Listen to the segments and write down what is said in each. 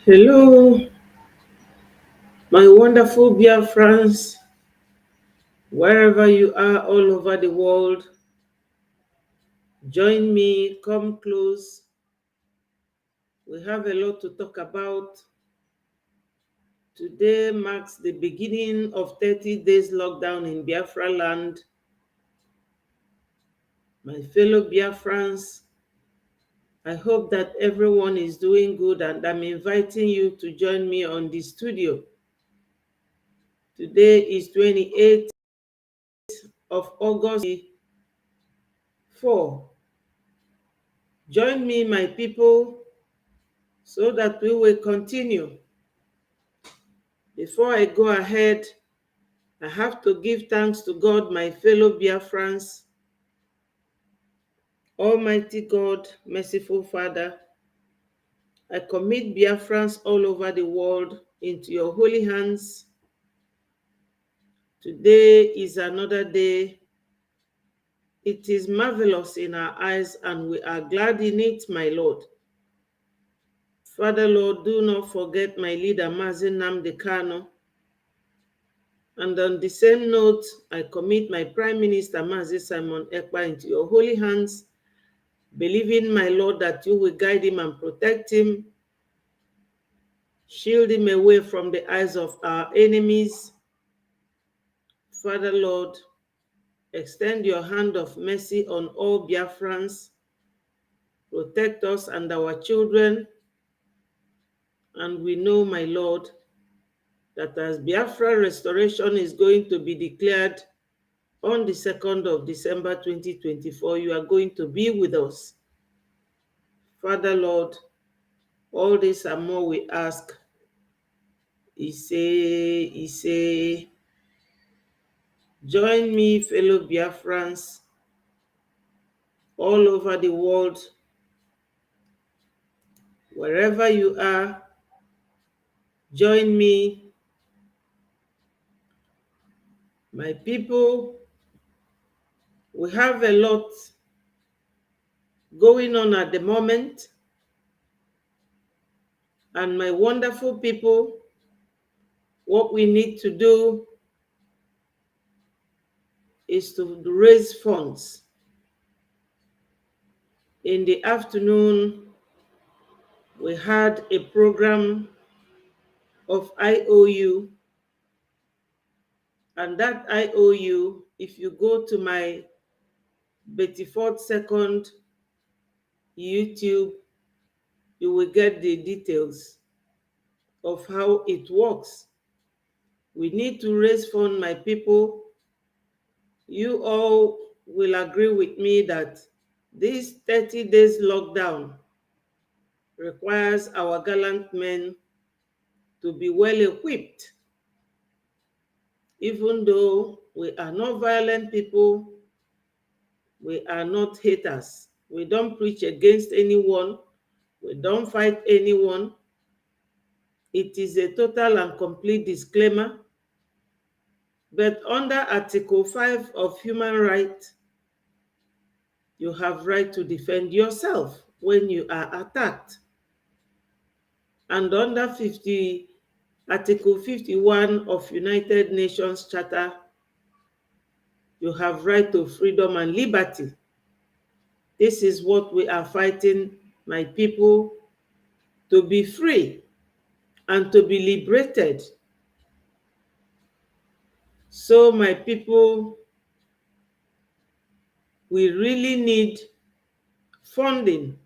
Hello, my wonderful Biafrans, wherever you are all over the world. Join me, come close. We have a lot to talk about. Today marks the beginning of 30 days lockdown in Biafra land. My fellow Biafrans, I hope that everyone is doing good, and I'm inviting you to join me on the studio. Today is 28th of August 4. Join me, my people, so that we will continue. Before I go ahead, I have to give thanks to God, my fellow Biafrans. Almighty God, merciful Father, I commit Biafrans all over the world into your holy hands. Today is another day. It is marvelous in our eyes, and we are glad in it, my Lord. Father, Lord, do not forget my leader, Mazi Nnamdi Kanu. And on the same note, I commit my Prime Minister, Mazi Simon Ekpa, into your holy hands, believing, my Lord, that you will guide him and protect him, shield him away from the eyes of our enemies. Father, Lord, extend your hand of mercy on all Biafrans, protect us and our children, and we know, my Lord, that as Biafra restoration is going to be declared on the 2nd of December 2024, you are going to be with us. Father, Lord, all this and more we ask. Ise. Join me, fellow Biafrans, all over the world, wherever you are. Join me, my people. We have a lot going on at the moment, and my wonderful people, what we need to do is to raise funds. In the afternoon, we had a program of IOU, and that IOU, if you go to my Betty Ford Second YouTube, you will get the details of how it works. We need to raise funds, my people. You all will agree with me that this 30 days lockdown requires our gallant men to be well equipped. Even though we are not violent people, we are not haters. We don't preach against anyone. We don't fight anyone. It is a total and complete disclaimer. But under Article 5 of Human Rights, you have right to defend yourself when you are attacked. And under Article 51 of United Nations Charter, you have right to freedom and liberty. This is what we are fighting, my people, to be free and to be liberated. So, my people, we really need funding,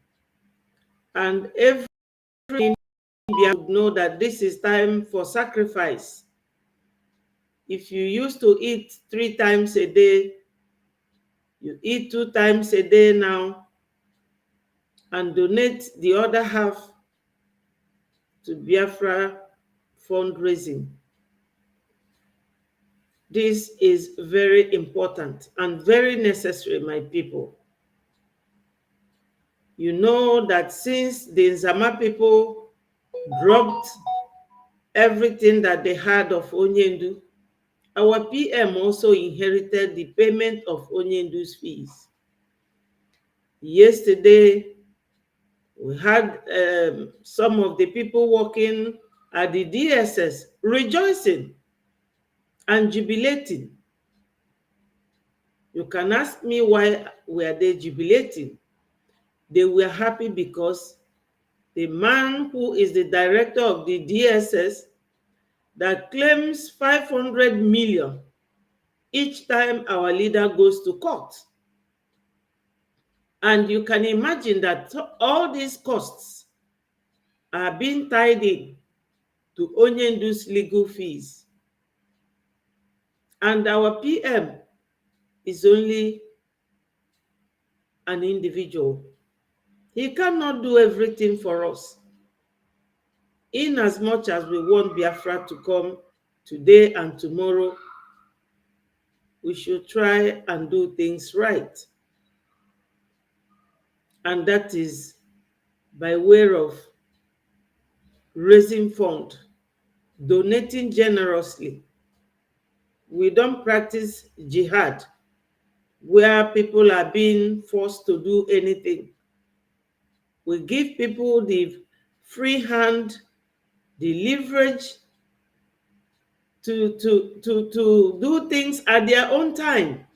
and every Indian would know that this is time for sacrifice. If you used to eat 3 times a day, you eat 2 times a day now, and donate the other half to Biafra fundraising. This is very important and very necessary, my people. You know that since the Nzama people dropped everything that they had of Onyendu, our PM also inherited the payment of Onyendu's fees. Yesterday, We had some of the people working at the DSS rejoicing and jubilating. You can ask me why were they jubilating? They were happy because the man who is the director of the DSS that claims 500 million each time our leader goes to court. And you can imagine that all these costs are being tied in to Onyendu's legal fees. And our PM is only an individual. He cannot do everything for us. In as much as we want Biafra to come today and tomorrow, we should try and do things right. And that is by way of raising funds, donating generously. We don't practice jihad where people are being forced to do anything. We give people the free hand, the leverage to do things at their own time.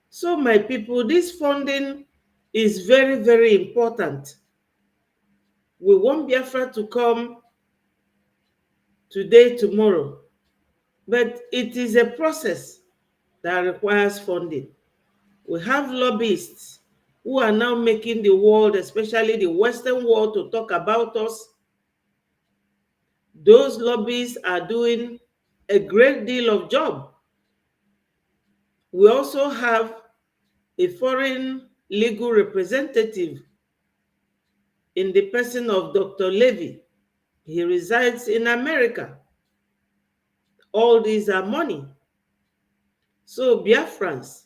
So my people, this funding is very, very important. We want Biafra to come today, tomorrow, but it is a process that requires funding. We have lobbyists who are now making the world, especially the Western world, to talk about us. Those lobbyists are doing a great deal of job. We also have a foreign legal representative in the person of Dr. Levy. He resides in America. All these are money. So Biafrans,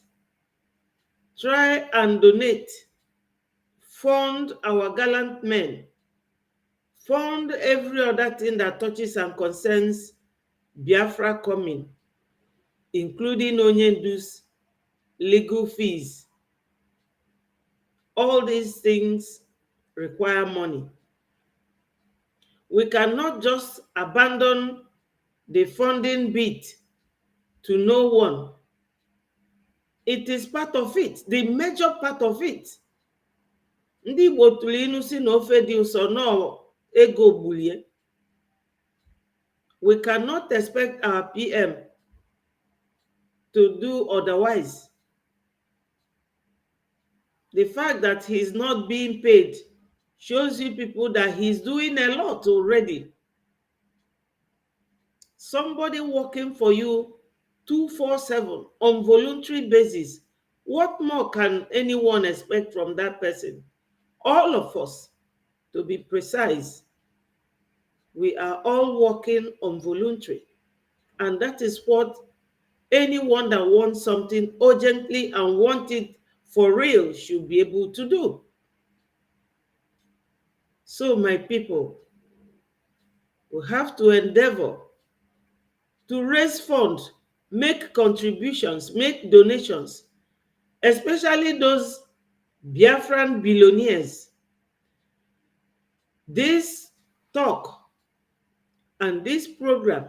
try and donate, fund our gallant men, fund every other thing that touches and concerns Biafra coming, including Onyendu's legal fees. All these things require money. We cannot just abandon the funding bit to no one. It is part of it, the major part of it. Ndị Igbo tụrụ inu si na ofe dị ụsọ nọ ego gbulie. We cannot expect our PM to do otherwise. The fact that he's not being paid shows you people that he's doing a lot already. Somebody working for you 247 on voluntary basis. What more can anyone expect from that person? All of us, to be precise, we are all working on voluntary. And that is what anyone that wants something urgently and want it for real should be able to do. So my people, we have to endeavor to raise funds, make contributions, make donations, especially those Biafran billionaires. This talk and this program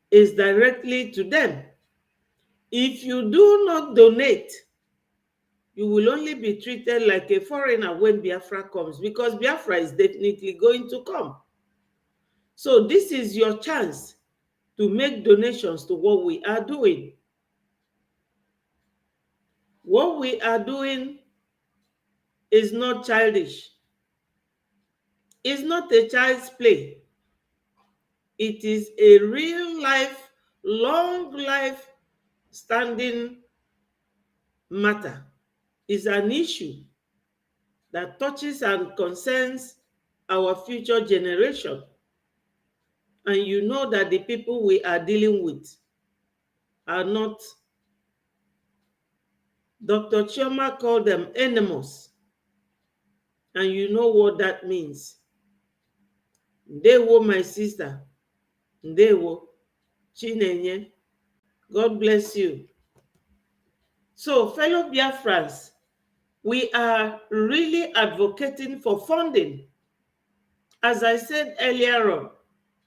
is directly to them. If you do not donate, you will only be treated like a foreigner when Biafra comes, because Biafra is definitely going to come. So this is your chance to make donations to what we are doing. What we are doing is not childish. It's not a child's play. It is a real life, long life standing matter. It's an issue that touches and concerns our future generation. And you know that the people we are dealing with are not, Dr. Chioma called them enemies. And you know what that means. Ndewo, my sister. Ndewo. Chinenye. God bless you. So, fellow Biafrans, we are really advocating for funding. As I said earlier on,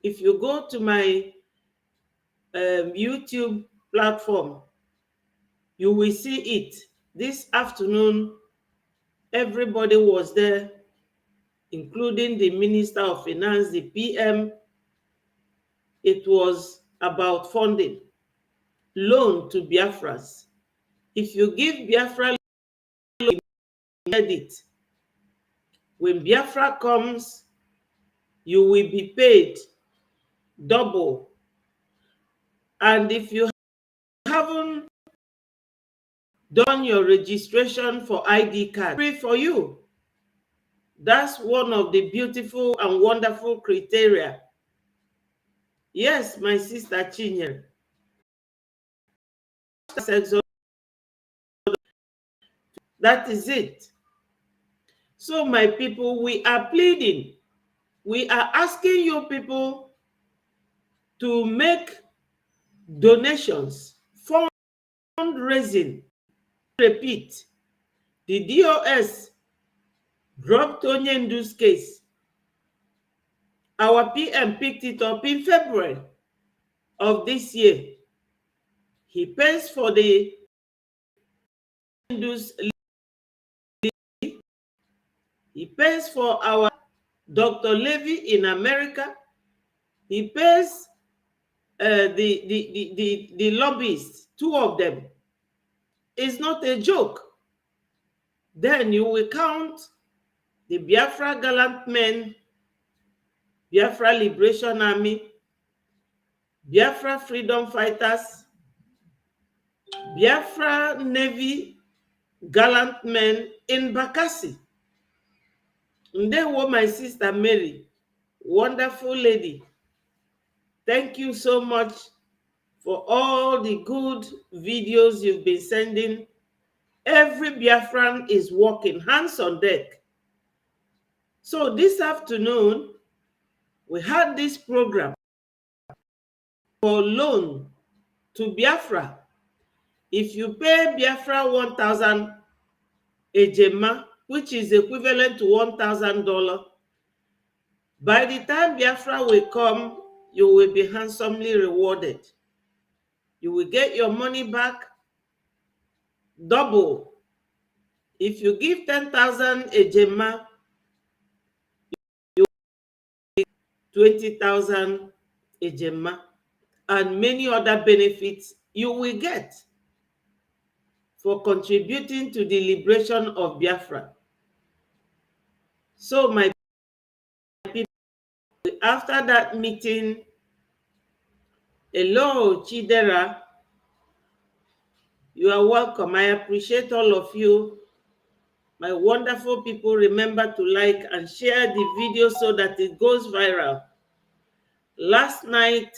if you go to my YouTube platform, you will see it. This afternoon, everybody was there, including the Minister of Finance, the PM. It was about funding, loan to Biafras. If you give Biafra loan, you get it. When Biafra comes, you will be paid double. And if you haven't done your registration for ID card, free for you. That's one of the beautiful and wonderful criteria. Yes, my sister Chinyere. That is it. So, my people, we are pleading. We are asking you people to make donations, fundraising. Repeat, the DOS dropped Onyendu's case. Our PM picked it up in February of this year. He pays for the Onyendu's. He pays for our Dr. Levy in America. He pays the lobbyists, two of them. It's not a joke. Then you will count the Biafra gallant men, Biafra Liberation Army, Biafra freedom fighters, Biafra Navy gallant men in Bakassi. And then what my sister Mary, wonderful lady. Thank you so much for all the good videos you've been sending. Every Biafran is working, hands on deck. So this afternoon, we had this program for loan to Biafra. If you pay Biafra 1,000 ejema, which is equivalent to $1,000, by the time Biafra will come, you will be handsomely rewarded. You will get your money back double. If you give 10,000 ejema, you will get 20,000 ejema and many other benefits you will get for contributing to the liberation of Biafra. So my people, after that meeting, hello Chidera, you are welcome. I appreciate all of you. My wonderful people, remember to like and share the video so that it goes viral. Last night,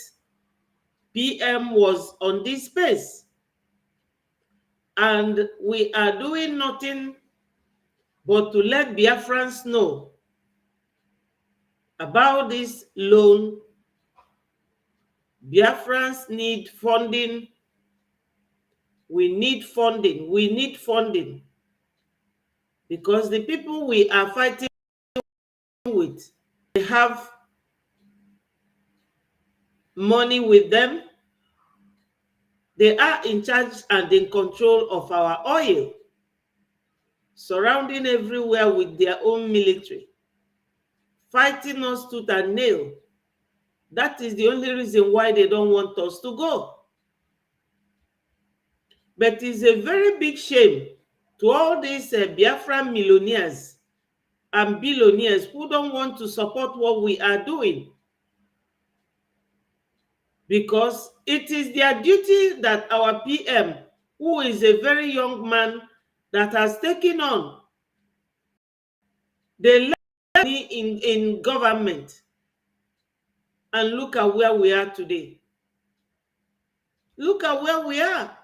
PM was on this space, and we are doing nothing but to let Biafrans know about this loan. Biafrans need funding. We need funding. We need funding. Because the people we are fighting with, they have money with them. They are in charge and in control of our oil, surrounding everywhere with their own military, fighting us tooth and nail. That is the only reason why they don't want us to go. But it's a very big shame to all these Biafran millionaires and billionaires who don't want to support what we are doing. Because it is their duty that our PM, who is a very young man that has taken on the money in government, and look at where we are today. Look at where we are.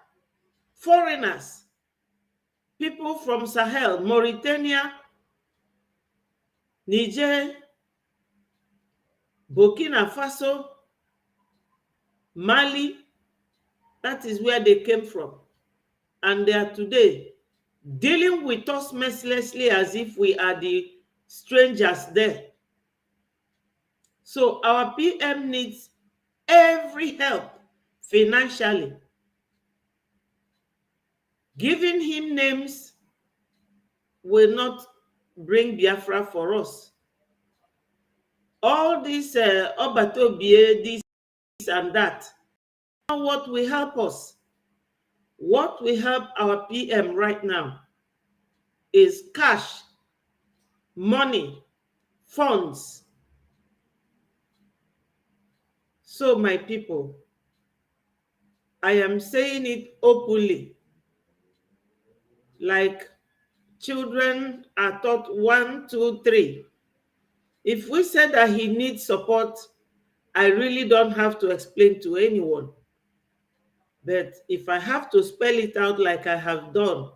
Foreigners, people from Sahel, Mauritania, Niger, Burkina Faso, Mali, that is where they came from. And they are today dealing with us mercilessly as if we are the strangers there. So our PM needs every help financially. Giving him names will not bring Biafra for us. All this Obatobie, this and that, what will help us? What will help our PM right now is cash, money, funds. So my people, I am saying it openly, like children are taught 1, 2, 3. If we said that he needs support, I really don't have to explain to anyone. But if I have to spell it out like I have done,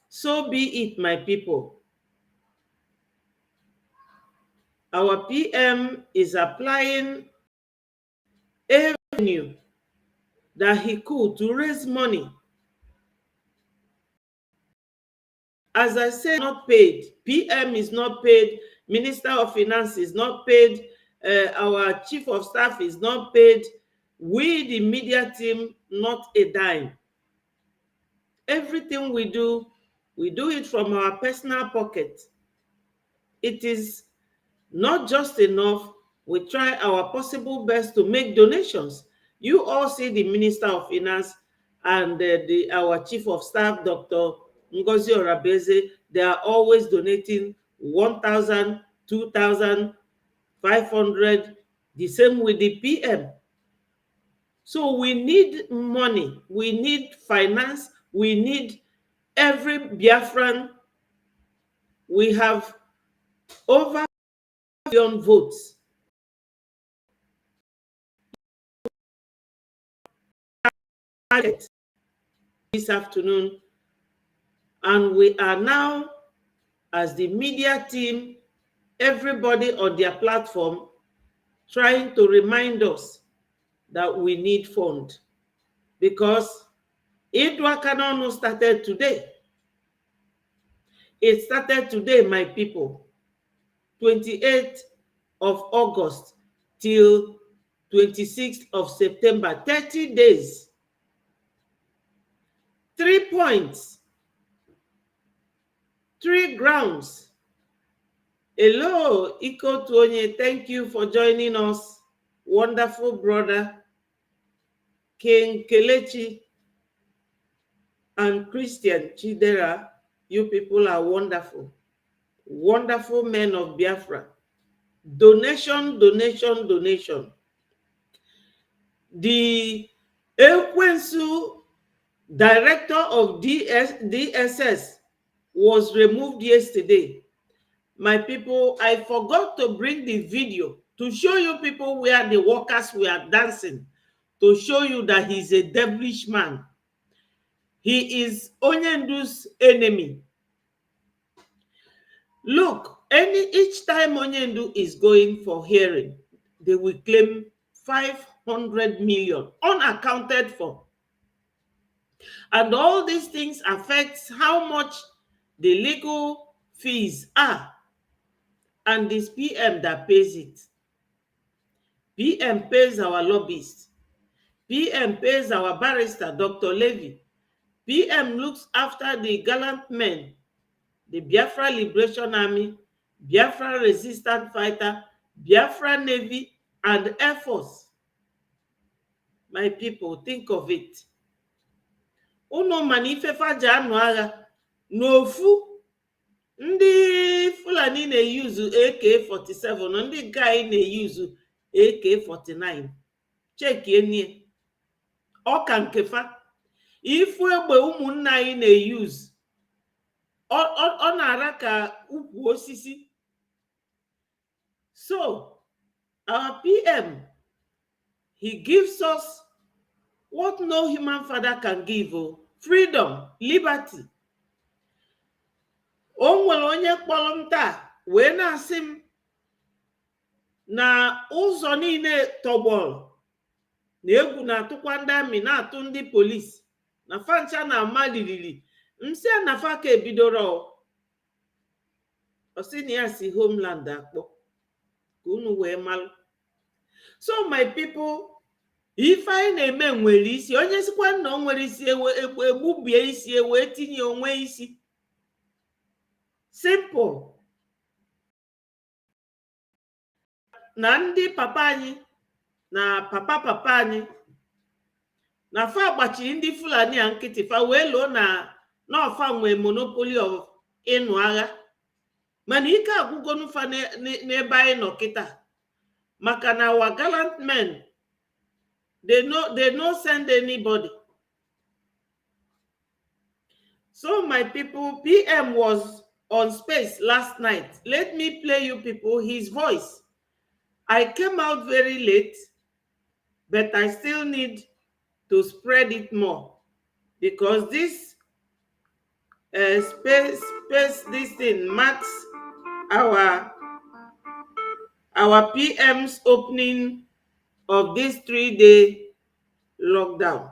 so be it, my people. Our PM is applying every avenue that he could to raise money. As I said, not paid. PM is not paid. Minister of Finance is not paid. Our Chief of Staff is not paid. We, the media team, not a dime. Everything we do it from our personal pocket. It is not just enough. We try our possible best to make donations. You all see the Minister of Finance and our Chief of Staff, Dr. Ngozi Orabeze, they are always donating 1,000, 2,000, 500, the same with the PM. So we need money, we need finance, we need every Biafran. We have over 1 million votes. This afternoon, and we are now, as the media team, everybody on their platform, trying to remind us that we need fund, because Idwa Kanonu started today. It started today, my people, 28th of August till 26th of September, 30 days. 3 points, 3 grounds. Hello, Iko Tuonye, thank you for joining us. Wonderful brother, King Kelechi and Christian Chidera, you people are wonderful. Wonderful men of Biafra. Donation, donation, donation. The Ekwensu director of DSS was removed yesterday. My people, I forgot to bring the video to show you people where the workers were dancing, to show you that he's a devilish man. He is Onyendu's enemy. Look, each time Onyendu is going for hearing, they will claim 500 million unaccounted for. And all these things affects how much the legal fees are. And this PM that pays it. PM pays our lobbyists. PM pays our barrister, Dr. Levy. PM looks after the gallant men, the Biafra Liberation Army, Biafra Resistance Fighter, Biafra Navy, and Air Force. My people, think of it. Uno manifefa janu agha n'ofu. Ndị Fulani na-eyuzu AK-47, ndị guy na-eyuzu AK-49. Chekie nie. Ọ ka nkefa. Ifu egbe ụmụnna anyị na-eyuzu. Ọ na-ara ka ukwu osisi. So, our PM, he gives us what no human father can give: freedom, liberty. O nwere onye kpọrọ m taa wee na-asị m na ụzọ niile tọgbọrọ, na egwu na-atụkwa ndị amị, na-atụ ndị polisi, na fancha na ama liriri, Msi anafaka ebidoro. Osini asi homeland akpo. Kunu we mal. So my people, if I na-eme nwere isi, onye sikwa na o nwere isi egbubie isi ewe tinye onwe isi. Simple. Na ndị papa anyị na papa anyị na fa agbachiri ndị Fulani a nkịtị fa wee lụọ na ọfa nwee monopoly of ịnụ agha. Mana ike agwụgonu fa n'ebe anyị nọ kịta. Maka na our gallant men, they no send anybody. So my people, PM was on space last night. Let me play you people his voice. I came out very late, but I still need to spread it more because this space this thing marks our PM's opening of this 3-day lockdown.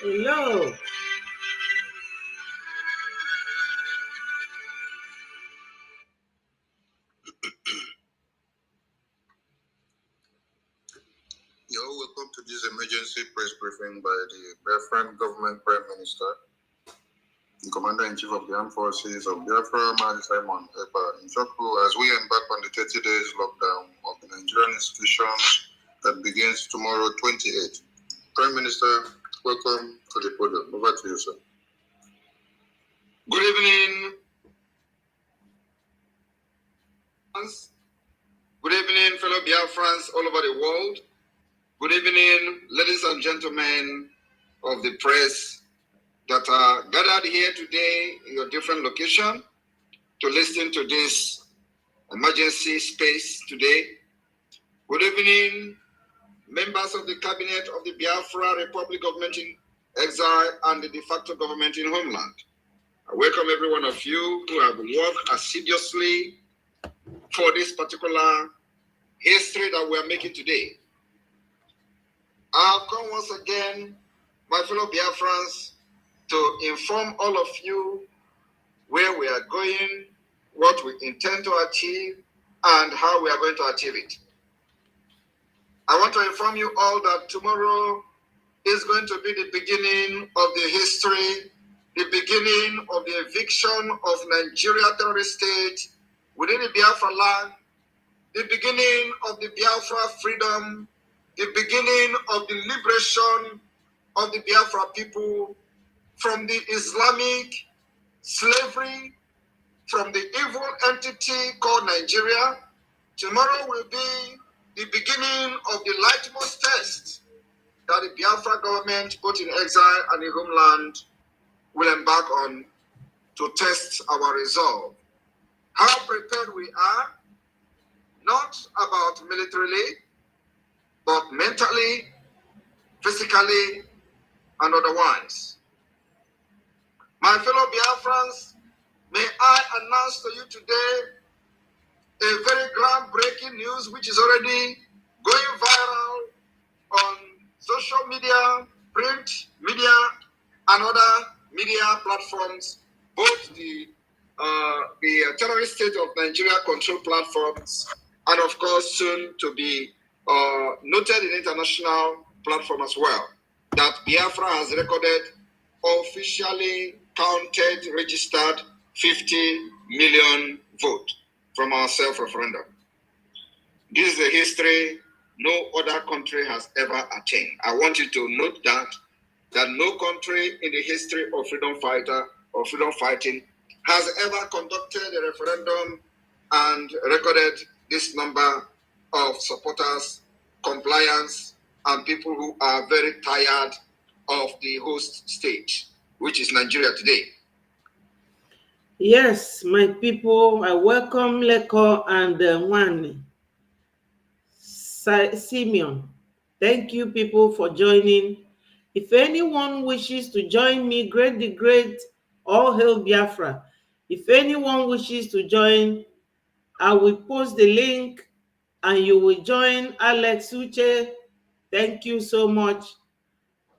Hello. You're welcome to this emergency press briefing by the Biafran government Prime Minister, the Commander-in-Chief of the Armed Forces of Biafra, Maji Simon Ekpa Njoku, as we embark on the 30 days lockdown of the Nigerian institutions that begins tomorrow, 28th. Prime Minister, welcome to the podium. Over to you, sir. Good evening. Good evening, fellow Biafrans all over the world. Good evening, ladies and gentlemen of the press that are gathered here today in your different locations to listen to this emergency space today. Good evening, members of the cabinet of the Biafra Republic Government in Exile and the de facto government in Homeland. I welcome every one of you who have worked assiduously for this particular history that we are making today. I have come once again, my fellow Biafrans, to inform all of you where we are going, what we intend to achieve, and how we are going to achieve it. I want to inform you all that tomorrow is going to be the beginning of the history, the beginning of the eviction of Nigeria terrorist state within the Biafra land, the beginning of the Biafra freedom, the beginning of the liberation of the Biafra people from the Islamic slavery, from the evil entity called Nigeria. Tomorrow will be the beginning of the litmus test that the Biafra government, both in exile and in homeland, will embark on to test our resolve. How prepared we are, not about militarily, but mentally, physically, and otherwise. My fellow Biafrans, may I announce to you today a very groundbreaking news which is already going viral on social media, print media, and other media platforms, both the terrorist state of Nigeria control platforms, and of course soon to be noted in international platform as well, that Biafra has recorded, officially counted, registered 50 million votes from our self-referendum. This is a history no other country has ever attained. I want you to note that no country in the history of freedom fighter or freedom fighting has ever conducted a referendum and recorded this number of supporters, compliance, and people who are very tired of the host state, which is Nigeria today. Yes, my people, I welcome Leko and Wani. Simeon. Thank you, people, for joining. If anyone wishes to join me, great the great, all hail Biafra. If anyone wishes to join, I will post the link and you will join Alex Uche. Thank you so much.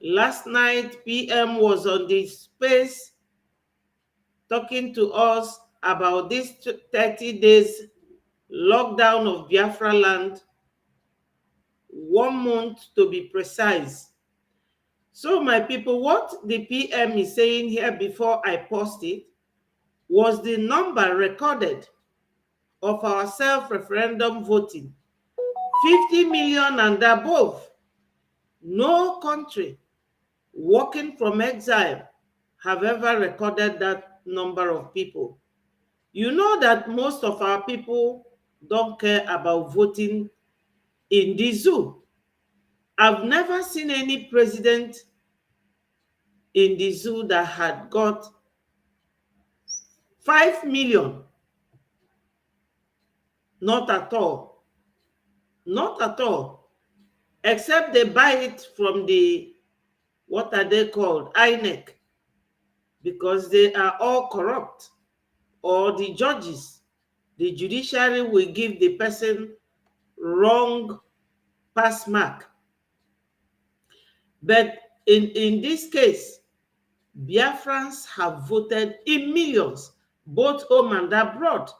Last night, PM was on the space talking to us about this 30 days lockdown of Biafra land, 1 month to be precise. So my people, what the PM is saying here before I post it was the number recorded of our self-referendum voting, 50 million and above. No country working from exile have ever recorded that number of people. You know that most of our people don't care about voting in the zoo. I've never seen any president in the zoo that had got 5 million. Not at all. Not at all. Except they buy it from the, what are they called? INEC. Because they are all corrupt. Or the judges. The judiciary will give the person wrong pass mark. But in this case, Biafrans have voted in millions, both home and abroad.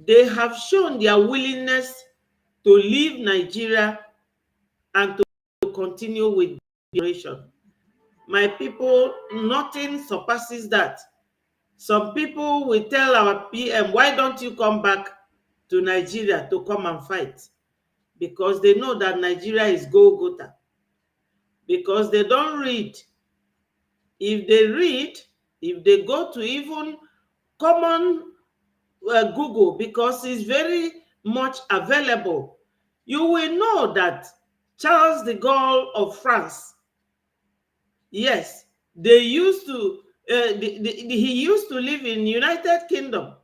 They have shown their willingness to leave Nigeria and to continue with the operation. My people, nothing surpasses that. Some people will tell our PM, why don't you come back to Nigeria to come and fight? Because they know that Nigeria is Golgotha. Because they don't read. If they read, if they go to even common Google, because it's very much available, you will know that Charles de Gaulle of France, yes, they used to, he used to live in United Kingdom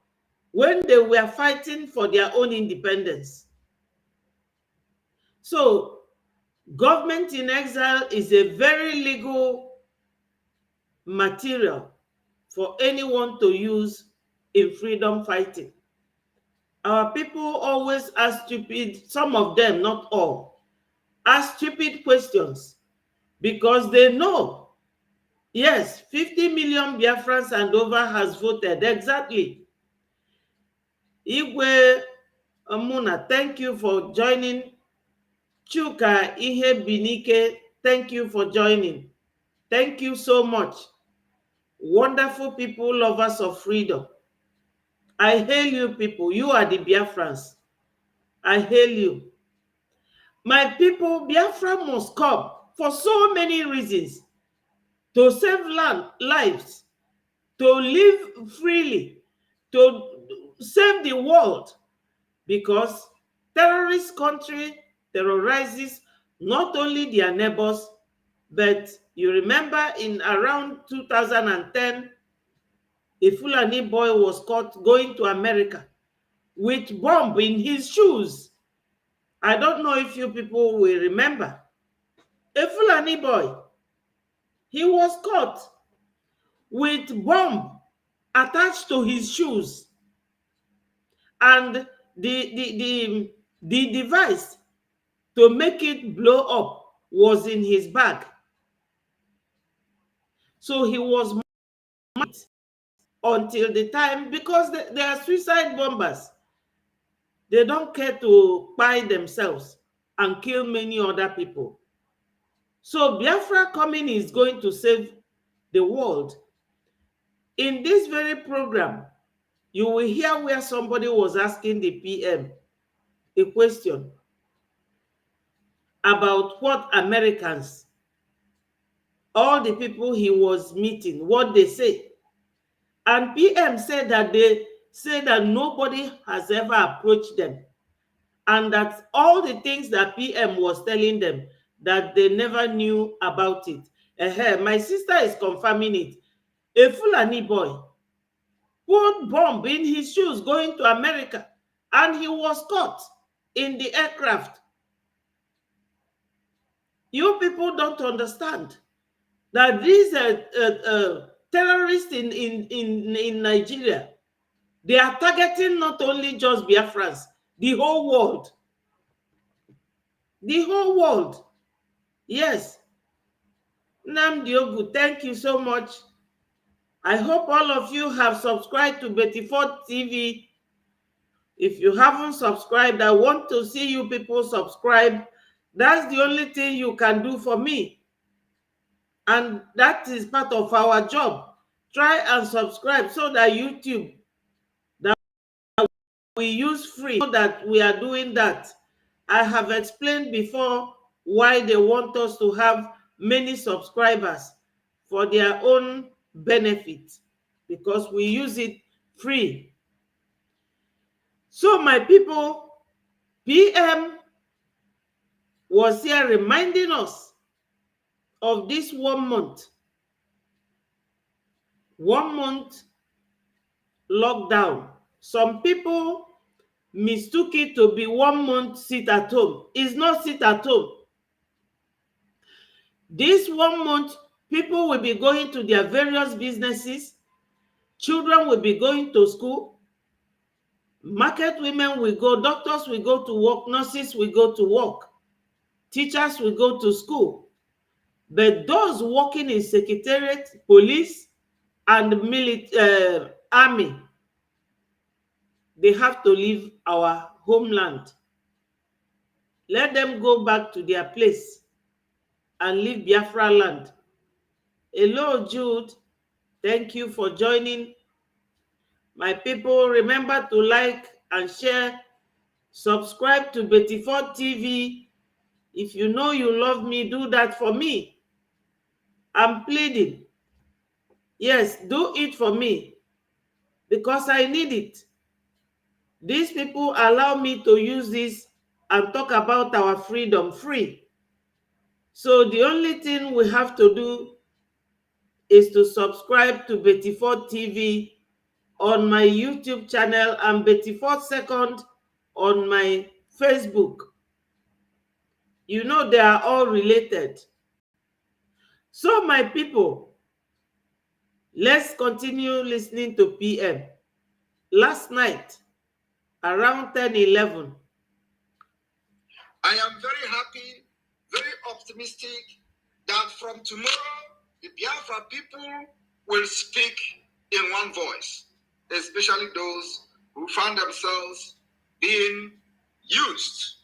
when they were fighting for their own independence. So, government in exile is a very legal material for anyone to use in freedom fighting. Our people always ask stupid, some of them, not all, ask stupid questions because they know, yes, 50 million Biafrans and over has voted, exactly. Igwe Muna, thank you for joining. Chuka Ihe Binike, thank you for joining. Thank you so much. Wonderful people, lovers of freedom. I hail you people. You are the Biafrans. I hail you. My people, Biafra must come for so many reasons. To save lives, to live freely, to save the world. Because terrorist country terrorizes not only their neighbors, but you remember in around 2010, a Fulani boy was caught going to America with bomb in his shoes. I don't know if you people will remember. A Fulani boy, he was caught with bomb attached to his shoes. And the device to make it blow up was in his bag. So he was marked until the time, because they are suicide bombers. They don't care to buy themselves and kill many other people. So Biafra coming is going to save the world. In this very program, you will hear where somebody was asking the PM a question about what Americans, all the people he was meeting, what they say. And PM said that they say that nobody has ever approached them, and that all the things that PM was telling them, that they never knew about it. My sister is confirming it. A Fulani boy put bomb in his shoes going to America, and he was caught in the aircraft. You people don't understand that these terrorists in Nigeria, they are targeting not only just Biafrans, the whole world. The whole world. Yes. Nnamdi Ogu, thank you so much. I hope all of you have subscribed to Betty Ford TV. If you haven't subscribed, I want to see you people subscribe. That's the only thing you can do for me. And that is part of our job. Try and subscribe so that YouTube, that we use free, so that we are doing that. I have explained before why they want us to have many subscribers for their own benefit, because we use it free. So my people, PM was here reminding us of this 1 month. 1 month lockdown. Some people mistook it to be 1 month sit at home. It's not sit at home. This 1 month, people will be going to their various businesses. Children will be going to school. Market women will go. Doctors will go to work. Nurses will go to work. Teachers will go to school. But those working in secretariat, police, and army, they have to leave our homeland. Let them go back to their place and leave Biafra land. Hello, Jude. Thank you for joining. My people, remember to like and share. Subscribe to Betty Ford TV. If you know you love me, do that for me. I'm pleading. Yes, do it for me, because I need it. These people allow me to use this and talk about our freedom free. So the only thing we have to do is to subscribe to Betty Ford TV on my YouTube channel and Betty Ford Second on my Facebook. You know they are all related. So my people, let's continue listening to PM. Last night, around 10-11. I am very happy, very optimistic that from tomorrow, the Biafra people will speak in one voice, especially those who found themselves being used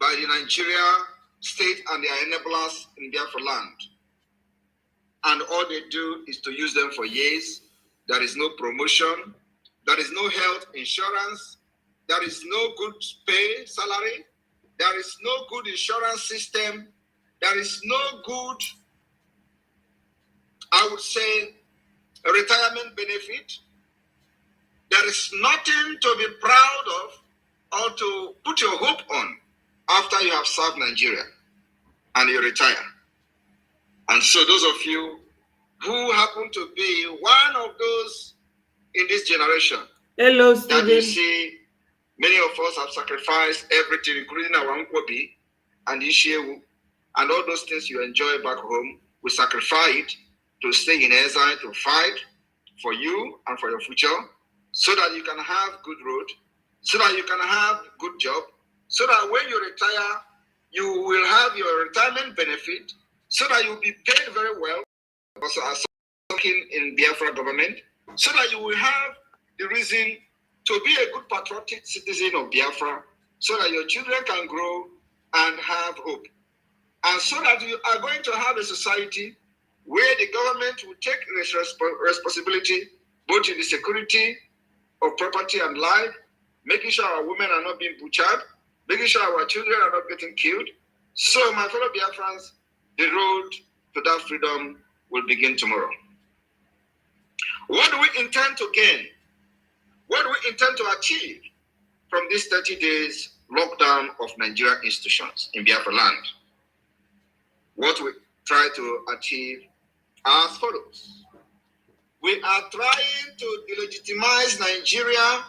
by the Nigeria state and their enablers in Biafra land. And all they do is to use them for years. There is no promotion. There is no health insurance. There is no good pay, salary. There is no good insurance system. There is no good, I would say, retirement benefit. There is nothing to be proud of or to put your hope on after you have served Nigeria and you retire. And so those of you who happen to be one of those in this generation, hello, that Stephen. you see, many of us have sacrificed everything, including our Nkwobi and Ishewu, and all those things you enjoy back home. We sacrifice it to stay in exile, to fight for you and for your future, so that you can have good road, so that you can have good job, so that when you retire, you will have your retirement benefit, so that you'll be paid very well. Also, as working in Biafra government, so that you will have the reason to be a good patriotic citizen of Biafra, so that your children can grow and have hope. And so that you are going to have a society where the government will take responsibility both in the security of property and life, making sure our women are not being butchered, making sure our children are not getting killed. So, my fellow Biafrans, the road to that freedom will begin tomorrow. What do we intend to gain? What do we intend to achieve from this 30 days lockdown of Nigerian institutions in Biafra land? What we try to achieve are as follows. We are trying to delegitimize Nigeria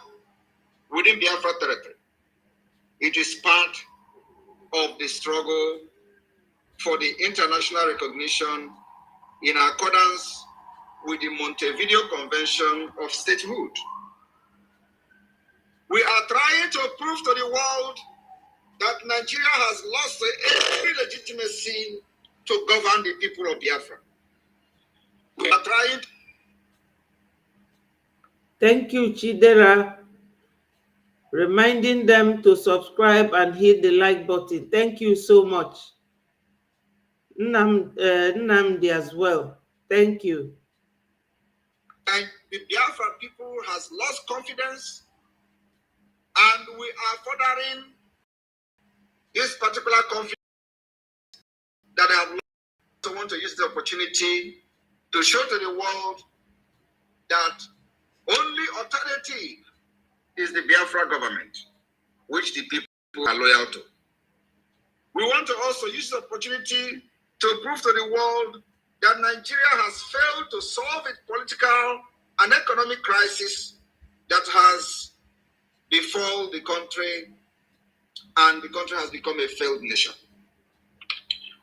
within Biafra territory. It is part of the struggle for the international recognition in accordance with the Montevideo Convention of Statehood. We are trying to prove to the world that Nigeria has lost every legitimacy to govern the people of Biafra. We are trying. Thank you, Chidera. Reminding them to subscribe and hit the like button. Thank you so much. Nnamdi as well. Thank you. And the Biafra people has lost confidence, and we are furthering this particular confidence that I have lost. I want to use the opportunity to show to the world that only alternative is the Biafra government, which the people are loyal to. We want to also use the opportunity to prove to the world that Nigeria has failed to solve its political and economic crisis that has befallen the country, and the country has become a failed nation.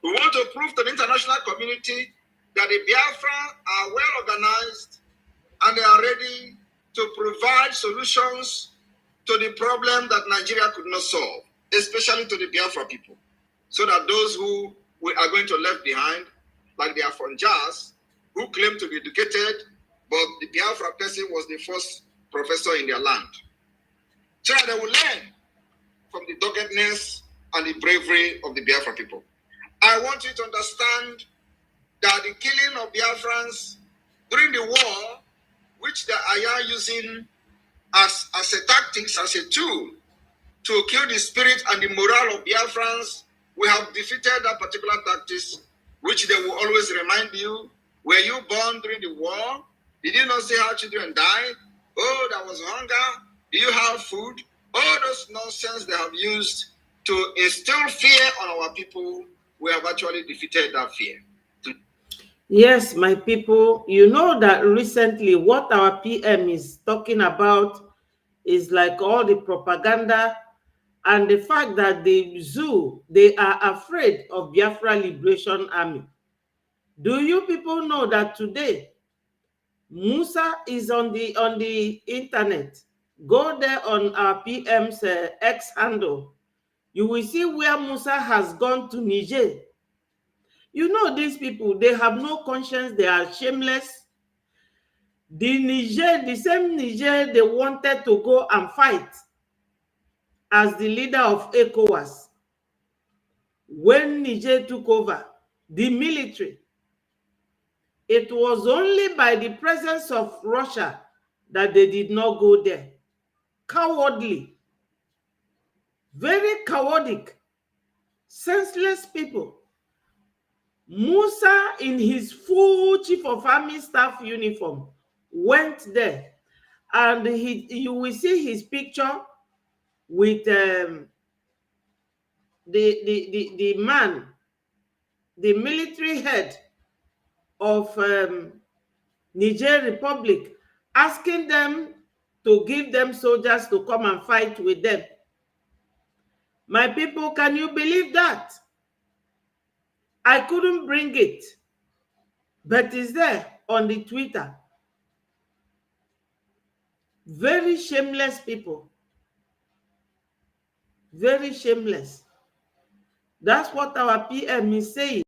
We want to prove to the international community that the Biafra are well organized and they are ready to provide solutions to the problem that Nigeria could not solve, especially to the Biafra people, so that those who we are going to left behind, like the Afonjas, who claim to be educated, but the Biafra person was the first professor in their land, so that they will learn from the doggedness and the bravery of the Biafra people. I want you to understand that the killing of Biafrans during the war, which they are using as a tactics, as a tool to kill the spirit and the morale of Biafrans, we have defeated that particular tactics, which they will always remind you, were you born during the war? Did you not see how children died? Oh, there was hunger. Do you have food? All those nonsense they have used to instill fear on our people, we have actually defeated that fear. Yes, my people, you know that recently what our PM is talking about is like all the propaganda and the fact that the zoo, they are afraid of Biafra Liberation Army. Do you people know that today Musa is on the internet? Go there on our PM's X handle. You will see where Musa has gone to Niger. You know, these people, they have no conscience, they are shameless. The Niger, the same Niger they wanted to go and fight as the leader of ECOWAS. When Niger took over the military, it was only by the presence of Russia that they did not go there. Cowardly, very cowardic, senseless people. Musa, in his full chief of army staff uniform, went there, and you will see his picture with the man, the military head of Niger Republic, asking them to give them soldiers to come and fight with them. My people, can you believe that? I couldn't bring it, but it's there on the Twitter. Very shameless people. Very shameless. That's what our PM is saying.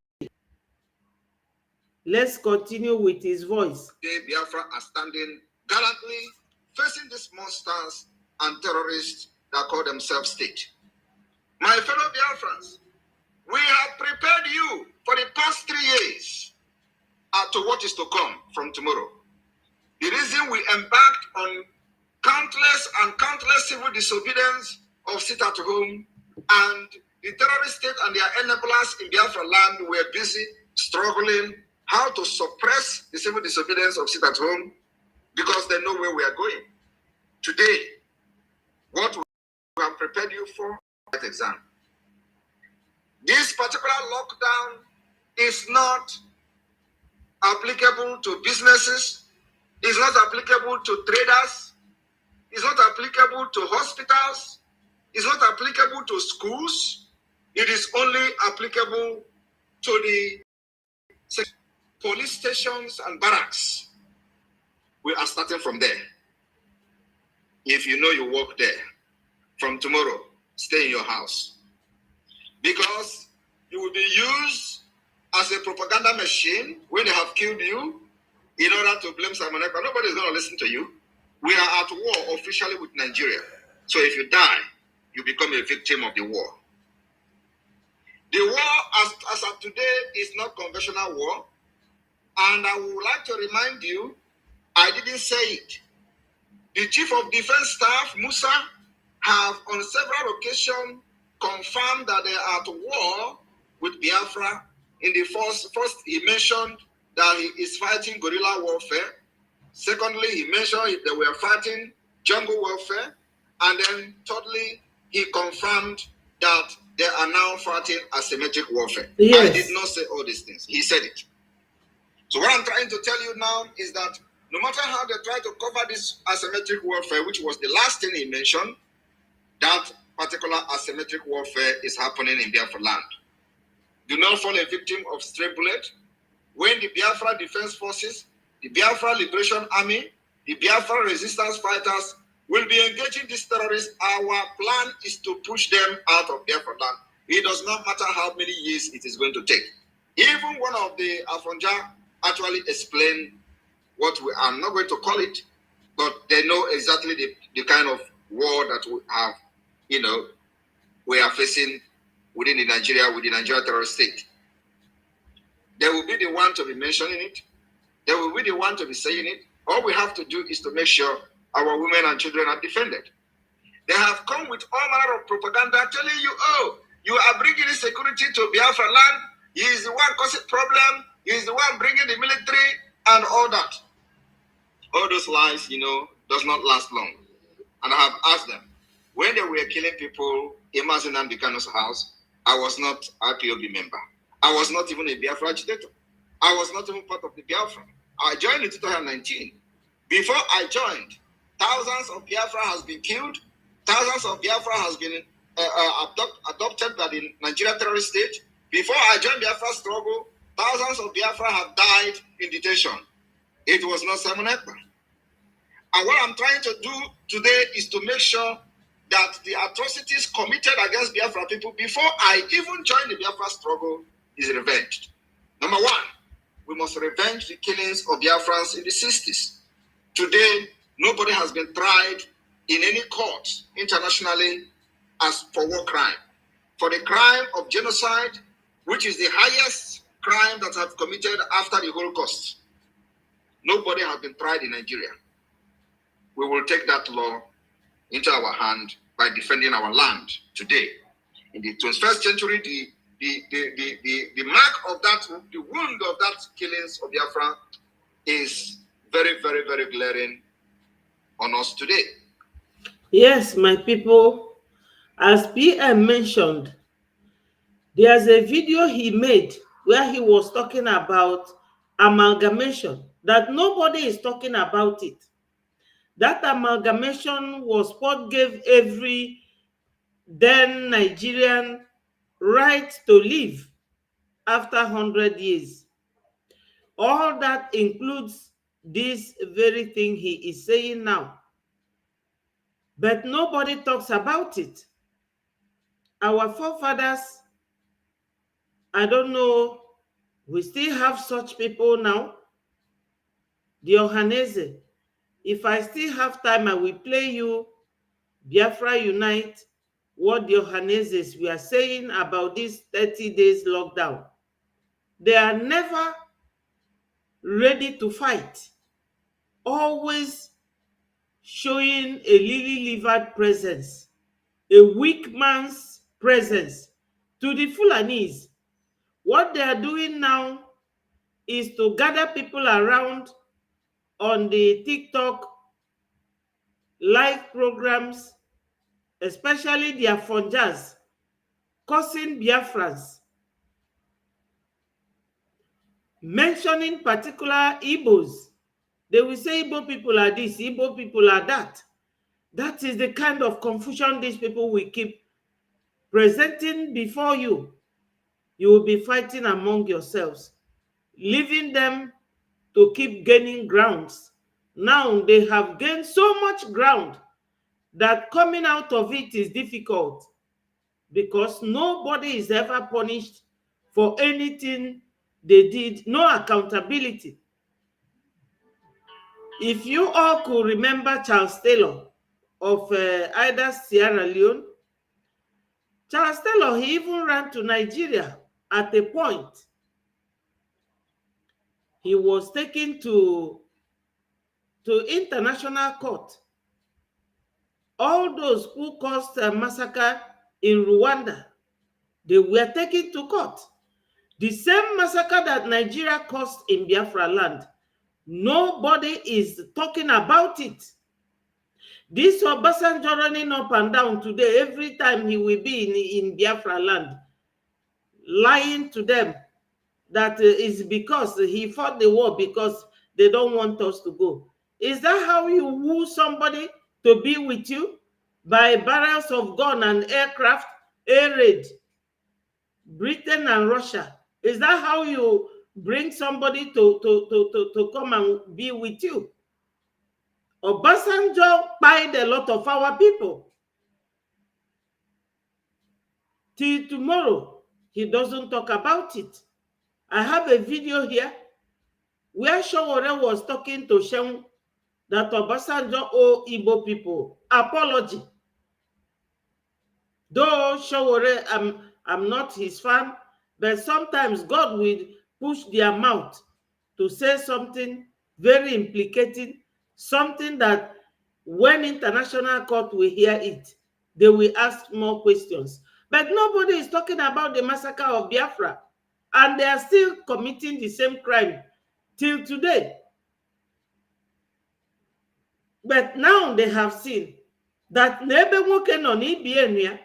Let's continue with his voice. Today, Biafra are standing gallantly facing these monsters and terrorists that call themselves state. My fellow Biafrans, we have prepared you for the past 3 years to what is to come from tomorrow. The reason we embarked on countless civil disobedience of sit at home and the terrorist state and their enablers in Biafra land were busy struggling how to suppress the civil disobedience of sit at home because they know where we are going. Today, what we have prepared you for that exam. This particular lockdown is not applicable to businesses, is not applicable to traders, is not applicable to hospitals, is not applicable to schools. It is only applicable to the police stations and barracks. We are starting from there. If you know you work there, from tomorrow, stay in your house. Because you will be used as a propaganda machine when they have killed you in order to blame Simon Ekpa. Nobody is going to listen to you. We are at war officially with Nigeria. So if you die, you become a victim of the war. The war as of today is not conventional war. And I would like to remind you, I didn't say it. The Chief of Defense Staff, Musa, have on several occasions confirmed that they are at war with Biafra. In the first he mentioned that he is fighting guerrilla warfare. Secondly, he mentioned they were fighting jungle warfare. And then thirdly, he confirmed that they are now fighting asymmetric warfare. Yes. I did not say all these things. He said it. So what I'm trying to tell you now is that no matter how they try to cover this asymmetric warfare, which was the last thing he mentioned, that particular asymmetric warfare is happening in Biafra land. Do not fall a victim of stray bullet. When the Biafra Defense Forces, the Biafra Liberation Army, the Biafra Resistance Fighters will be engaging these terrorists, our plan is to push them out of Biafra land. It does not matter how many years it is going to take. Even one of the Afonja actually explained what we are not going to call it, but they know exactly the kind of war that we have, we are facing within the Nigeria terrorist state. They will be the one to be mentioning it. They will be the one to be saying it. All we have to do is to make sure our women and children are defended. They have come with all manner of propaganda telling you, oh, you are bringing insecurity to Biafra land. He is the one causing problem. He is the one bringing the military and all that. All those lies, does not last long. And I have asked them, when they were killing people in Mazinam Bikano's house, I was not IPOB member. I was not even a Biafra agitator. I was not even part of the Biafra. I joined in 2019. Before I joined, thousands of Biafra has been killed. Thousands of Biafra has been adopted by the Nigeria terrorist state. Before I joined Biafra struggle, thousands of Biafra have died in detention. It was not Simon Ekpa. And what I'm trying to do today is to make sure that the atrocities committed against Biafra people before I even joined the Biafra struggle is revenged. Number one, we must revenge the killings of Biafrans in the 60s. Today, nobody has been tried in any court internationally as for war crime. For the crime of genocide, which is the highest crime that have committed after the Holocaust. Nobody has been tried in Nigeria. We will take that law into our hand by defending our land today. In the 21st century, the mark of that, the wound of that killings of Biafra is very, very, very glaring on us today. Yes, my people, as PM mentioned, there's a video he made where he was talking about amalgamation, that nobody is talking about it. That amalgamation was what gave every then Nigerian right to live after 100 years. All that includes this very thing he is saying now. But nobody talks about it. Our forefathers, I don't know We still have such people now. The Ohanese. If I still have time, I will play you Biafra Unite, what the Ohaneses were saying about this 30 days lockdown. They are never ready to fight, always showing a lily-livered presence, a weak man's presence to the Fulanis. What they are doing now is to gather people around on the TikTok live programs, especially their funjas, causing Biafrans, mentioning particular Igbos. They will say Igbo people are this, Igbo people are that. That is the kind of confusion these people will keep presenting before you. You will be fighting among yourselves, leaving them to keep gaining grounds. Now they have gained so much ground that coming out of it is difficult, because nobody is ever punished for anything they did, no accountability. If you all could remember Charles Taylor of either Sierra Leone, Charles Taylor, he even ran to Nigeria at a point. He was taken to international court. All those who caused a massacre in Rwanda, they were taken to court. The same massacre that Nigeria caused in Biafra land, nobody is talking about it. This Obasanjo running up and down today, every time he will be in Biafra land, lying to them that is because he fought the war because they don't want us to go. Is that how you woo somebody to be with you? By barrels of gun and aircraft, air raid, Britain and Russia? Is that how you bring somebody to come and be with you? Obasanjo paid a lot of our people. Till tomorrow, he doesn't talk about it. I have a video here where Showore was talking to Shem that Obasanjo owe Igbo people apology. Though Showore, I'm not his fan, but sometimes God will push their mouth to say something very implicating, something that when international court will hear it, they will ask more questions. But nobody is talking about the massacre of Biafra, and they are still committing the same crime till today. But now they have seen that Nebe Nwoke no n'ibie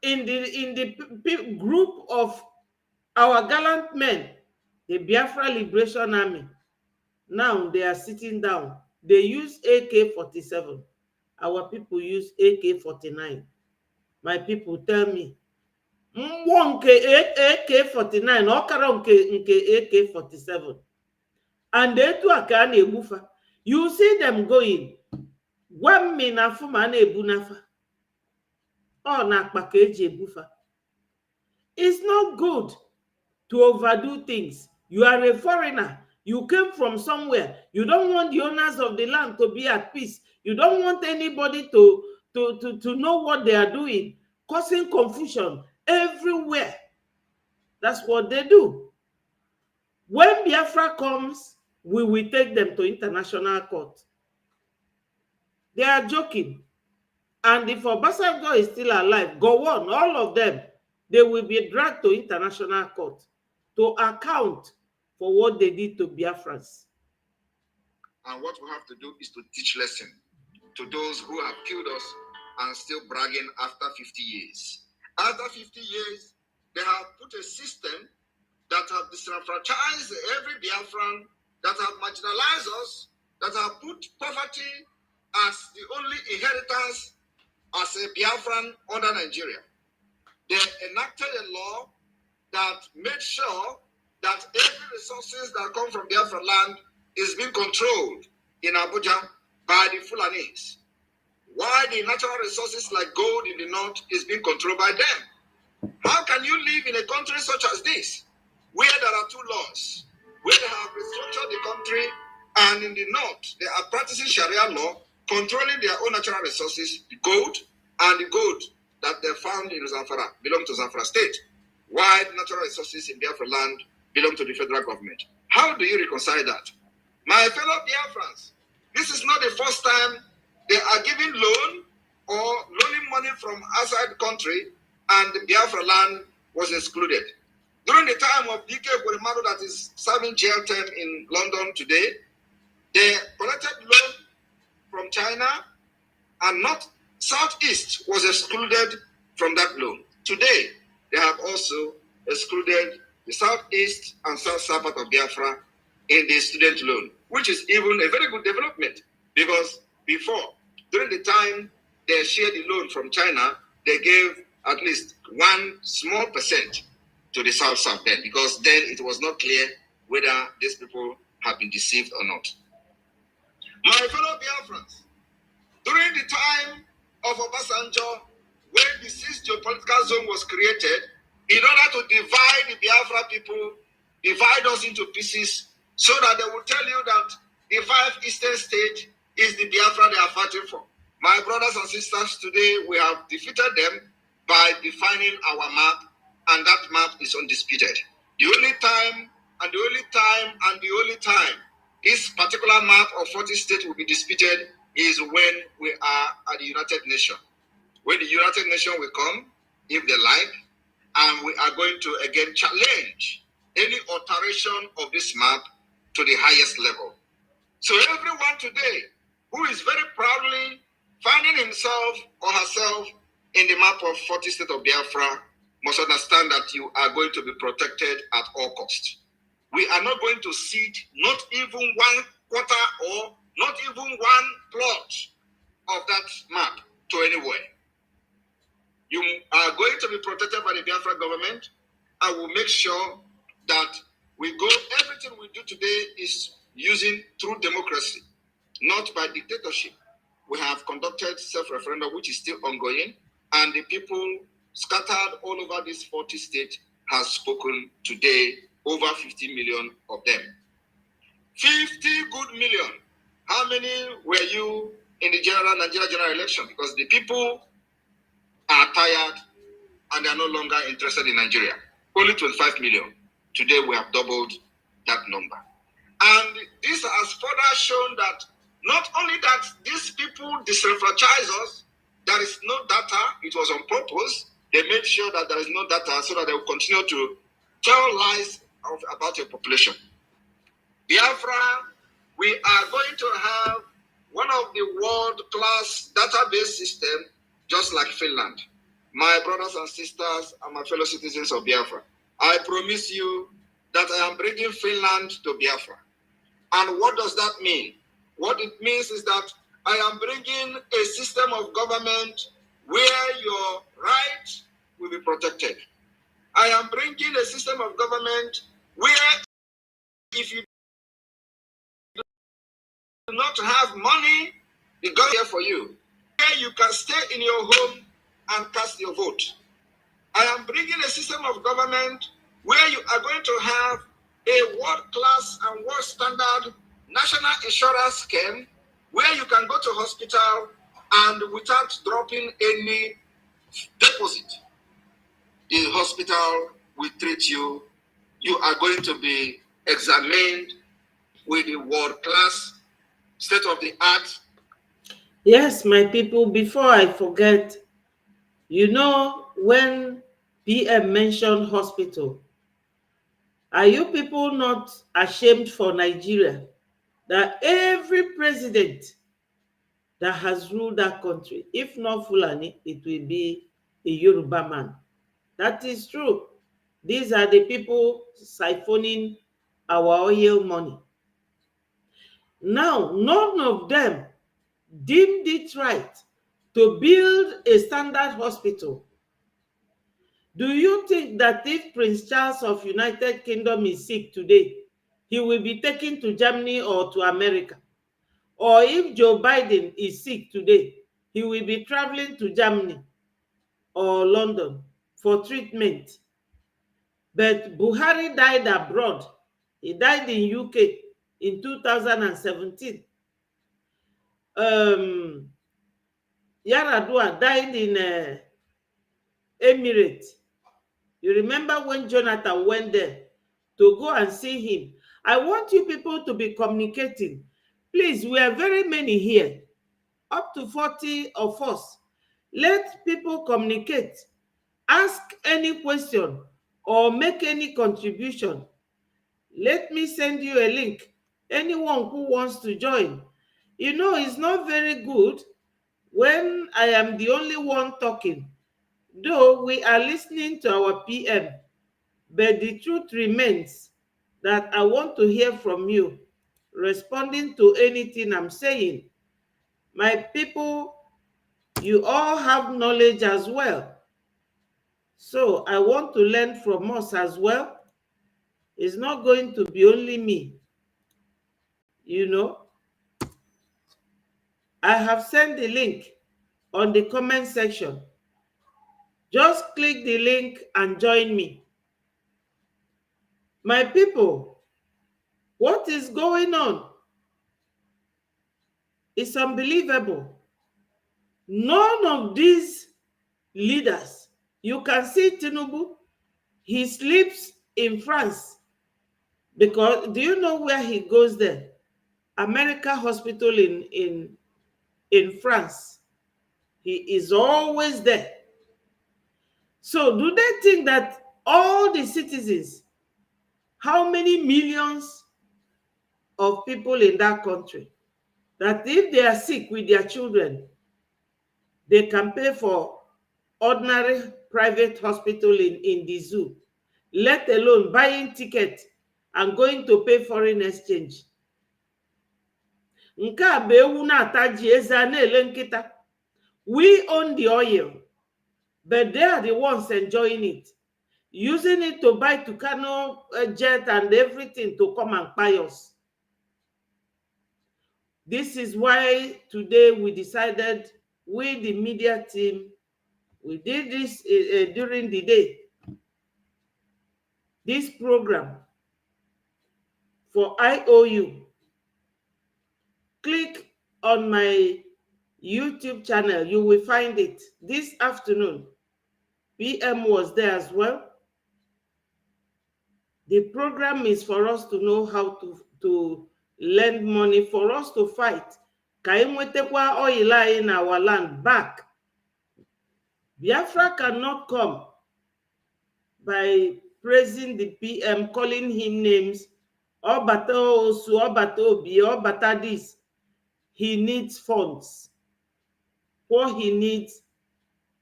in the group of our gallant men, the Biafra Liberation Army. Now they are sitting down. They use AK-47. Our people use AK-49. My people tell me, AK-49, ọkara nke AK-47. And they too are na-egbufa. You see them going. Gwa mme na afụ ma na-ebu n'afa. Ọ na-akpa ka eji ebufa. It's not good to overdo things. You are a foreigner. You came from somewhere. You don't want the owners of the land to be at peace. You don't want anybody to know what they are doing, causing confusion everywhere. That's what they do. When Biafra comes, we will take them to international court. They are joking. And if Obasanjo is still alive, go on, all of them, they will be dragged to international court to account for what they did to Biafrans. And what we have to do is to teach lesson to those who have killed us and still bragging after 50 years. After 50 years, they have put a system that have disenfranchised every Biafran, that have marginalized us, that have put poverty as the only inheritance as a Biafran under Nigeria. They enacted a law that made sure that every resources that come from Biafra land is being controlled in Abuja by the Fulanis, while the natural resources like gold in the north is being controlled by them. How can you live in a country such as this, where there are two laws, where they have restructured the country, and in the north, they are practicing Sharia law, controlling their own natural resources, the gold, and the gold that they found in Zamfara belong to Zamfara state, while natural resources in Biafra land belong to the federal government. How do you reconcile that? My fellow Biafrans, this is not the first time they are giving loan or loaning money from outside the country, and the Biafra land was excluded. During the time of DK Borimado, that is serving jail term in London today, they collected loan from China, and North Southeast was excluded from that loan. Today, they have also excluded the Southeast and South part of Biafra in the student loan, which is even a very good development, because before, during the time they shared the loan from China, they gave at least 1 small percent to the South then, because then it was not clear whether these people have been deceived or not. My fellow Biafrans, during the time of Obasanjo, when the 6th geopolitical zone was created, in order to divide the Biafra people, divide us into pieces, so that they will tell you that the 5 eastern states is the Biafra they are fighting for. My brothers and sisters, today we have defeated them by defining our map, and that map is undisputed. The only time this particular map of 40 states will be disputed is when we are at the United Nations. When the United Nations will come, if they like, and we are going to again challenge any alteration of this map to the highest level. So everyone today who is very proudly finding himself or herself in the map of 40 states of Biafra must understand that you are going to be protected at all costs. We are not going to cede not even 1/4 or not even 1 plot of that map to anywhere. You are going to be protected by the Biafra government. I will make sure that everything we do today is using true democracy, not by dictatorship. We have conducted self-referendum, which is still ongoing, and the people scattered all over these 40 states has spoken today, over 50 million of them. 50 good million. How many were you in the Nigeria general election? Because the people are tired and they are no longer interested in Nigeria. Only 25 million. Today we have doubled that number. And this has further shown that not only that these people disenfranchise us, there is no data, it was on purpose. They made sure that there is no data so that they will continue to tell lies about your population. Biafra, we are going to have one of the world-class database system, just like Finland. My brothers and sisters and my fellow citizens of Biafra, I promise you that I am bringing Finland to Biafra. And what does that mean? What it means is that I am bringing a system of government where your rights will be protected. I am bringing a system of government where if you do not have money, the government is here for you. Where you can stay in your home and cast your vote. I am bringing a system of government where you are going to have a world-class and world-standard national insurance scheme where you can go to hospital and without dropping any deposit, the hospital will treat you. You are going to be examined with the world-class, state-of-the-art. Yes, my people, before I forget, you know, when PM mentioned hospital, are you people not ashamed for Nigeria that every president that has ruled that country, if not Fulani, it will be a Yoruba man? That is true. These are the people siphoning our oil money. Now, none of them deemed it right to build a standard hospital. Do you think that if Prince Charles of United Kingdom is sick today, he will be taken to Germany or to America? Or if Joe Biden is sick today, he will be traveling to Germany or London? for treatment. But Buhari died abroad. He died in UK in 2017. Yaradua died in Emirates. You remember when Jonathan went there to go and see him? I want you people to be communicating. Please, we are very many here, up to 40 of us. Let people communicate. Ask any question or make any contribution. Let me send you a link. Anyone who wants to join. You know, it's not very good when I am the only one talking, though we are listening to our PM. But the truth remains that I want to hear from you, responding to anything I'm saying. My people, you all have knowledge as well. So I want to learn from us as well. It's not going to be only me. You know, I have sent the link on the comment section. Just click the link and join me. My people, what is going on? It's unbelievable. None of these leaders, you can see Tinubu, he sleeps in France. Because do you know where he goes there? America Hospital in France. He is always there. So do they think that all the citizens, how many millions of people in that country, that if they are sick with their children, they can pay for ordinary private hospital in the zoo, let alone buying ticket and going to pay foreign exchange? Nke a bụ ewu na-ata ji eze a na-ele nkịta. We own the oil, but they are the ones enjoying it, using it to buy Tucano jet and everything to come and buy us. This is why today we decided, we the media team, we did this during the day, this program for IOU. Click on my YouTube channel, you will find it this afternoon. PM was there as well. The program is for us to know how to lend money, for us to fight. Ka enwetekwa oil in our land back. Biafra cannot come by praising the PM, calling him names, Obata Osu, Obata Obi, Obata this. He needs funds. What he needs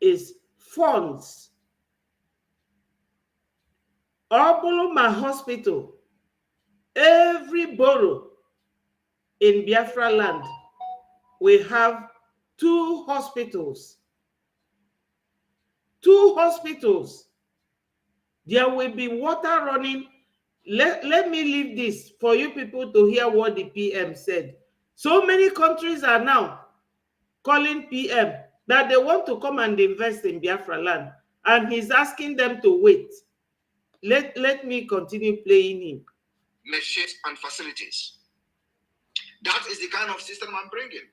is funds. Oboloma Hospital, every borough in Biafra land, we have 2 hospitals. 2 hospitals. There will be water running. Let me leave this for you people to hear what the PM said. So many countries are now calling PM that they want to come and invest in Biafra land, and he's asking them to wait. Let me continue playing him. Machines and facilities. That is the kind of system I'm bringing.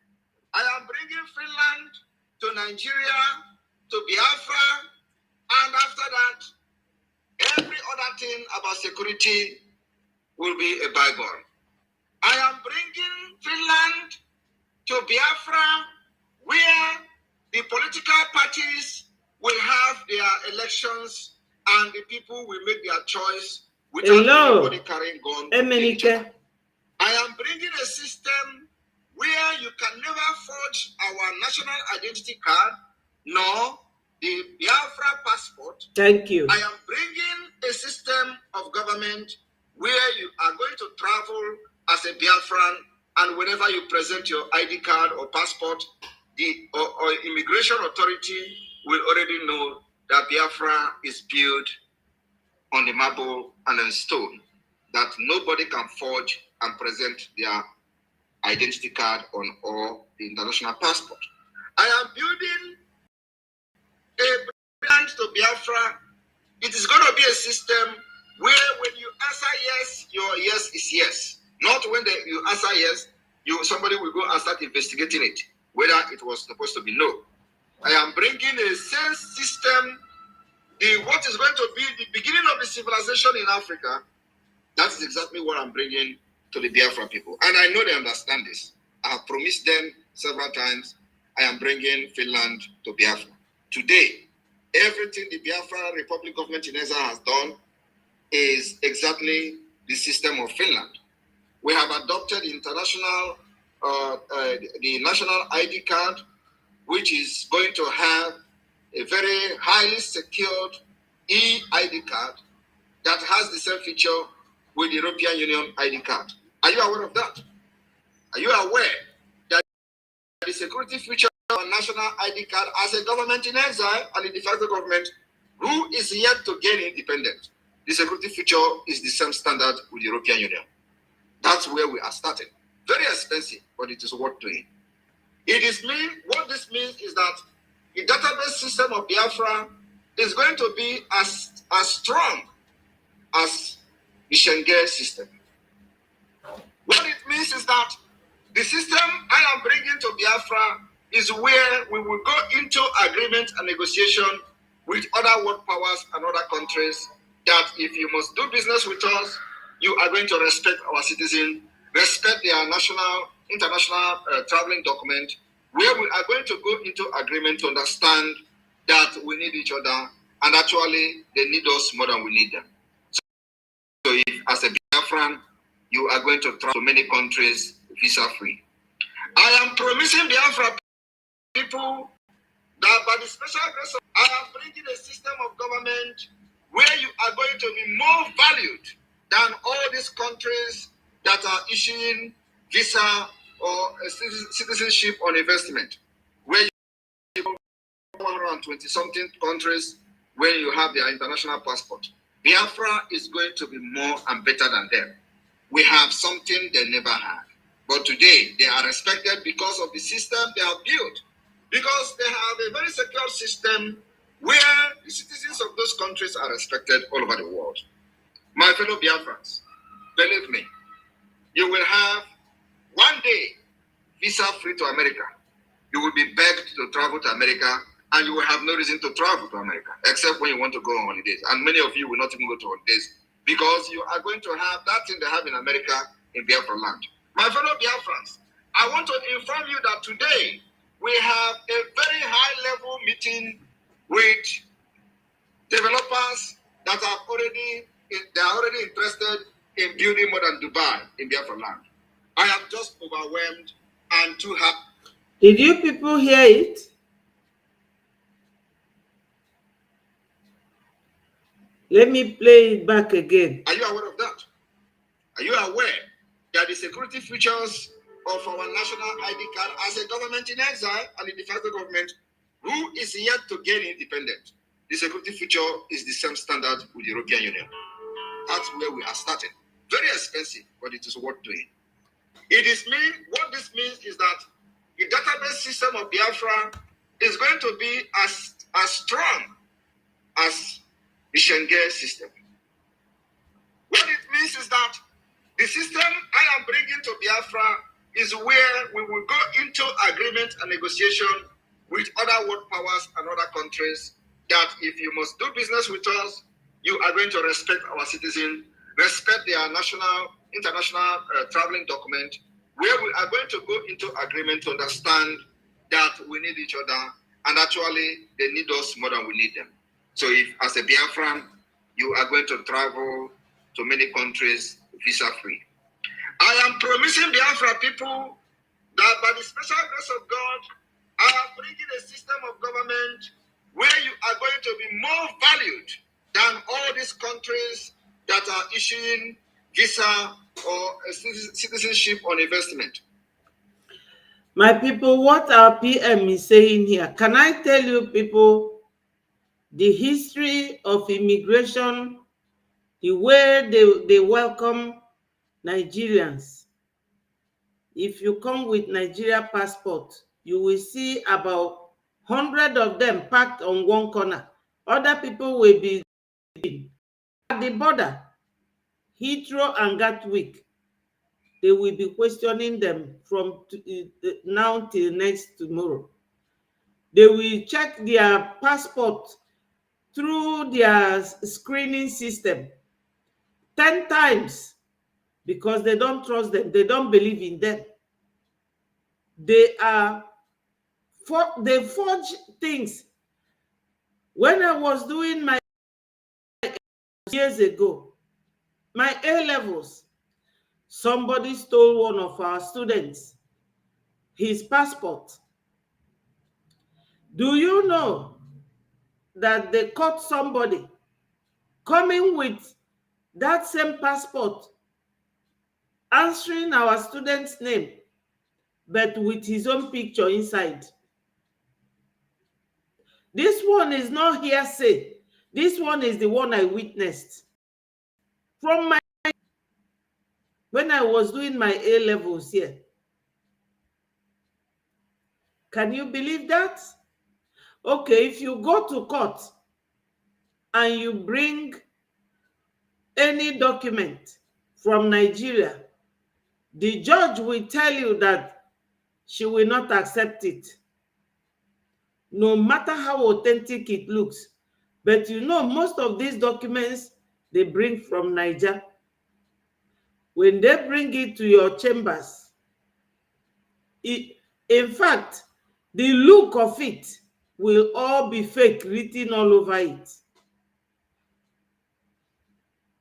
I am bringing Finland to Nigeria, to Biafra, and after that, every other thing about security will be a bygone. I am bringing Finland to Biafra, where the political parties will have their elections and the people will make their choice without anybody carrying guns. I am bringing a system where you can never forge our national identity card, nor the Biafra passport. Thank you. I am bringing a system of government where you are going to travel as a Biafran, and whenever you present your ID card or passport, the or immigration authority will already know that Biafra is built on the marble and on stone, that nobody can forge and present their identity card on or the international passport. I am building a brand to Biafra, it is going to be a system where when you answer yes, your yes is yes. Not when you answer yes, somebody will go and start investigating it, whether it was supposed to be no. I am bringing a sense system, what is going to be the beginning of the civilization in Africa. That is exactly what I'm bringing to the Biafra people. And I know they understand this. I have promised them several times I am bringing Finland to Biafra. Today, everything the Biafra Republic government in Ezra has done is exactly the system of Finland. We have adopted international, the national ID card, which is going to have a very highly secured e-ID card that has the same feature with the European Union ID card. Are you aware of that? Are you aware that the security feature of a national ID card as a government in exile and a de facto government who is yet to gain independence, the security feature is the same standard with the European Union? That's where we are starting. Very expensive, but it is worth doing. What this means is that the database system of Biafra is going to be as strong as the Schengen system. What it means is that the system I am bringing to Biafra is where we will go into agreement and negotiation with other world powers and other countries that if you must do business with us, you are going to respect our citizens, respect their international traveling document, where we are going to go into agreement to understand that we need each other and actually they need us more than we need them. So if as a Biafran, you are going to travel to many countries visa-free. I am promising Biafra people that by the special grace of I am bringing a system of government where you are going to be more valued than all these countries that are issuing visa or citizenship on investment, where you 120 something countries where you have their international passport. Biafra is going to be more and better than them. We have something they never had. But today, they are respected because of the system they have built. Because they have a very secure system where the citizens of those countries are respected all over the world. My fellow Biafrans, believe me, you will have one day visa-free to America. You will be begged to travel to America, and you will have no reason to travel to America, except when you want to go on holidays. And many of you will not even go to holidays because you are going to have that thing they have in America in Biafra land. My fellow Biafrans, I want to inform you that today we have a very high-level meeting with developers that are already interested in building more than Dubai in Biafra land. I am just overwhelmed and too happy. Did you people hear it? Let me play it back again. Are you aware of that? Are you aware that the security features of our national ID card as a government in exile and a de facto government who is yet to gain independence, the security feature is the same standard with the European Union? That's where we are starting. Very expensive, but it is worth doing. What this means is that the database system of Biafra is going to be as strong as the Schengen system. What it means is that the system I am bringing to Biafra is where we will go into agreement and negotiation with other world powers and other countries that if you must do business with us, you are going to respect our citizens, respect their international traveling document, where we are going to go into agreement to understand that we need each other and actually they need us more than we need them. So if as a Biafran, you are going to travel to many countries visa-free. I am promising Biafra people that by the special grace of God, I am bringing a system of government where you are going to be more valued than all these countries that are issuing visa or citizenship on investment. My people, what our PM is saying here, can I tell you people the history of immigration, the way they welcome Nigerians? If you come with Nigeria passport, you will see about 100 of them packed on one corner. Other people will be at the border, Heathrow and Gatwick. They will be questioning them from now till next tomorrow. They will check their passport through their screening system 10 times because they don't trust them. They don't believe in them. They forge things. When I was doing my years ago, my A levels, somebody stole one of our students, his passport. Do you know that they caught somebody coming with that same passport, answering our student's name, but with his own picture inside? This one is not hearsay. This one is the one I witnessed from when I was doing my A levels here. Can you believe that? Okay, if you go to court and you bring any document from Nigeria, the judge will tell you that she will not accept it, no matter how authentic it looks. But you know, most of these documents they bring from Niger, when they bring it to your chambers, in fact, the look of it will all be fake, written all over it.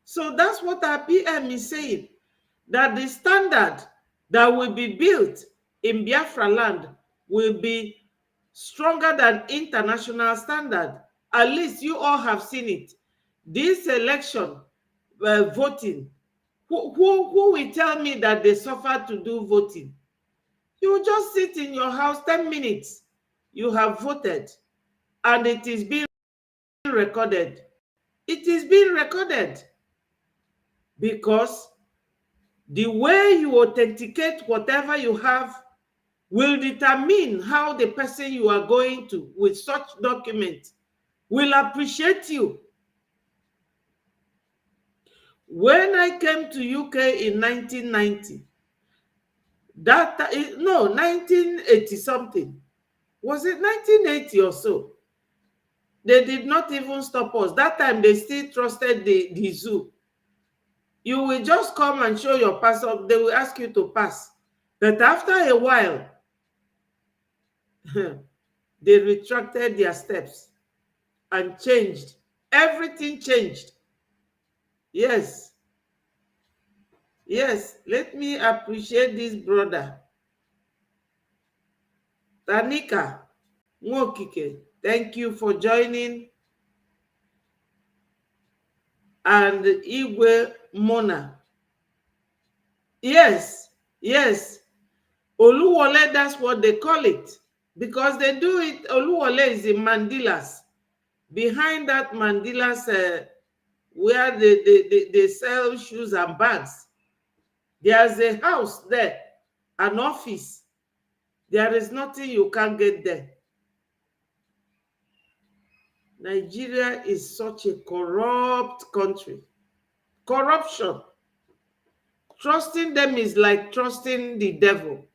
So that's what our PM is saying, that the standard that will be built in Biafra land will be stronger than international standard. At least you all have seen it. This election voting, who will tell me that they suffered to do voting? You just sit in your house 10 minutes, you have voted, and it is being recorded. It is being recorded because the way you authenticate whatever you have will determine how the person you are going to with such document will appreciate you. When I came to UK in 1990, 1980 something, was it 1980 or so? They did not even stop us. That time they still trusted the zoo. You will just come and show your passport. They will ask you to pass. But after a while, they retracted their steps and changed. Everything changed. Yes. Yes. Let me appreciate this brother. Tanika Nwokike, thank you for joining. And Igwe Mona. Yes. Yes. Oluwole, that's what they call it. Because they do it, Oluwole is in Mandilas. Behind that Mandilas, where they sell shoes and bags, there's a house there, an office. There is nothing you can't get there. Nigeria is such a corrupt country. Corruption. Trusting them is like trusting the devil.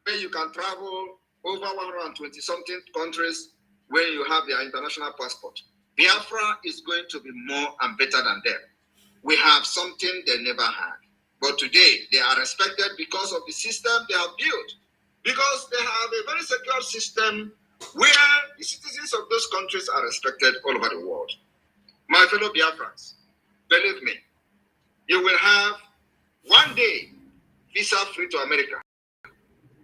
Where you can travel over 120-something countries where you have their international passport. Biafra is going to be more and better than them. We have something they never had. But today, they are respected because of the system they have built. Because they have a very secure system where the citizens of those countries are respected all over the world. My fellow Biafrans, believe me, you will have one day visa free to America.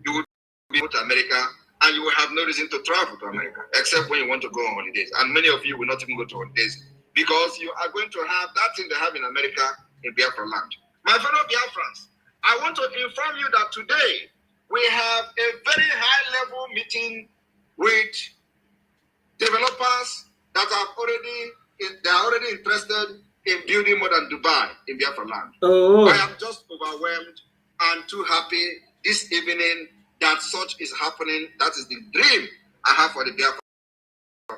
You will be able to America and you will have no reason to travel to America except when you want to go on holidays. And many of you will not even go to holidays because you are going to have that thing they have in America in Biafra land. My fellow Biafrans, I want to inform you that today we have a very high-level meeting with developers that are already interested in building more than Dubai in Biafra land. Oh. I am just overwhelmed and too happy this evening that such is happening. That is the dream I have for the Biafra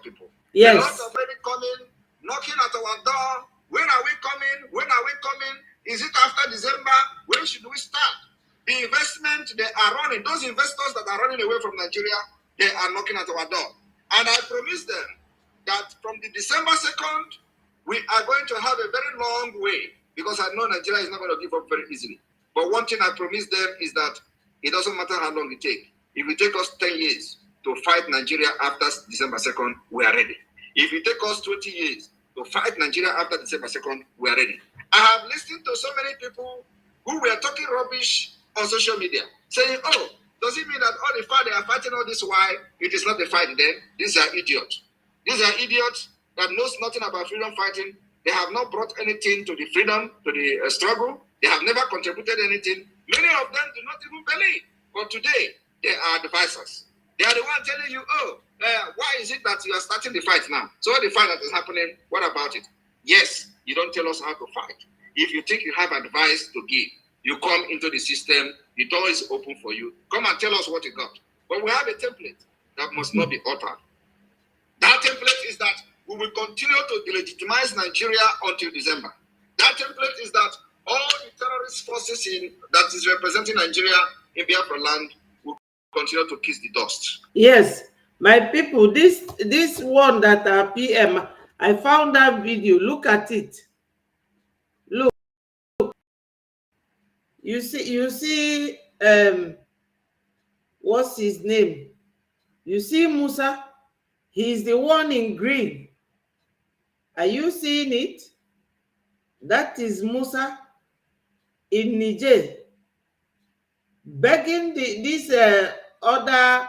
people. Yes. A lot of money coming, knocking at our door. When are we coming? When are we coming? Is it after December? When should we start? The investment they are running, those investors that are running away from Nigeria, they are knocking at our door. And I promise them that from the December 2nd, we are going to have a very long way, because I know Nigeria is not going to give up very easily. But one thing I promise them is that it doesn't matter how long it takes. If it takes us 10 years to fight Nigeria after December 2nd, we are ready. If it takes us 20 years to fight Nigeria after December 2nd, we are ready. I have listened to so many people who were talking rubbish on social media, saying, oh, does it mean that all the fight they are fighting all this while, it is not a fight then? These are idiots. These are idiots that knows nothing about freedom fighting. They have not brought anything to the freedom, to the struggle. They have never contributed anything. Many of them do not even believe. But today, they are advisors. They are the ones telling you, oh, why is it that you are starting the fight now? So the fight that is happening, what about it? Yes, you don't tell us how to fight. If you think you have advice to give, you come into the system, the door is open for you. Come and tell us what you got. But we have a template that must not be altered. That template is that we will continue to delegitimize Nigeria until December. That template is that all the terrorist forces that is representing Nigeria in Biafra land will continue to kiss the dust. Yes, my people, this one that are PM, I found that video. Look at it. Look, you see, what's his name? You see Musa? He's the one in green. Are you seeing it? That is Musa in Niger, begging this other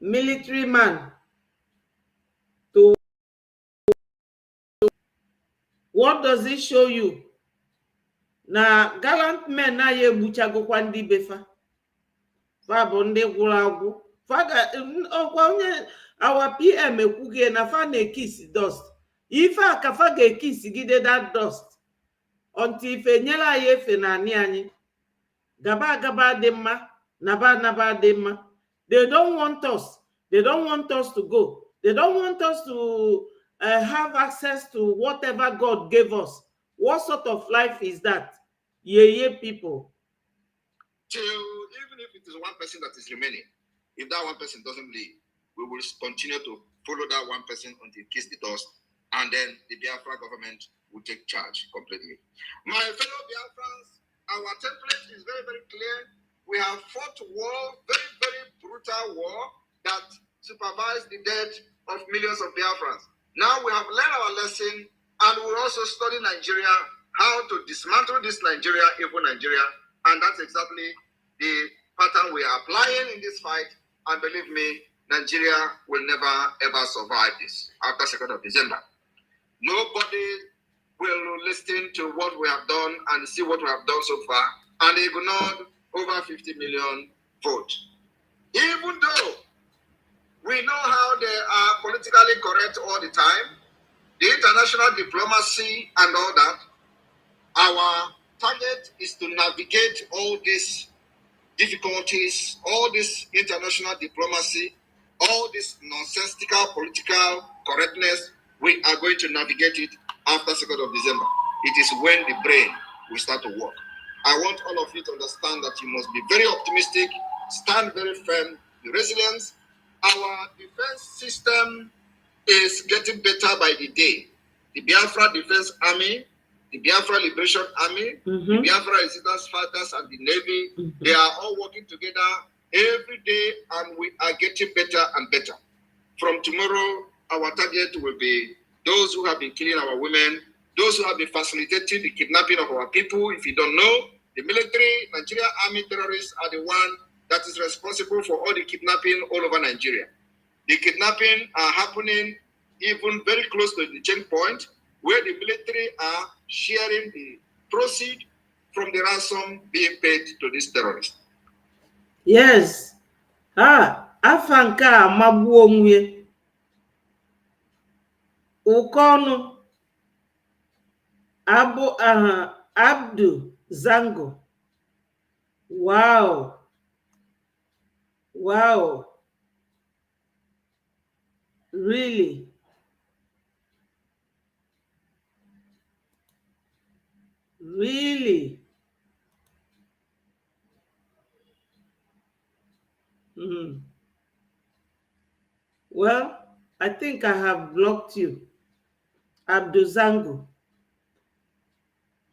military man to. What does it show you? Na gallant men na ya egbuchagokwa ndị befa. Fa bụ ndị gwụrụ agwụ. Ọkwa onye our PM ekwughị na fa na-ekisi dust. Ife a ka fa ga-ekisigide that dust until ife nyere anyị efe na anị anyị. Gaba agaba dị mma, naba anaba dị mma. They don't want us. They don't want us to go. They don't want us to have access to whatever God gave us. What sort of life is that? Yeah, people. Even if it is one person that is remaining, if that one person doesn't leave, we will continue to follow that one person until it kisses the dust, and then the Biafra government will take charge completely. My fellow Biafrans, our template is very, very clear. We have fought war, very, very brutal war that supervised the death of millions of Biafrans. Now we have learned our lesson, and we also study Nigeria, how to dismantle this Nigeria, evil Nigeria, and that's exactly the pattern we are applying in this fight. And believe me, Nigeria will never ever survive this after 2nd of December. Nobody will listen to what we have done and see what we have done so far and ignored over 50 million votes. Even though we know how they are politically correct all the time, the international diplomacy and all that, our target is to navigate all these difficulties, all this international diplomacy, all this nonsensical political correctness. We are going to navigate it after 2nd of December. It is when the brain will start to work. I want all of you to understand that you must be very optimistic, stand very firm, be resilient. Our defense system is getting better by the day. The Biafra Defense Army, the Biafra Liberation Army, the Biafra Resistance Fighters, and the Navy, they are all working together every day, and we are getting better and better. From tomorrow, our target will be those who have been killing our women, those who have been facilitating the kidnapping of our people. If you don't know, the military, Nigeria Army terrorists are the one that is responsible for all the kidnapping all over Nigeria. The kidnapping are happening even very close to the checkpoint, where the military are sharing the proceeds from the ransom being paid to these terrorists. Yes. Afa nke a magbuo onwe. Ukonu Abdu Zango. Wow. Wow. Really? Really? Well, I think I have blocked you. Abduzango.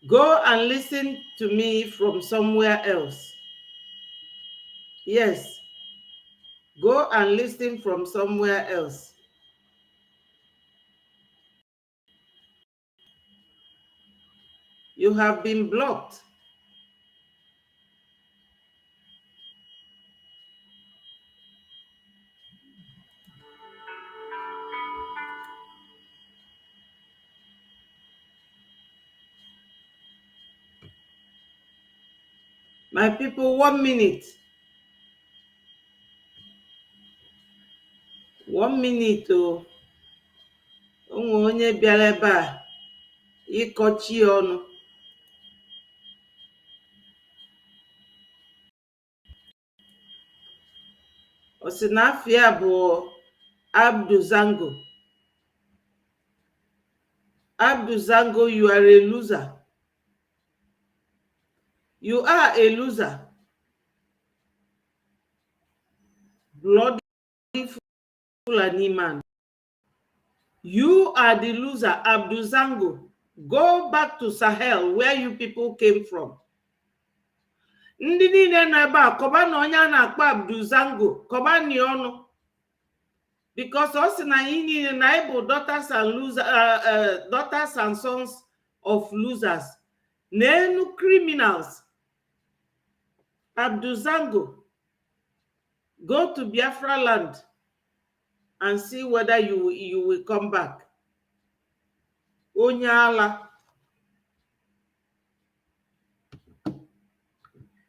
Go and listen to me from somewhere else. Yes. Go and listen from somewhere else. You have been blocked. My people, 1 minute. 1 minute. Oh, onye bịara ebe a ịkọchi ọnụ. Ọ sị na afịa bụ Abduzango. Abduzango, you are a loser. You are a loser. Bloody Fulani man. You are the loser, Abduzango. Go back to Sahel, where you people came from. Ndị niile nọ ebe a, kọba na onye a na-akpọ Abduzango, kọba ni ọnụ. Because ọ sị na anyị niile na anyị bụ daughters and sons of losers. N'enu criminals. Abduzango, go to Biafra land and see whether you will come back. Onyala.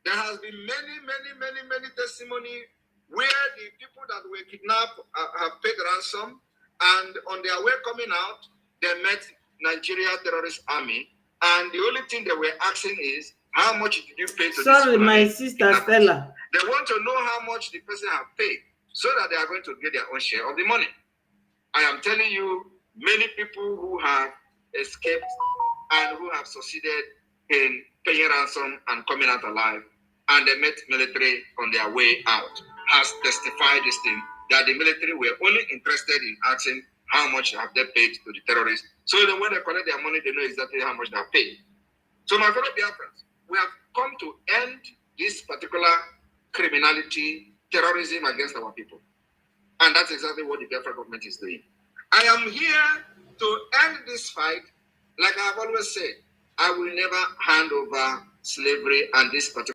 There has been many testimony where the people that were kidnapped have paid ransom, and on their way coming out, they met Nigeria terrorist army, and the only thing they were asking is, how much did you pay to Sorry, my sister Stella. They want to know how much the person have paid so that they are going to get their own share of the money. I am telling you, many people who have escaped and who have succeeded in paying ransom and coming out alive, and they met military on their way out, has testified this thing, that the military were only interested in asking how much have they paid to the terrorists. So then when they collect their money, they know exactly how much they have paid. So my fellow Biafrans, we have come to end this particular criminality, terrorism against our people. And that's exactly what the Biafra government is doing. I am here to end this fight. Like I have always said, I will never hand over slavery and this particular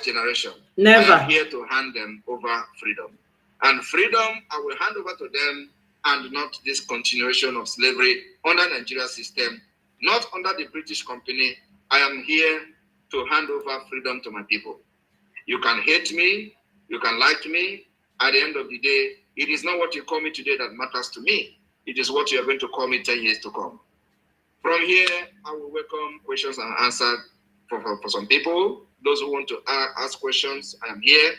generation. Never. I am here to hand them over freedom. And freedom, I will hand over to them, and not this continuation of slavery under Nigeria system, not under the British company. I am here to hand over freedom to my people. You can hate me, you can like me. At the end of the day, it is not what you call me today that matters to me. It is what you are going to call me 10 years to come. From here, I will welcome questions and answers for some people. Those who want to ask questions, I am here.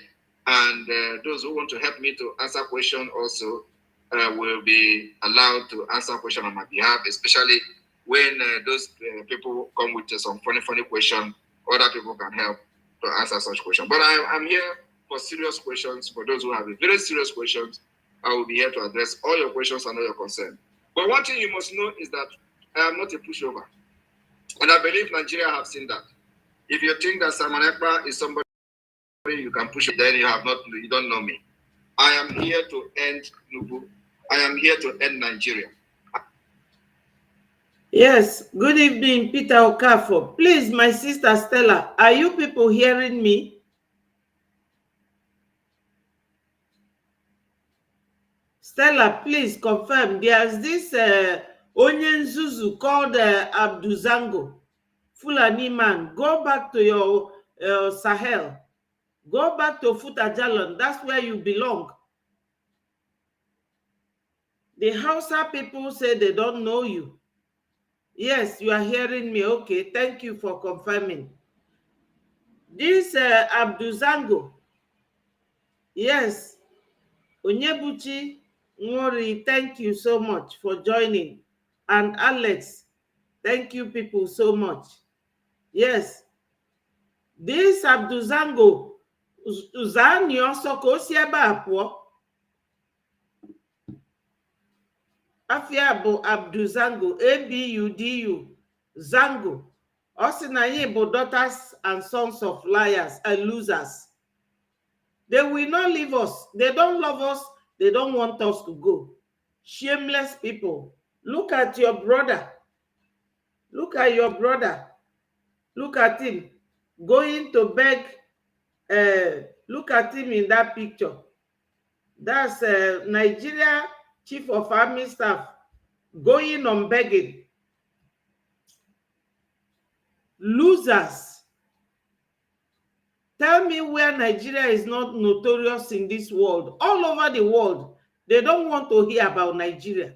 And those who want to help me to answer questions also will be allowed to answer questions on my behalf, especially when those people come with some funny questions. Other people can help to answer such questions. But I'm here for serious questions. For those who have very serious questions, I will be here to address all your questions and all your concerns. But one thing you must know is that I am not a pushover. And I believe Nigeria have seen that. If you think that Simon Ekpa is somebody you can push it, then you don't know me. I am here to end Nubu. I am here to end Nigeria. Yes, good evening, Peter Okafor. Please, my sister Stella, are you people hearing me? Stella, please confirm. There's this Onyen Zuzu called Abduzango, Fulani man. Go back to your Sahel. Go back to Futajalon. That's where you belong. The Hausa people say they don't know you. Yes, you are hearing me. Okay, thank you for confirming. This Abduzango. Yes. Onyebuchi Ngori, thank you so much for joining. And Alex, Thank you, people, so much. Yes, this Abduzango, Uzani also Kosiaba Apo. Afia bụ Abduzango, ABUDU, Zango. Osi na anyị bụ daughters and sons of liars and losers. They will not leave us. They don't love us. They don't want us to go. Shameless people. Look at your brother. Look at your brother. Look at him going to beg. Look at him in that picture. That's Nigeria Chief of Army Staff going on begging. Losers. Tell me where Nigeria is not notorious in this world. All over the world, they don't want to hear about Nigeria.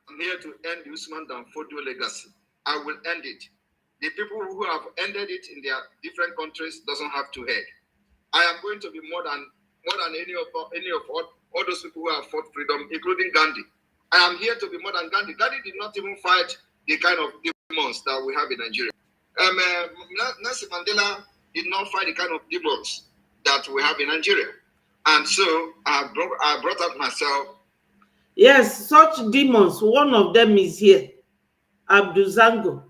I'm here to end the Usman Danfodio legacy. I will end it. The people who have ended it in their different countries doesn't have to head. I am going to be more than any of all those people who have fought freedom, including Gandhi. I am here to be more than Gandhi. Gandhi did not even fight the kind of demons that we have in Nigeria. Nelson Mandela did not fight the kind of demons that we have in Nigeria. And so I brought up myself. Yes, such demons. One of them is here, Abduzango.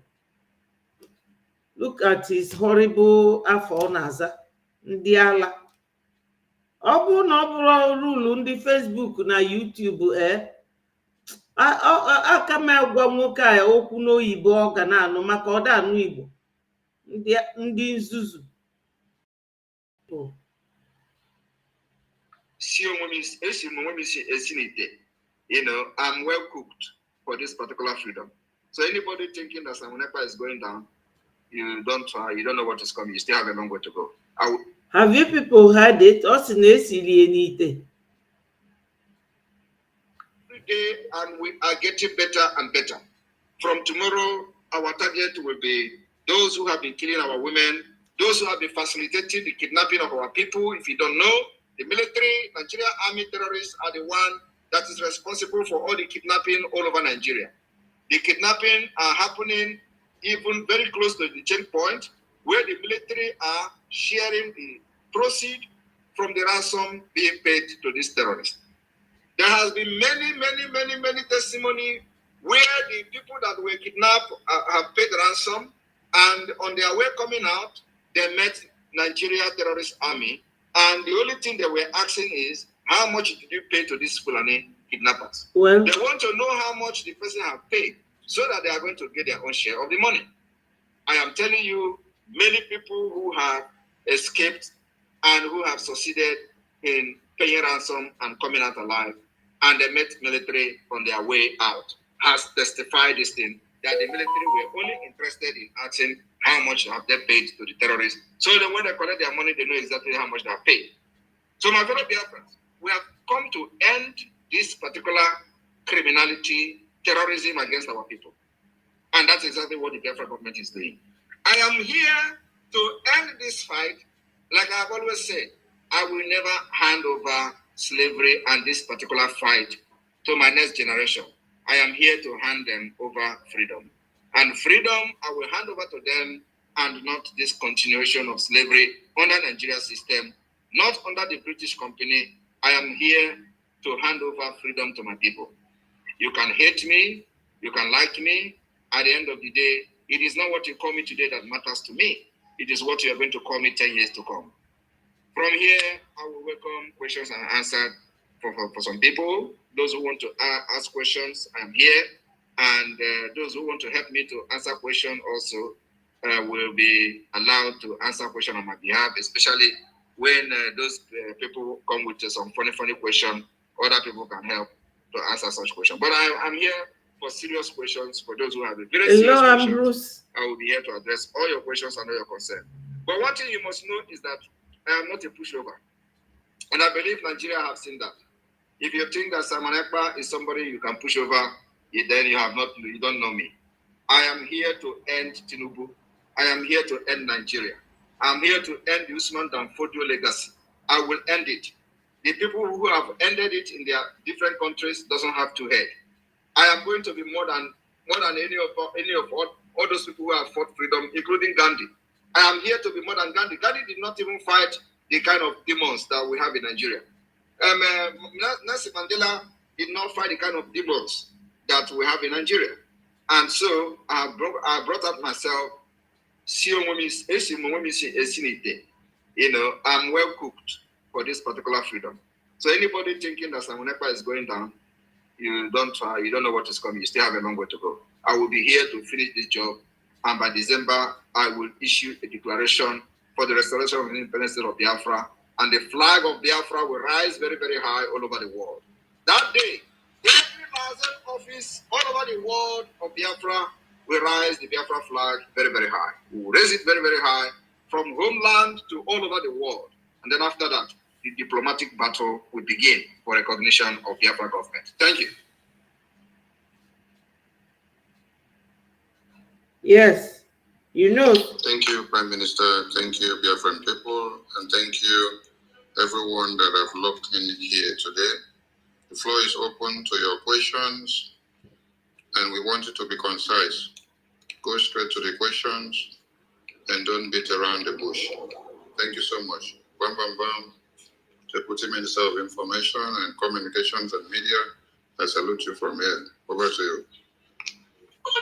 Look at his horrible Afonaza, Ndiala. Ọ bụ na ọ bụrụ rule ndị Facebook na YouTube aka m agwa nwoke a okwu n'oyibo ọ ga na-anụ maka ọ da anụ Igbo ndị nzuzu. You know, I'm well cooked for this particular freedom. So anybody thinking that Samunepa is going down, you don't know what is coming. You still have a long way to go. Have you people heard it? Every day, and we are getting better and better. From tomorrow, our target will be those who have been killing our women, those who have been facilitating the kidnapping of our people. If you don't know, the military, Nigerian army terrorists are the one that is responsible for all the kidnapping all over Nigeria. The kidnapping are happening even very close to the checkpoint where the military are sharing the proceeds from the ransom being paid to these terrorists. There has been many testimony where the people that were kidnapped have paid ransom, and on their way coming out, they met Nigeria terrorist army, and the only thing they were asking is, how much did you pay to these Fulani kidnappers? Well, they want to know how much the person have paid so that they are going to get their own share of the money. I am telling you, many people who have escaped and who have succeeded in paying ransom and coming out alive, and they met military on their way out, has testified this thing, that the military were only interested in asking how much have they paid to the terrorists. So that when they collect their money, they know exactly how much they have paid. So my fellow Biafrans, we have come to end this particular criminality, terrorism against our people. And that's exactly what the Biafra government is doing. I am here to end this fight. Like I've always said, I will never hand over slavery and this particular fight to my next generation. I am here to hand them over freedom. And freedom, I will hand over to them, and not this continuation of slavery under Nigeria system, not under the British company. I am here to hand over freedom to my people. You can hate me, you can like me. At the end of the day, it is not what you call me today that matters to me. It is what you are going to call me 10 years to come. From here, I will welcome questions and answers for some people. Those who want to ask questions, I'm here. And those who want to help me to answer questions also will be allowed to answer questions on my behalf, especially when those people come with some funny questions. Other people can help to answer such questions. But I'm here for serious questions. For those who have a very serious questions, Bruce. I will be here to address all your questions and all your concerns. But one thing you must know is that I am not a pushover. And I believe Nigeria have seen that. If you think that Simon Ekpa is somebody you can push over, then you don't know me. I am here to end Tinubu. I am here to end Nigeria. I am here to end the Usman Danfodio legacy. I will end it. The people who have ended it in their different countries doesn't have to head. I am going to be more than any of all those people who have fought freedom, including Gandhi. I am here to be more than Gandhi. Gandhi did not even fight the kind of demons that we have in Nigeria. Nelson Mandela did not fight the kind of demons that we have in Nigeria. And so I brought up myself, you know, I'm well cooked for this particular freedom. So anybody thinking that Samunepa is going down, you don't know what is coming. You still have a long way to go. I will be here to finish this job, and by December, I will issue a declaration for the restoration of the independence of Biafra, and the flag of Biafra will rise very, very high all over the world. That day, every thousand office all over the world of Biafra will rise the Biafra flag very, very high. We will raise it very, very high from homeland to all over the world. And then after that, the diplomatic battle will begin for recognition of Biafra government. Thank you. Yes, you know. Thank you, Prime Minister. Thank you, Biafran people. And thank you, everyone that have looked in here today. The floor is open to your questions, and we want it to be concise. Go straight to the questions and don't beat around the bush. Thank you so much. Bam, bam, bam. Deputy Minister of Information and Communications and Media, I salute you from here. Over to you.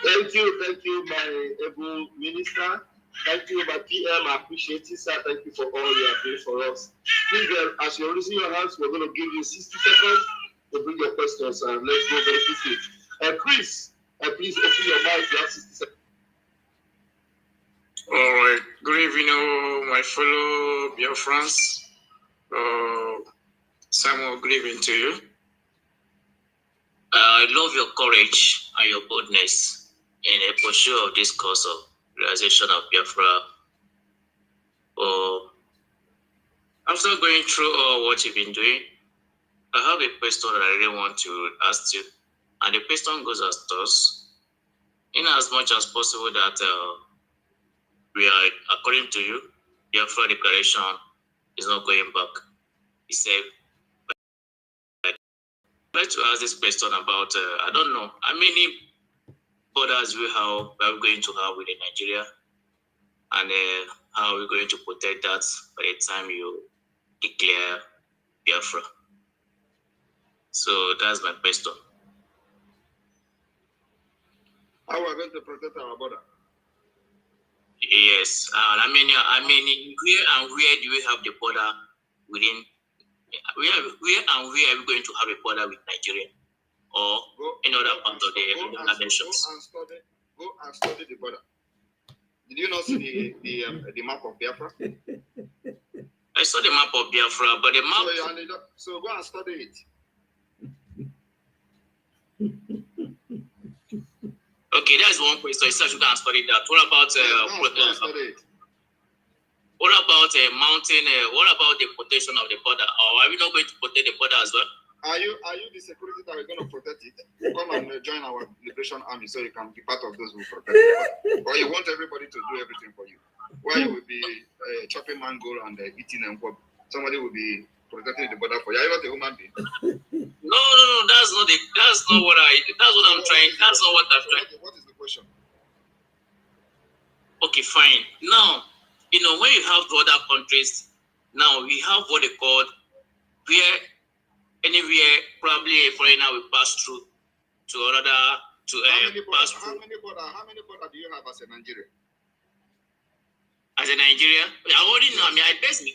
Thank you, my able minister. Thank you, my PM. I appreciate it, sir. Thank you for all you are doing for us. Please, as you're raising your hands, we're going to give you 60 seconds to bring your questions. Let's go very quickly. Chris, please open your mouth. You have 60 seconds. All right. Good evening, my fellow Biafrans. Samuel, good evening to you. I love your courage and your boldness in the pursuit of this cause of realization of Biafra. After going through all what you've been doing, I have a question that I really want to ask you. And the question goes as thus: in as much as possible that we are, according to you, Biafra declaration is not going back. He said, I'd like to ask this question about, I don't know, how many borders we are going to have within Nigeria, and how are we going to protect that by the time you declare Biafra? So that's my question. How are we going to protect our border? Yes, I mean, where do we have the border within? Where and where are we going to have a border with Nigeria or any other part of the nations? Go and study the border. Did you not see the map of Biafra? I saw the map of Biafra, but the map. So go and study it. Okay, that's one question. So you can study that. What about what about a mountain? What about the protection of the border? Or are we not going to protect the border as well? Are you the security that we're going to protect it? Come and join our Liberation Army so you can be part of those who protect it. Or you want everybody to do everything for you? Why you will be chopping mango and eating and what? Somebody will be protecting the border for you. Are you not a human being? No. That's not what I'm trying. That's not what I'm trying. What is the question? Okay, fine. Now, when you have the other countries, now we have what they call where anywhere probably a foreigner will pass through to another pass through. How many border do you have as a Nigerian? As a Nigerian, I already know. I base in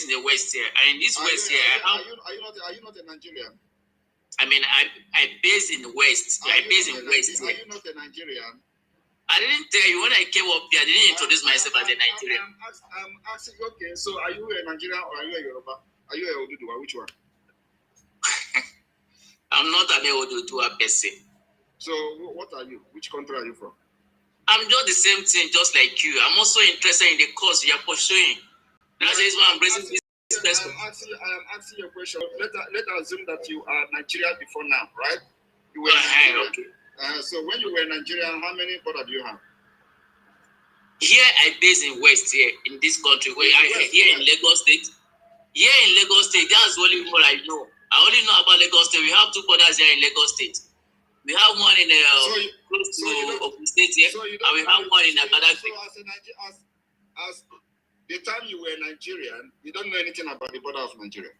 the West here, and in this West here, are you not a Nigerian? I mean, I base in the West. I base in West. Are you not a Nigerian? I didn't tell you when I came up here. I didn't introduce myself as a Nigerian. I'm asking. Okay, so are you a Nigerian or are you a Yoruba? Are you a Oduduwa? Which one? I'm not an Oduduwa person. So what are you? Which country are you from? I'm just the same thing, just like you. I'm also interested in the cause you are pursuing. That is why I'm raising this question. I am asking you a question. Let's assume that you are Nigerian before now, right? You were Nigerian. Okay. So when you were Nigerian, how many border do you have? Here I base in West here in this country. Here in Lagos State. Here in Lagos State, that's only what I know. I only know about Lagos State. We have two borders here in Lagos State. We have one in close to Ogun State here, and we have one in Akadaki. So as the time you were Nigerian, you don't know anything about the border of Nigeria.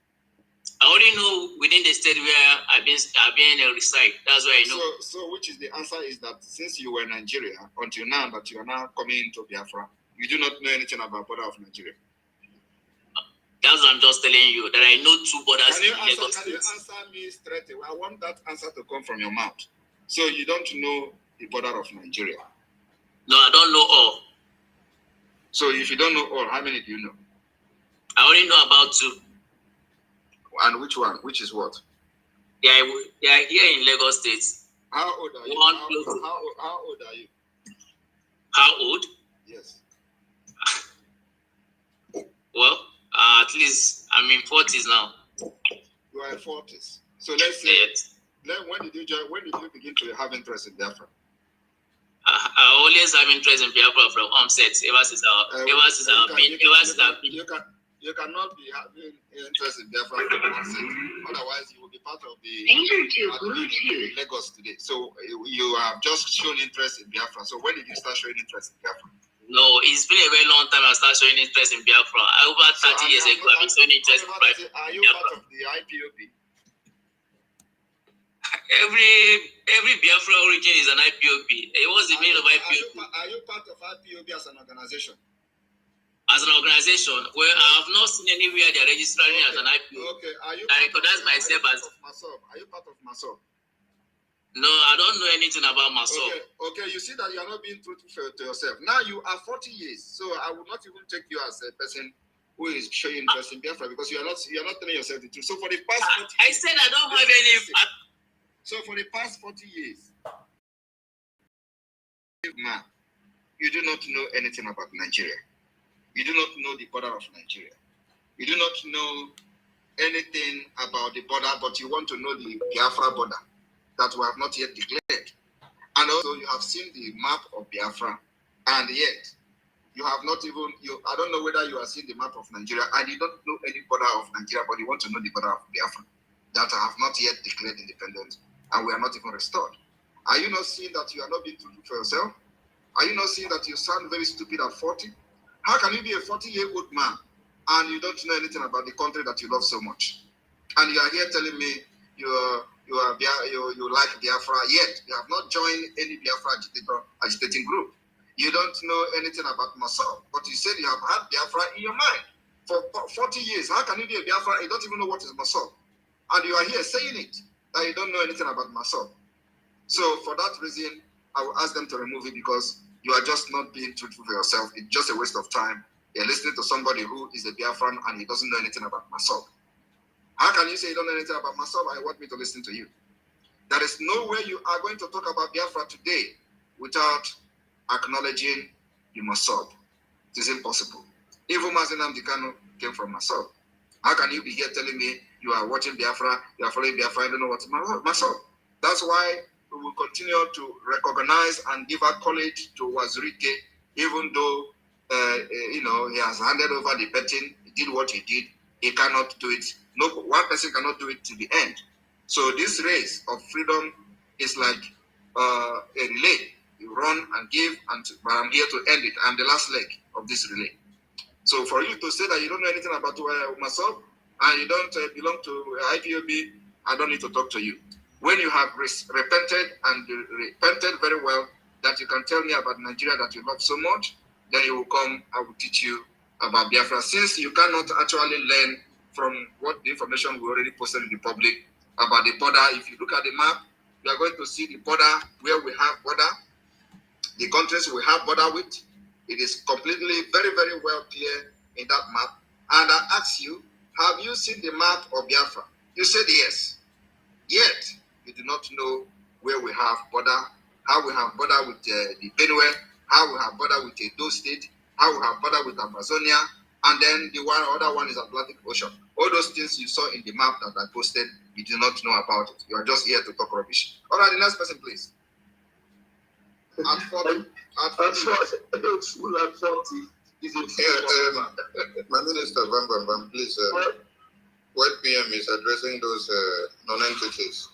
I only know within the state where I've been reside. That's why I know. So which is the answer is that since you were Nigeria until now that you are now coming into Biafra, you do not know anything about border of Nigeria. That's what I'm just telling you, that I know two borders in Lagos State. Can you answer me straight away? I want that answer to come from your mouth. So you don't know the border of Nigeria? No, I don't know all. So if you don't know all, how many do you know? I only know about two. And which one? Which is what? They are here in Lagos State. How old are you? How old are you? How old? Yes. Well, at least I'm in 40s now. You are in 40s. So let's say, when did you begin to have interest in Biafra? I always have interest in Biafra from onset. You cannot be having interest in Biafra from onset. Otherwise, you will be part of the Lagos today. So you have just shown interest in Biafra. So when did you start showing interest in Biafra? No, it's been a very long time I started showing interest in Biafra. Over 30 years ago, I've been showing interest in Biafra. Are you part of the IPOB? Every Biafra origin is an IPOB. It was the meaning of IPOB. Are you part of IPOB as an organization? As an organization, well, I have not seen anywhere they are registering as an IPOB. Okay, I recognize myself as. Are you part of MASOB? No, I don't know anything about MASOB. Okay, you see that you are not being truthful to yourself. Now you are 40 years, so I will not even take you as a person who is showing interest in Biafra because you are not telling yourself the truth. So for the past 40 years, I said I don't have any. So for the past 40 years, man, you do not know anything about Nigeria. You do not know the border of Nigeria. You do not know anything about the border, but you want to know the Biafra border that we have not yet declared. And also you have seen the map of Biafra, and yet you have not even, I don't know whether you have seen the map of Nigeria, and you don't know any border of Nigeria, but you want to know the border of Biafra that have not yet declared independence, and we are not even restored. Are you not seeing that you are not being true for yourself? Are you not seeing that you sound very stupid at 40? How can you be a 40-year-old man and you don't know anything about the country that you love so much? And you are here telling me you like Biafra, yet you have not joined any Biafra agitating group. You don't know anything about MASOB, but you said you have had Biafra in your mind for 40 years. How can you be a Biafra? You don't even know what is MASOB. And you are here saying it, that you don't know anything about MASOB. So for that reason, I will ask them to remove it because you are just not being truthful for yourself. It's just a waste of time. You're listening to somebody who is a Biafran and he doesn't know anything about MASOB. How can you say you don't know anything about MASOB and you want me to listen to you? There is no way you are going to talk about Biafra today without acknowledging the MASOB. It is impossible. Even Mazi Nnamdi Kanu came from MASOB. How can you be here telling me you are watching Biafra, you are following Biafra, you don't know what is MASOB? That's why we will continue to recognize and give accolade to Wazirike, even though he has handed over the betting, he did what he did, he cannot do it. No one person cannot do it to the end. So this race of freedom is like a relay. You run and give, but I'm here to end it. I'm the last leg of this relay. So for you to say that you don't know anything about MASOB and you don't belong to IPOB, I don't need to talk to you. When you have repented and repented very well, that you can tell me about Nigeria that you love so much, then you will come, I will teach you about Biafra. Since you cannot actually learn from what the information we already posted in the public about the border, if you look at the map, you are going to see the border where we have border, the countries we have border with. It is completely very, very well clear in that map. And I ask you, have you seen the map of Biafra? You said yes. Yet, you do not know where we have border, how we have border with the Benue, how we have border with Edo State, how we have border with Amazonia, and then the other one is Atlantic Ocean. All those things you saw in the map that I posted, you do not know about it. You are just here to talk rubbish. All right, the next person, please. At 40. It's full at 40. My minister, please. what PM is addressing those non-entities,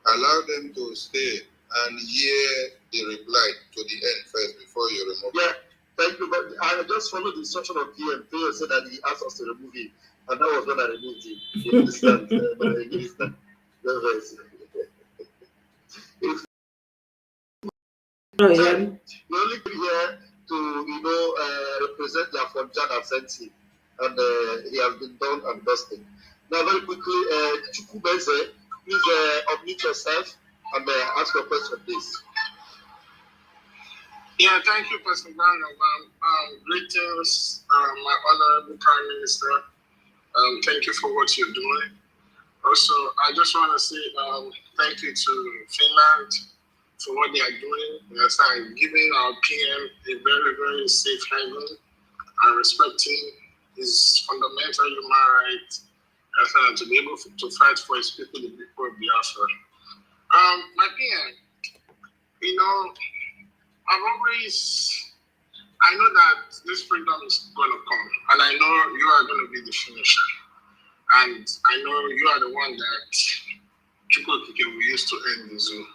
allow them to stay and hear the reply to the end first before you remove it. Yeah, thank you. But I just followed the instruction of PM. PM said that he asked us to remove him, and that was when I removed him. You understand? Minister. We only came here to, represent the Afghan absentee, and he has been done and dusted. Now, very quickly, Chukubeze, please unmute yourself and ask your question, please. Yeah, thank you, President Brown. Greetings, my honorable Prime Minister. Thank you for what you're doing. Also, I just want to say thank you to Finland for what they are doing. Yes, I'm giving our PM a very, very safe haven and respecting his fundamental human right to be able to fight for his people, the people of Biafra. My PM, I know that this freedom is going to come, and I know you are going to be the finisher. And I know you are the one that Chukwukike will use to end the zoo.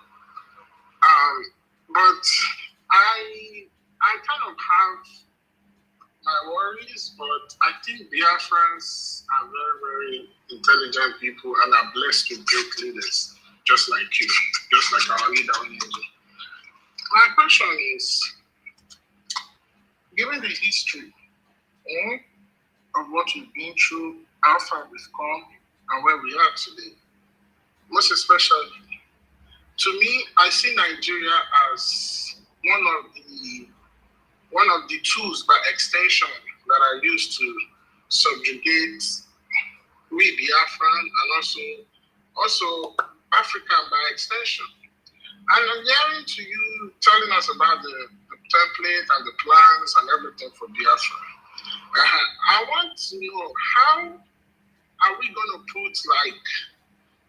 But I kind of have my worries, but I think Biafrans are very, very intelligent people and are blessed with great leaders, just like you, just like our leader. My question is, given the history of what we've been through, how far we've come, and where we are today, most especially, to me, I see Nigeria as one of the tools by extension that are used to subjugate we Biafran and also African by extension. And I'm hearing to you telling us about the template and the plans and everything for Biafra. I want to know, how are we going to put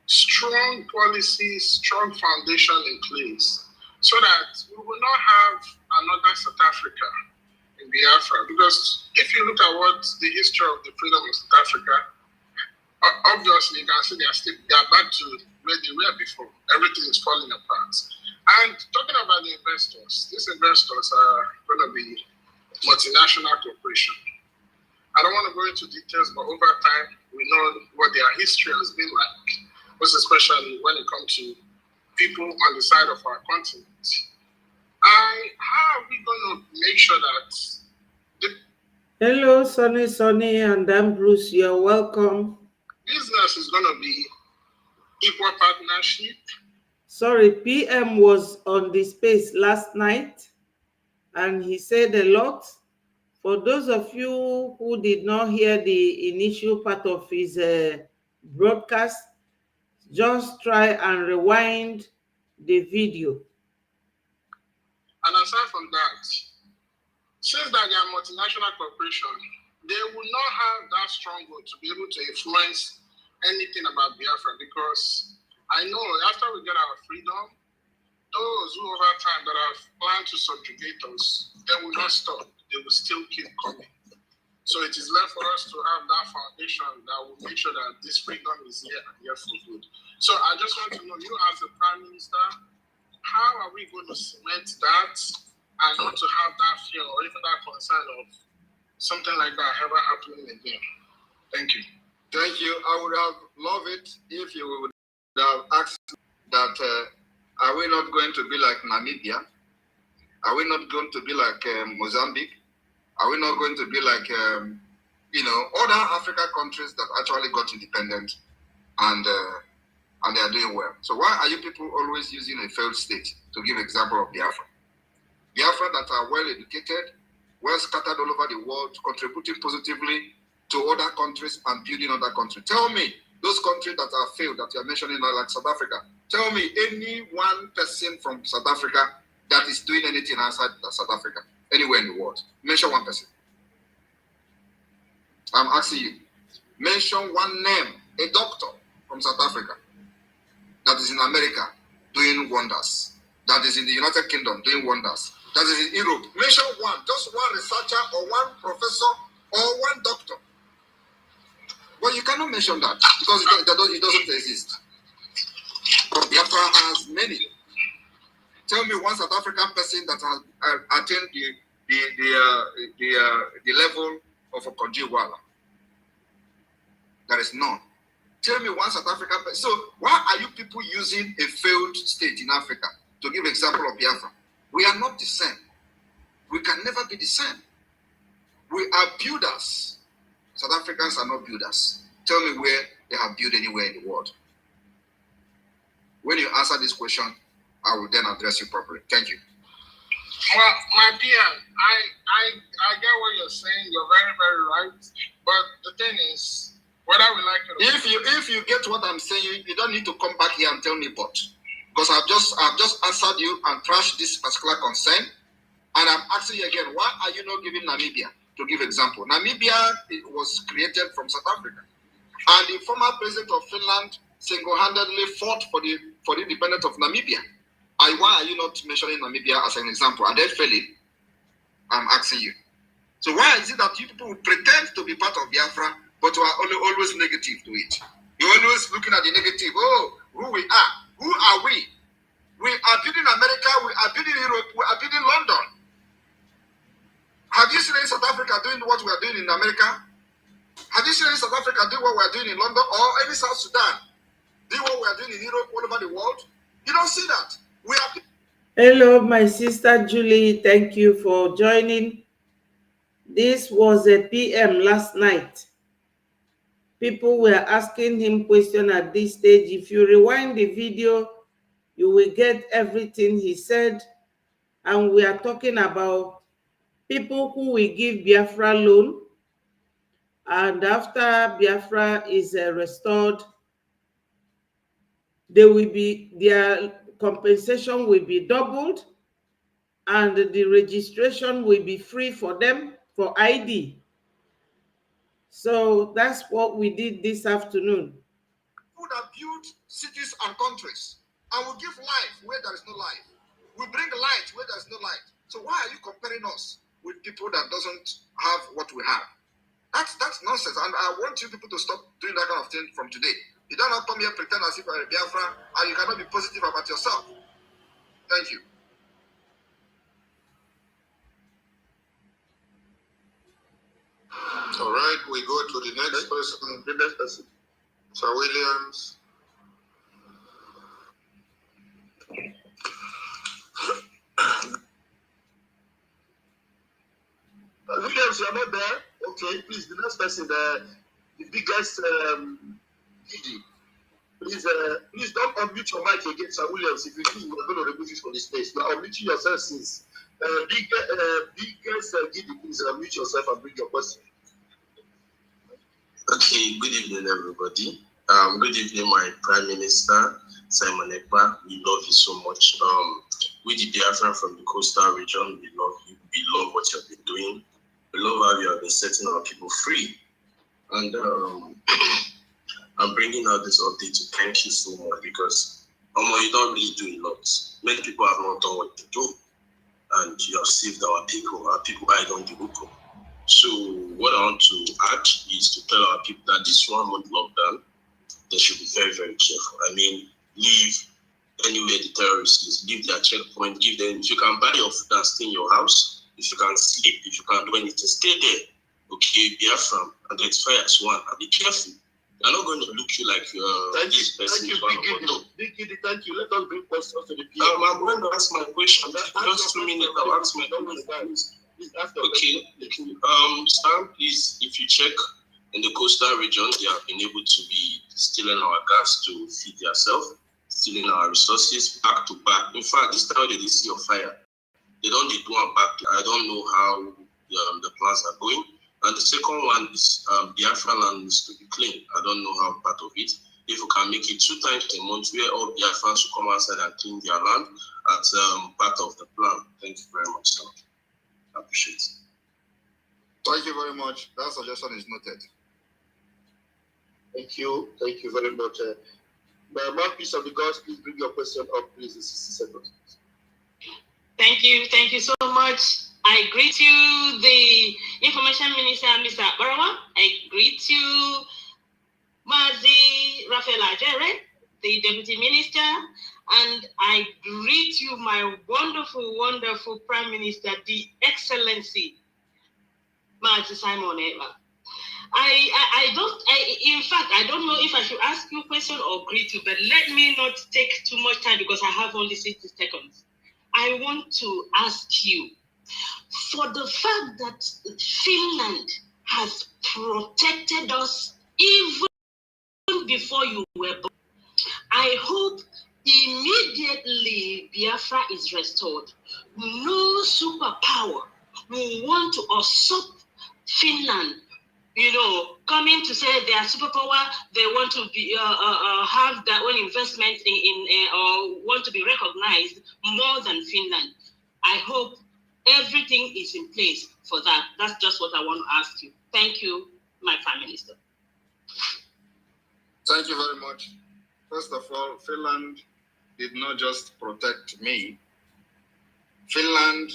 strong policies, strong foundation in place so that we will not have another South Africa in Biafra? Because if you look at what the history of the freedom of South Africa, obviously you can see they are back to where they were before. Everything is falling apart. And talking about the investors, these investors are going to be multinational corporations. I don't want to go into details, but over time, we know what their history has been like, most especially when it comes to people on the side of our continent. How are we going to make sure that... Hello, Sonny, and Bruce, you're welcome. Business is going to be equal partnership. Sorry, PM was on the space last night, and he said a lot. For those of you who did not hear the initial part of his broadcast, just try and rewind the video. And aside from that, since that they are multinational corporations, they will not have that stronghold to be able to influence anything about Biafra, because I know after we get our freedom, those who over time that have planned to subjugate us, they will not stop. They will still keep coming. So it is left for us to have that foundation that will make sure that this freedom is here and here for good. So I just want to know, you as the Prime Minister, how are we going to cement that and not to have that fear or even that concern of something like that ever happening again? Thank you. Thank you. I would have loved it if you would have asked that, are we not going to be like Namibia? Are we not going to be like Mozambique? Are we not going to be like, other African countries that actually got independent and they are doing well? So why are you people always using a failed state to give example of Biafra? Biafra that are well educated, well scattered all over the world, contributing positively to other countries and building other countries. Tell me, those countries that are failed that you are mentioning like South Africa, tell me any one person from South Africa that is doing anything outside South Africa, anywhere in the world. Mention one person. I'm asking you. Mention one name, a doctor from South Africa that is in America doing wonders, that is in the United Kingdom doing wonders, that is in Europe. Mention one, just one researcher or one professor or one doctor. But you cannot mention that because it doesn't exist. But Biafra has many. Tell me one South African person that has attained the level of a Konjiwala. There is none. Tell me one South African person. So why are you people using a failed state in Africa to give example of Biafra? We are not the same. We can never be the same. We are builders. South Africans are not builders. Tell me where they have built anywhere in the world. When you answer this question, I will then address you properly. Thank you. Well, my dear, I get what you're saying. You're very, very right. But the thing is, whether we like it or not, If you get what I'm saying, you don't need to come back here and tell me but. Because I've just answered you and trashed this particular concern. And I'm asking you again, why are you not giving Namibia to give example? Namibia was created from South Africa. And the former president of Finland single-handedly fought for the independence of Namibia. Why are you not mentioning Namibia as an example? Are they failing? I'm asking you. So why is it that you people pretend to be part of Biafra, but you are always negative to it? You're always looking at the negative. Oh, who we are. Who are we? We are building America. We are building Europe. We are building London. Have you seen any South Africa doing what we are doing in America? Have you seen any South Africa doing what we are doing in London or any South Sudan doing what we are doing in Europe, all over the world? You don't see that. We are. Hello, my sister Julie. Thank you for joining. This was a PM last night. People were asking him questions at this stage. If you rewind the video, you will get everything he said. And we are talking about people who will give Biafra loan. And after Biafra is restored, their compensation will be doubled and the registration will be free for them for ID. So that's what we did this afternoon. Who that build cities and countries and will give life where there is no life. We bring light where there is no light. So why are you comparing us with people that doesn't have what we have? That's nonsense. And I want you people to stop doing that kind of thing from today. You don't have to come here and pretend as if you're a Biafra and you cannot be positive about yourself. Thank you. All right, we go to the next person. The next person. Sir Williams. Williams, you're not there? Okay, please, the next person, the biggest GD. Please don't unmute your mic again, Sir Williams. If you do, we're going to remove you from the space. You are unmuting yourself since. Biggest GD, please unmute yourself and bring your question. Okay, good evening, everybody. Good evening, my Prime Minister, Simon Ekpa. We love you so much. We the Biafra from the coastal region, we love you. We love what you have been doing. We love how you have been setting our people free. And I'm bringing out this update to thank you so much because you don't really do a lot. Many people have not done what they do. And you have saved our people. Our people are on the hook. So what I want to add is to tell our people that this 1 month lockdown, they should be very, very careful. I mean, leave anywhere the terrorists is, leave their checkpoint, give them, if you can buy your food and stay in your house, if you can sleep, if you can do anything, stay there. Okay, Biafra, identify as one, and be careful. They're not going to look you like this person. Thank you, thank you. Let us bring questions to the PM. I'm going to ask my question. Just 2 minutes, I'll ask my question. Okay. Sam, please, if you check in the coastal region, they have been able to be stealing our gas to feed themselves, stealing our resources back to back. In fact, it's how they see a fire. They don't do one back. I don't know how the plans are going. And the second one is Biafra land needs to be clean. I don't know how part of it. If we can make it 2 times a month where all Biafrans should come outside and clean their land, that's part of the plan. Thank you very much, sir. I appreciate it. Thank you very much. That suggestion is noted. Thank you very much. The mouthpiece of the gods, please bring your question up, please, in 60 seconds. Thank you so much. I greet you, the Information Minister, Mr. Barawa. I greet you, Mazi Raphael Ajere, the Deputy Minister, and I greet you, my wonderful, wonderful Prime Minister, the Excellency, Mazi Simon Eva. In fact, I don't know if I should ask you a question or greet you, but let me not take too much time because I have only 60 seconds. I want to ask you, for the fact that Finland has protected us even before you were born, I hope immediately Biafra is restored. No superpower will want to usurp Finland, coming to say they are superpower, they want to be have their own investment or want to be recognized more than Finland. I hope everything is in place for that. That's just what I want to ask you. Thank you, my Prime Minister. Thank you very much. First of all, Finland did not just protect me. Finland,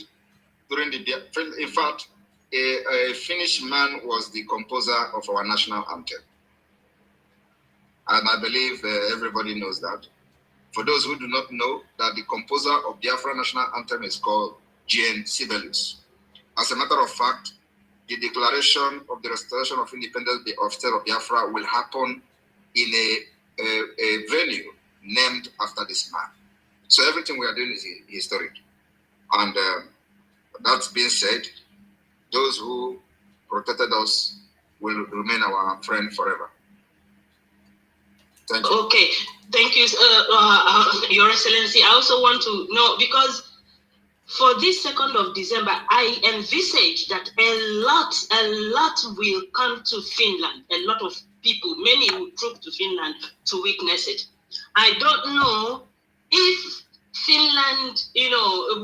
in fact, a Finnish man was the composer of our national anthem. And I believe everybody knows that. For those who do not know, that the composer of Biafra national anthem is called Jean Sibelius. As a matter of fact, the declaration of the restoration of independence of state of Biafra will happen in a venue named after this man. So everything we are doing is historic. And that being said, those who protected us will remain our friend forever. Thank you. Okay, thank you, Your Excellency. I also want to know, because for this 2nd of December, I envisage that a lot will come to Finland. A lot of people, many will troop to Finland to witness it. I don't know if Finland,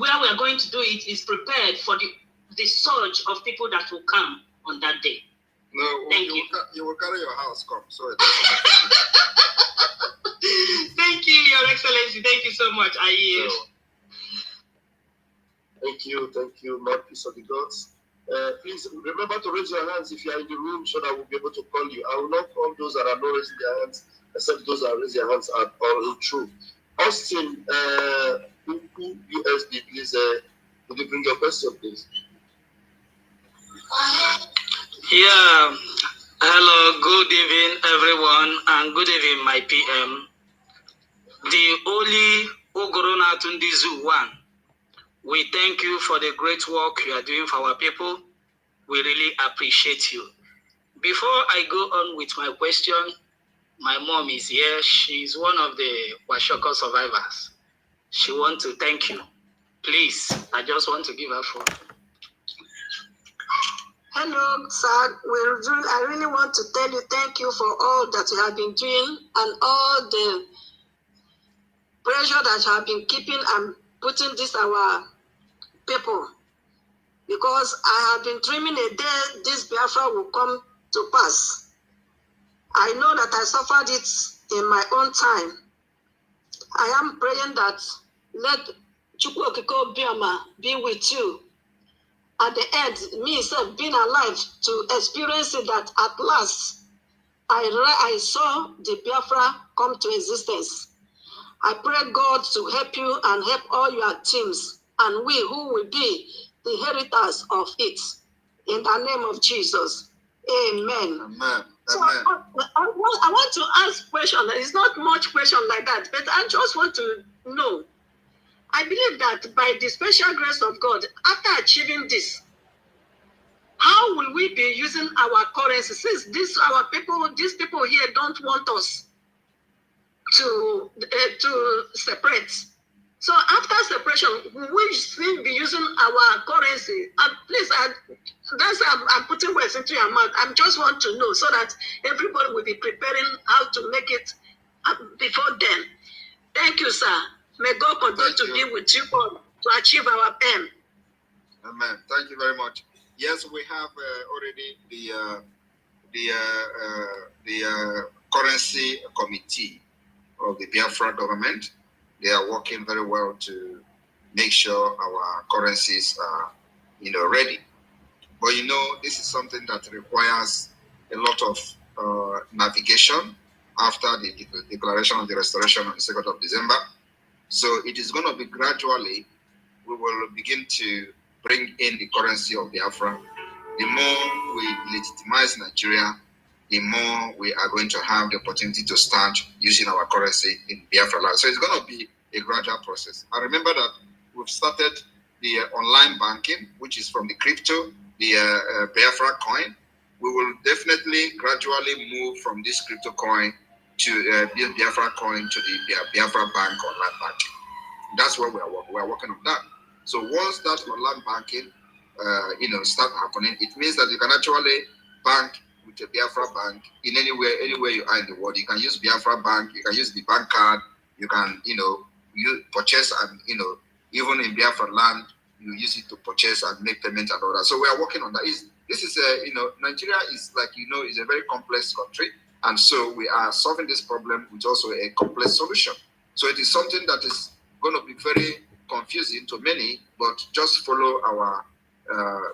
where we are going to do it is prepared for the surge of people that will come on that day. No, you will carry your house, come. Sorry. Thank you, Your Excellency. Thank you so much. I yield. Thank you, Lord, peace of the gods. Please remember to raise your hands if you are in the room so that we'll be able to call you. I will not call those that are not raising their hands, except those that raise their hands are all true. Austin, USB, please, would you bring your question, please? Yeah. Hello, good evening, everyone, and good evening, my PM. The Oli Ogorona Tundizu one. We thank you for the great work you are doing for our people. We really appreciate you. Before I go on with my question, my mom is here. She's one of the Washoko survivors. She wants to thank you. Please, I just want to give her phone. Hello, sir. I really want to tell you thank you for all that you have been doing and all the pressure that you have been keeping and putting this our people. Because I have been dreaming a day this Biafra will come to pass. I know that I suffered it in my own time. I am praying that let Chukwu Okike Obioma be with you. At the end, me self being alive to experience it, that at last I saw the Biafra come to existence. I pray God to help you and help all your teams, and we who will be the inheritors of it. In the name of Jesus. Amen. Amen. So I want to ask a question. It's not much question like that, but I just want to know. I believe that by the special grace of God, after achieving this, how will we be using our currency? Since these people here don't want us to separate. So after separation, will we still be using our currency? Please, I'm putting words into your mouth. I just want to know so that everybody will be preparing how to make it before then. Thank you, sir. May God continue to be with you all to achieve our aim. Amen. Thank you very much. Yes, we have already the currency committee of the Biafra government. They are working very well to make sure our currencies are, ready. But this is something that requires a lot of navigation after the declaration of the restoration on the 2nd of December. So it is going to be gradually, we will begin to bring in the currency of Biafra. The more we legitimize Nigeria, the more we are going to have the opportunity to start using our currency in Biafra land. So it's going to be a gradual process. I remember that we've started the online banking, which is from the crypto, the Biafra coin. We will definitely gradually move from this crypto coin to the Biafra coin to the Biafra bank online banking. That's where we are working on that. So once that online banking, start happening, it means that you can actually bank with a Biafra bank in anywhere you are in the world. You can use Biafra bank, you can use the bank card, you can, you purchase and, even in Biafra land, you use it to purchase and make payments and all that. So we are working on that. Nigeria is is a very complex country. And so we are solving this problem with also a complex solution. So it is something that is going to be very confusing to many, but just follow our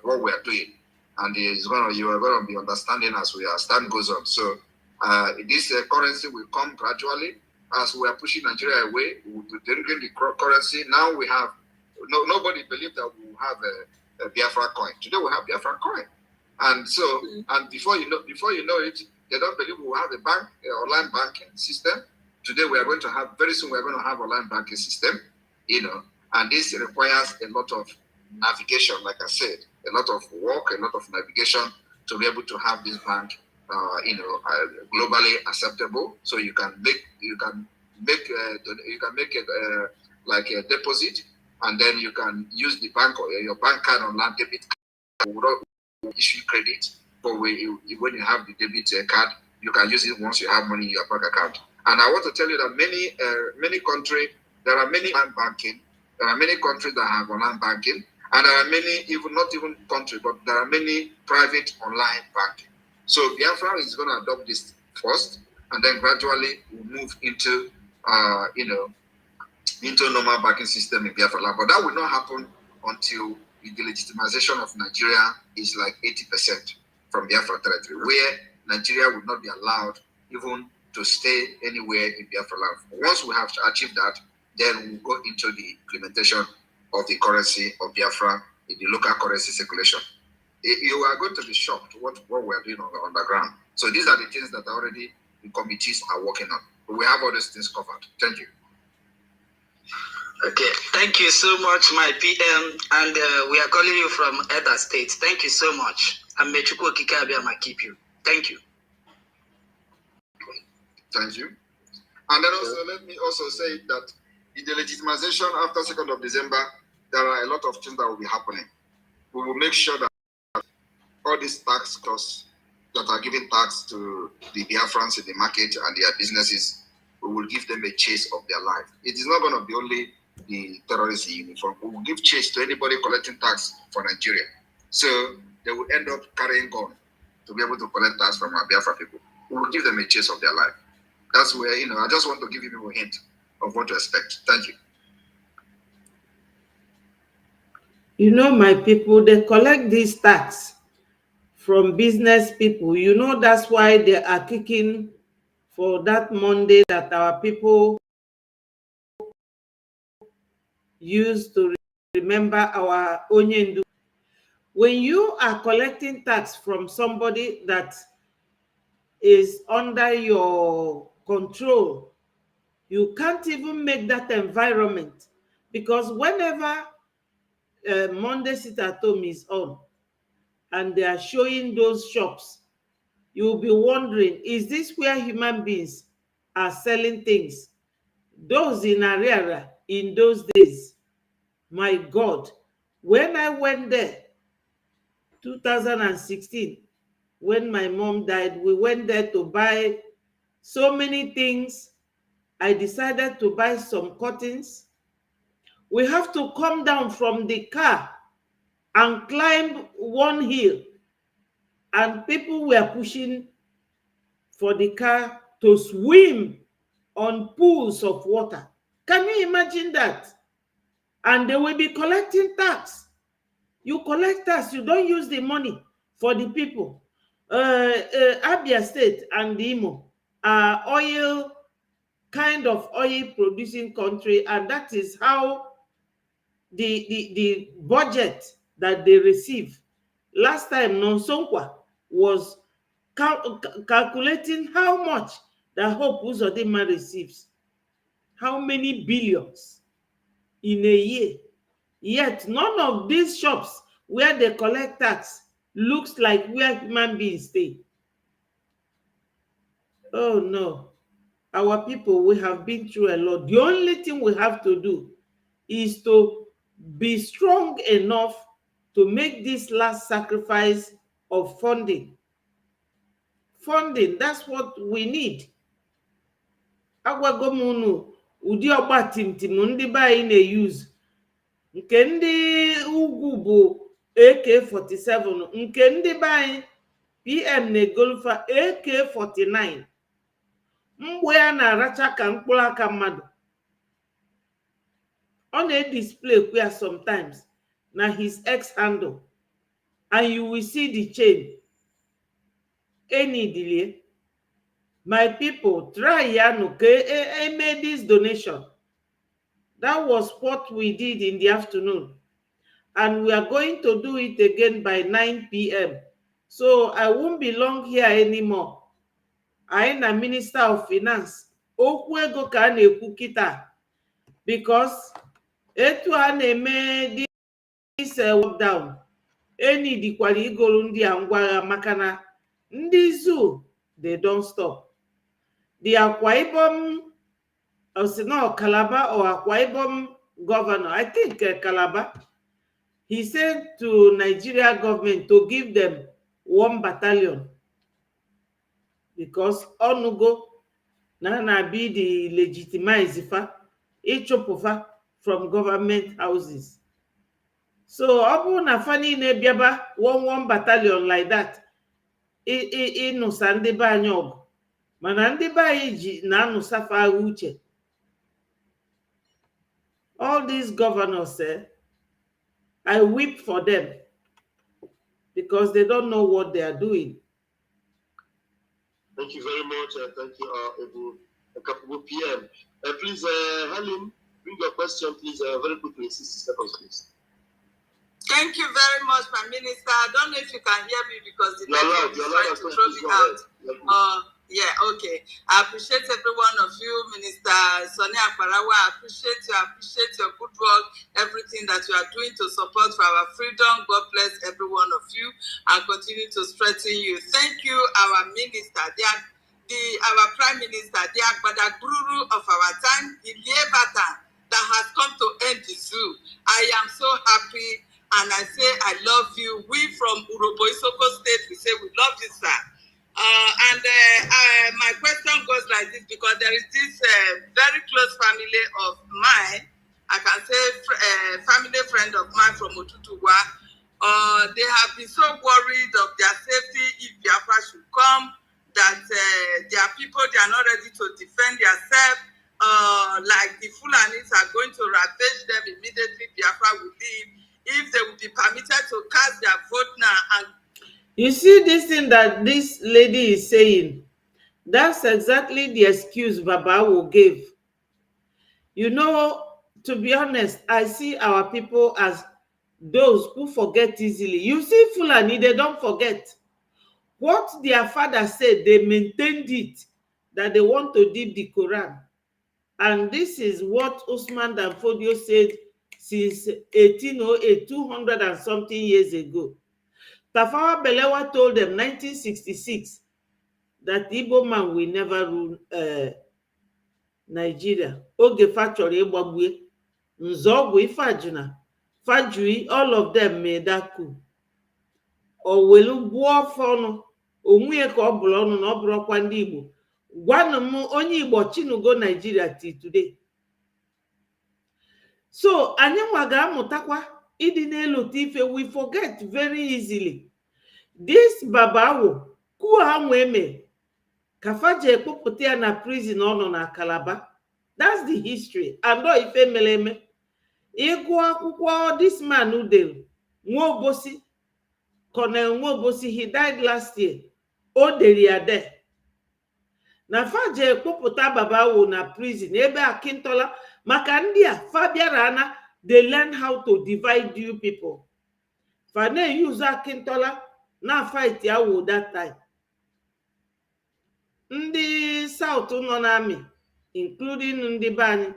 what we are doing. And you are going to be understanding as time goes on. So this currency will come gradually as we are pushing Nigeria away. We will bring the currency. Now we have nobody believed that we will have a Biafra coin. Today we have Biafra coin, and so and before you know it, they don't believe we will have a online banking system. Today very soon we are going to have online banking system, and this requires a lot of navigation, like I said, a lot of work, a lot of navigation to be able to have this bank, globally acceptable. So you can make a deposit, and then you can use the bank or your bank card online debit card. We don't issue credit, but when you have the debit card, you can use it once you have money in your bank account. And I want to tell you that many countries, there are many online banking. There are many countries that have online banking, and there are many, not even countries, but there are many private online banking. So Biafra is going to adopt this first, and then gradually we'll move into, into normal banking system in Biafra land. But that will not happen until the delegitimization of Nigeria is like 80% from Biafra territory, where Nigeria will not be allowed even to stay anywhere in Biafra land. Once we have achieved that, then we'll go into the implementation of the currency of Biafra in the local currency circulation. You are going to be shocked what we're doing on the ground. So these are the things that already the committees are working on. But we have all these things covered. Thank you. Okay, thank you so much, my PM, and we are calling you from Edo State. Thank you so much. And Mechuko Kikabiama keep you. Thank you. Thank you. And then also, let me also say that in the legitimization after 2nd of December, there are a lot of things that will be happening. We will make sure that all these tax costs that are giving tax to the Biafrans in the market and their businesses, we will give them a chase of their life. It is not going to be only the terrorist uniform. We will give chase to anybody collecting tax for Nigeria. So they will end up carrying gun to be able to collect tax from our Biafra people. We will give them a chase of their life. That's where, I just want to give you a hint of what to expect. Thank you. My people, they collect this tax from business people. That's why they are kicking for that Monday that our people use to remember our Onyendu. When you are collecting tax from somebody that is under your control, you can't even make that environment, because whenever Monday sit at home is on and they are showing those shops, you'll be wondering, is this where human beings are selling things? Those in Ariara in those days, my God, when I went there, 2016, when my mom died, we went there to buy so many things. I decided to buy some curtains. We have to come down from the car and climb one hill, and people were pushing for the car to swim on pools of water. Can you imagine that? And they will be collecting tax. You collect tax, you don't use the money for the people. Abia State and Imo are kind of oil producing country, and that is how the budget that they receive. Last time Nonsonkwa was calculating how much the Hope Uzodinma receives, how many billions in a year. Yet none of these shops where they collect tax looks like where human beings stay. Oh no, our people, we have been through a lot. The only thing we have to do is to be strong enough to make this last sacrifice of funding. Funding, that's what we need. Agwago m unu ụdị ọgba timtim ndị be anyị na-eyuzu. Nke ndị ugwu bụ AK-47, nke ndị be anyị PM na-egolufa AK-49. Mgbe ya na-aracha ka mkpụrụ aka mmadụ. Ọ na-display kwa sometimes na his X handle, and you will see the chain. Any delay, my people, try yano made this donation. That was what we did in the afternoon, and we are going to do it again by 9 p.m. So I won't be long here anymore. I am a Minister of Finance. Okwu ego ka na-ekwu kita, because etu a na-eme this lockdown, any dikwara igolu ndị a ngwa agha maka na ndị zoo, they don't stop. The Akwa Ibom, Calabar or Akwa Ibom governor, I think Calabar, he said to Nigeria government to give them 1 battalion, because Onugo na be the legitimize ichopofa from government houses. So Abu Nafani ne biaba 1 battalion like that. Inu sande ba nyog. Manande ba iji na anu safa uche. All these governors, I weep for them because they don't know what they are doing. Thank you very much. Thank you, Ebu PM. Please, Halim, bring your question, please, very quickly, 60 seconds, please. Thank you very much, my minister. I don't know if you can hear me because the network is trying to throw me out. Yeah, okay. I appreciate every one of you, Minister Sonia Akbarawa. I appreciate your good work, everything that you are doing to support for our freedom. God bless every one of you and continue to strengthen you. Thank you, our minister, our Prime Minister, the Agbada Guru of our time, the Liebata, that has come to end the zoo. I am so happy. And I say, I love you. We from Urobo-Isoko State, we say, we love you, sir. My question goes like this, because there is this very close family of mine, I can say family friend of mine from Otutuwa. They have been so worried of their safety if Biafra should come, that their people, they are not ready to defend themselves. Like the Fulanis are going to ravage them immediately, Biafra will leave. If they will be permitted to cast their vote now. And you see this thing that this lady is saying, that's exactly the excuse Babawo gave. You know, to be honest, I see our people as those who forget easily. You see Fulani, they don't forget. What their father said, they maintained it, that they want to dip the Quran. And this is what Usman Danfodio said since 1808, 200 and something years ago. Tafawa Balewa told them 1966 that Igbo man will never rule Nigeria. Oge factory Egbagwe, Nzogwe, Fajuna, Fajui, all of them made that coup. Owelu gbuo fono, onwe ka obulu onu na oburokwa ndi Igbo. Gwanu m onye Igbo chinugo Nigeria till today. So anyị nwa ga-amụtakwa ịdị n'elu ife, we forget very easily. This Babawo ku ha nweme kafaje ekpopụta ya na prison ọ nọ na Calabar. That's the history. Ando ife meleme. Ịgụ akwụkwọ this man udel Nwobosi, Colonel Nwobosi, he died last year. o dere ya de na faje kpọpụta baba wo na prison ebe Akintola maka ndị a fa bịara na they learn how to divide you people. Fa na-use Akintola na fight ya wo that time. Ndị South nọ n'army, including ndị Bani,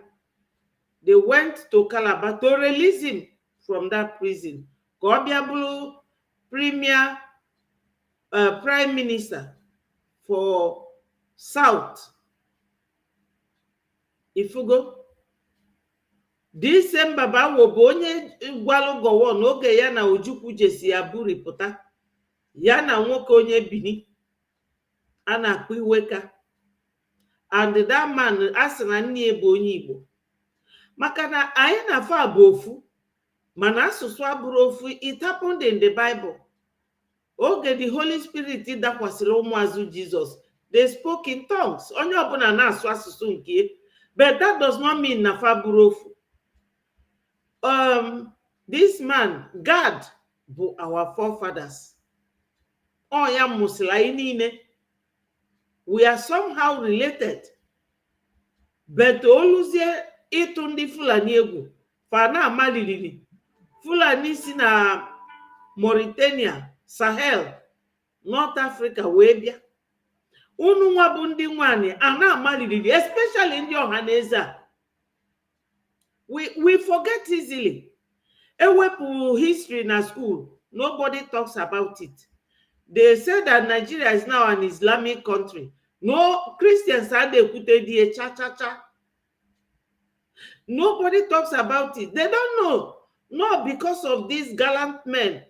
they went to Calabar to release him from that prison. Ka ọ bịa bụrụ premier prime minister for South. Ifugo. This same baba wo bụ onye gwalụ Gowon n'oge ya na Ojukwu jesi ya buripụta ya na nwoke onye Bini a na-akpọ Iweka, and that man asị na nne bụ onye Igbo. Maka na anyị na fa bụ ofu mana asụsụ abụrụ ofu. It happened in the Bible. Oge the Holy Spirit dakwasịrị ụmụazụ Jesus, they spoke in tongues. Onye ọbụla na-asụ asụsụ nke, but that does not mean na fa bụrụ ofu. This man, God, bụ our forefathers. Oh ya musila anyị niile. We are somehow related. But oluzie ịtụ ndị Fulani egwu, fa na amaliriri. Fulani si na Mauritania, Sahel, North Africa wee bịa. Unu nwa bụ ndị nwanyị a na amaliriri, especially ndị Ọhaneze a. We forget easily. Ewepụ history na school, nobody talks about it. They say that Nigeria is now an Islamic country. No, Christians are the kutedie cha. Nobody talks about it. They don't know. No, because of these gallant men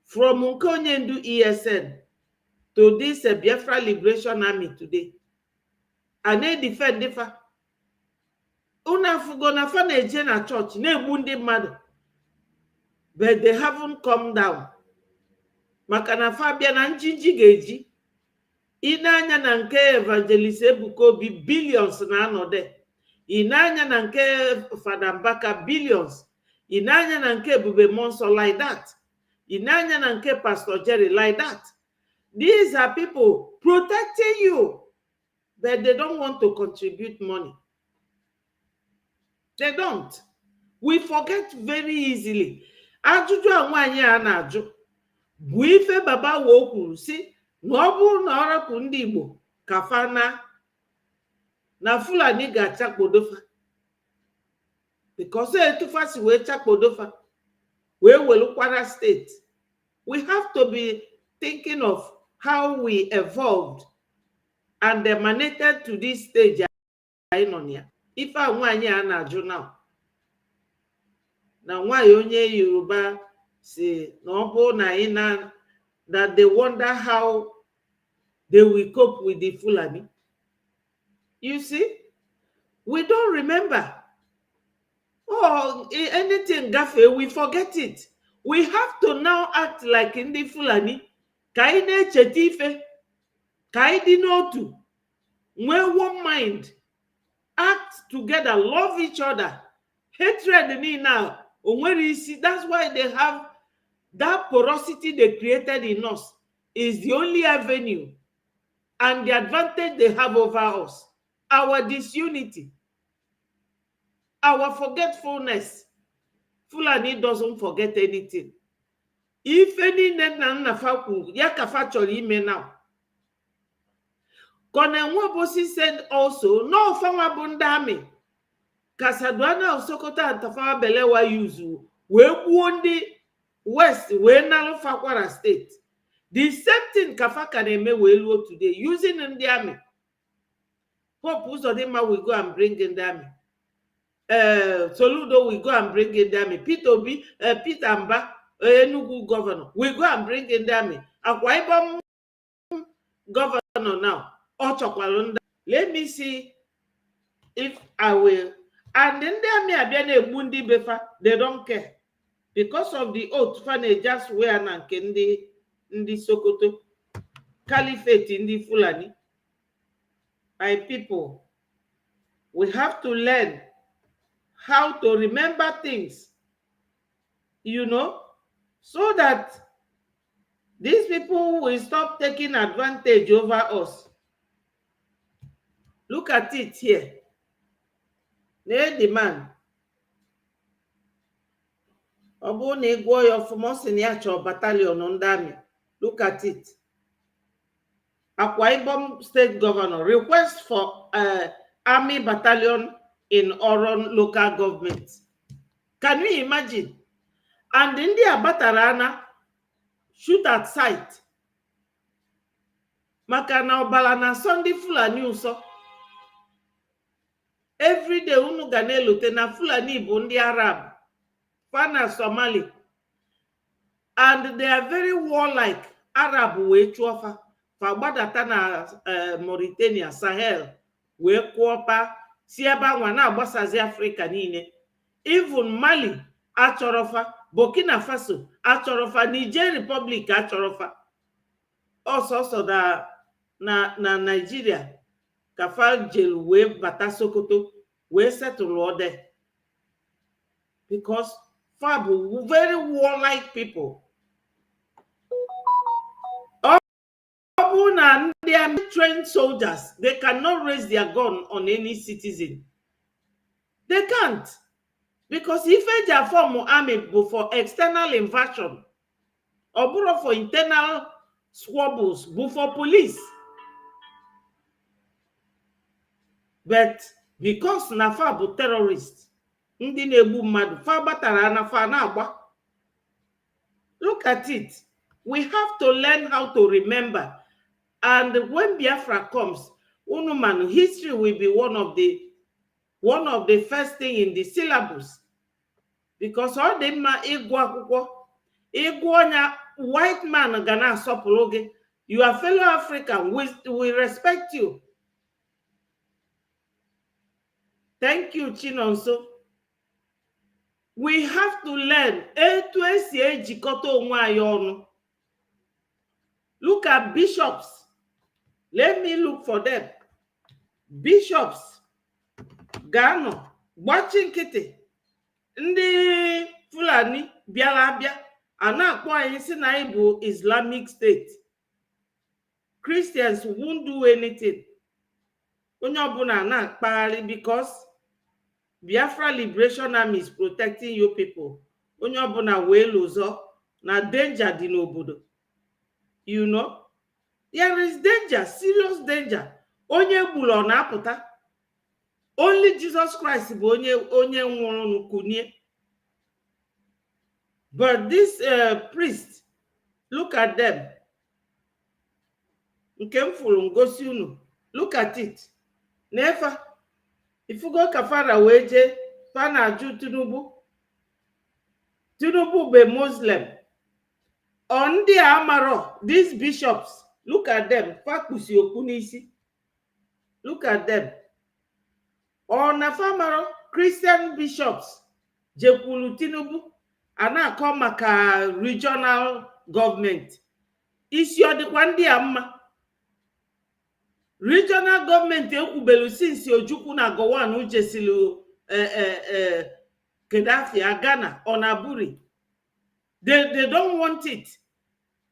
from Nkonyendu ESN to this Biafra Liberation Army today. And they defend the fact. Una fugona fa na-eje na church na-egbu ndị mmadụ, but they haven't come down. Maka na fa bịa na njinji ga-eji. Ine-anya na nke Evangelist Ebuka Obi billions na anọde. Ine-anya na nke Fada Mbaka billions. Ine-anya na nke Ebube Monso like that. Ine-anya na nke Pastor Jerry like that. These are people protecting you, but they don't want to contribute money. They don't. We forget very easily. Ajụjụ a nwaanyị a na-ajụ bụ ife baba wo kwuru si na ọ bụrụ na ọ rapụ ndị Igbo ka fa na Fulani ga-achakpodofa. Because etufa si wee chakpodofa wee welu Kwara State. We have to be thinking of how we evolved and emanated to this stage. Ife a nwaanyị a na-ajụ now. Na nwaanyị onye Yoruba si na ọ bụ na anyị na that they wonder how they will cope with the Fulani. You see, we don't remember. Oh, anything gafe, we forget it. We have to now act like in the Fulani. Ka anyị na-echeta ife, ka anyị dị n'otu, nwee one mind, act together, love each other. Hatred now, that's why they have that porosity they created in us is the only avenue and the advantage they have over us. Our disunity, our forgetfulness. Fulani doesn't forget anything. If any nafaku yakafa chori ime now. Konenwabosi said also, no fama bundami. Kasadwana Osokota and Tafawa Belewa yuzu. We wundi West, we nalo Fakwara State. The same thing Kafakaneme will today, using in the army. Hope Uzodima will go and bring in the army. Soludo will go and bring in the army. Peter Obi, Peter Amba, Enugu governor, we go and bring in the army. Akwa Ibom governor now. Ochokwalunda. Let me see if I will. And then the army are Bundi Befa, they don't care. Because of the oath, Fane just wear Nankende in the Sokoto Caliphate in the Fulani. My people, we have to learn how to remember things, you know, so that These people will stop taking advantage over us. Look at it here. They demand. Battalion on Dami. Look at it. Akwa Ibom State Governor request for army battalion in Oron local government. Can you imagine? And India Batarana shoot at sight. Makana Obalana Sunday Fulani Uso. Every day unu ganelute na Fulani Bundi Arab, Fana Somali, and they are very warlike. Arab we chuofa, Fagbadata na Mauritania, Sahel, we kuopa, Siaba wana abasazi Africa nine. Even Mali, Achorofa, Burkina Faso, Achorofa, Niger Republic, Achorofa. Also na Nigeria. Kafal jail we bata Sokoto we settle order because Fab very warlike people. They are trained soldiers. They cannot raise their gun on any citizen. They can't, because if they form army for external invasion or for internal squabbles, for police. But because Nafa bụ terrorist, ndị na-egbu mmadụ, fa batara Nafa na-agba. Look at it. We have to learn how to remember. And when Biafra comes, Unumanu, history will be one of the first thing in the syllabus. Because all the ma igwa white man gana asopologe. You are fellow African, we respect you. Thank you, Chinonso. We have to learn. Look at bishops. Let me look for them. Bishops. Gano. Watching Kitty. Ndi Fulani. Bialabia. Anakwa Isinaibu Islamic State. Christians won't do anything. Because Biafra Liberation Army is protecting you people. Onyobuna we lozo na danger di n'obodo. You know, there is danger, serious danger. Onye bulo na aputa. Only Jesus Christ bụ onye nwụrụ n'ukunye. But this priest, look at them. Nke mfulu ngosi unu. Look at it. Never. If you go kafara weje, fana ju Tinubu. Tinubu be Muslim. On the Amaro, these bishops, look at them. Fakusi okunisi. Look at them. On a famaro, Christian bishops, Jekulu Tinubu, ana komaka regional government. Is your the one amma. Regional government ekubelu since Ojuku na Gowan ujesilu Gaddafi Ghana on Aburi. They don't want it.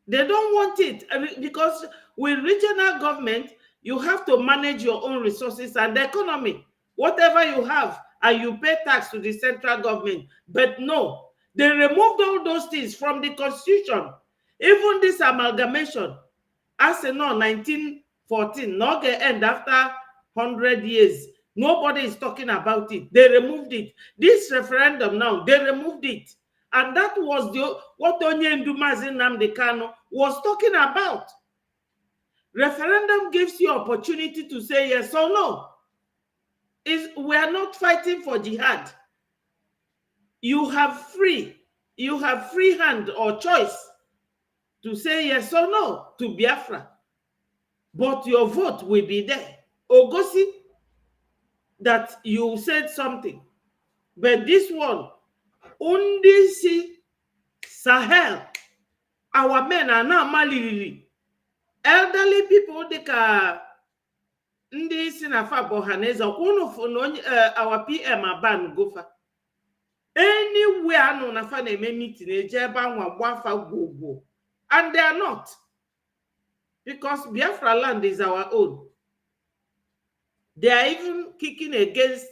They don't want it because with regional government you have to manage your own resources and the economy. Whatever you have and you pay tax to the central government. But no, they removed all those things from the constitution. Even this amalgamation, as you know, 1914, not get end after 100 years. Nobody is talking about it. They removed it. This referendum now, they removed it. And that was what Onye Ndumazi Nnamdi Kanu was talking about. Referendum gives you opportunity to say yes or no. We are not fighting for jihad. You have free hand or choice to say yes or no to Biafra. But your vote will be there. Ogosi that you said something. But this one, only see Sahel, our men are now malili. Elderly people, they can ndị isi na fa bohaneza our PM aban gofa. Anywhere no na fa na eme meeting eje ebe anwa gbafa gwogwo. And they are not. Because Biafra land is our own. They are even kicking against